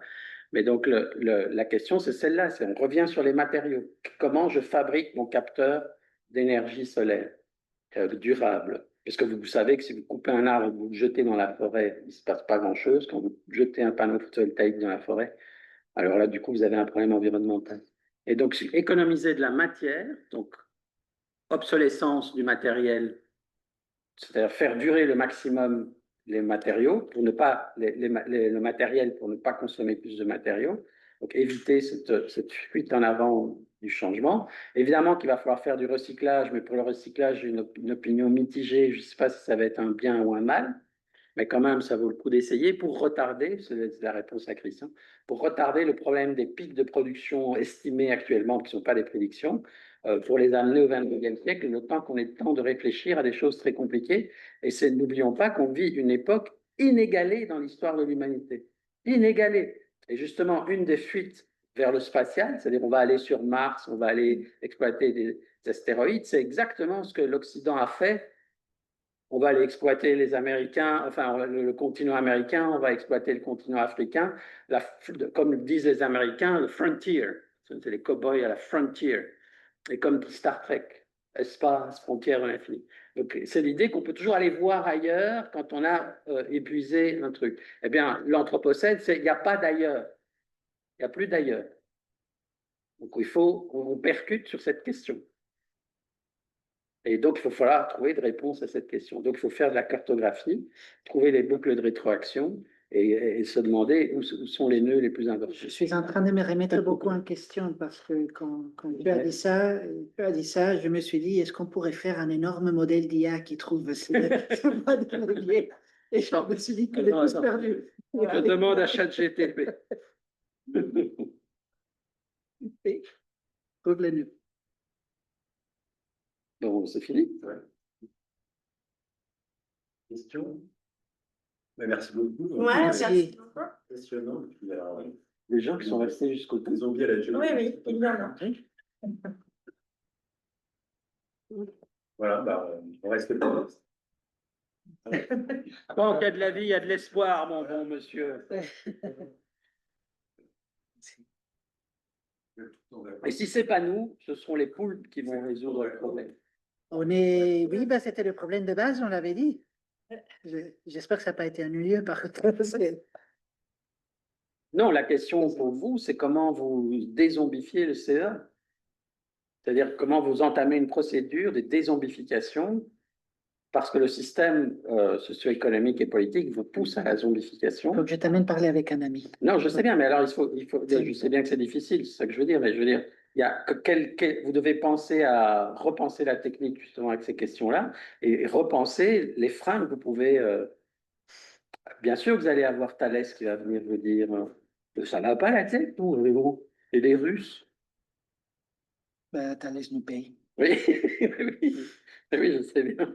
Mais donc, la question, c'est celle-là, on revient sur les matériaux. Comment je fabrique mon capteur d'énergie solaire durable? Parce que vous savez que si vous coupez un arbre, vous le jetez dans la forêt, il ne se passe pas grand-chose. Quand vous jetez un panneau photovoltaïque dans la forêt, alors là, du coup, vous avez un problème environnemental. Et donc, économiser de la matière, donc obsolescence du matériel, c'est-à-dire faire durer le maximum les matériaux, pour ne pas, le matériel pour ne pas consommer plus de matériaux, donc éviter cette fuite en avant du changement. Évidemment qu'il va falloir faire du recyclage, mais pour le recyclage, j'ai une opinion mitigée, je ne sais pas si ça va être un bien ou un mal, mais quand même, ça vaut le coup d'essayer pour retarder, c'est la réponse à Christian, pour retarder le problème des pics de production estimés actuellement, qui ne sont pas des prédictions, pour les amener au XXIe siècle, le temps qu'on ait le temps de réfléchir à des choses très compliquées. Et n'oublions pas qu'on vit une époque inégalée dans l'histoire de l'humanité. Inégalée. Et justement, une des fuites vers le spatial, c'est-à-dire on va aller sur Mars, on va aller exploiter des astéroïdes, c'est exactement ce que l'Occident a fait. On va aller exploiter les Américains, enfin le continent américain, on va exploiter le continent africain, comme disent les Américains, le frontier, c'est les cow-boys à la frontier, et comme dit Star Trek, espace, frontière à l'infini. Donc c'est l'idée qu'on peut toujours aller voir ailleurs quand on a épuisé un truc. Eh bien, l'anthropocène, c'est il n'y a pas d'ailleurs, il n'y a plus d'ailleurs. Donc il faut qu'on percute sur cette question. Et donc, il va falloir trouver des réponses à cette question. Donc, il faut faire de la cartographie, trouver les boucles de rétroaction et se demander où sont les nœuds les plus importants. Je suis en train de me remettre beaucoup en question parce que quand tu as dit ça, je me suis dit, est-ce qu'on pourrait faire un énorme modèle d'IA qui trouve ce mode de levier? Et je me suis dit que j'ai tous perdu. Je demande à ChatGPT. Trouve les nœuds. Bon, c'est fini. Ouais. Question? Merci beaucoup. Ouais, merci. Passionnant. Puis, alors, Les gens qui sont restés jusqu'au bout. les zombies à la Joe. Oui, oui, il y en a. Voilà, bah, on reste là. Tant qu'il y a de la vie, il y a de l'espoir, mon bon monsieur. Et si ce n'est pas nous, ce seront les poulpes qui vont résoudre le problème. Oui, bah, c'était le problème de base, on l'avait dit. J'espère que ça n'a pas été ennuyeux par contre. Non, la question pour vous, c'est comment vous dézombifiez le CEA. C'est-à-dire comment vous entamez une procédure de dézombification parce que le système socio-économique et politique vous pousse à la zombification. Donc, je t'amène parler avec un ami. Non, je sais bien, mais alors je sais bien que c'est difficile, c'est ça que je veux dire, mais je veux dire, il y a vous devez penser à repenser la technique justement avec ces questions-là et repenser les freins que vous pouvez. Bien sûr, vous allez avoir Thalès qui va venir vous dire ça n'a pas la tête, tout, les gros. Et les Russes. Bah, Thalès nous paye. Oui, oui, oui, je sais bien.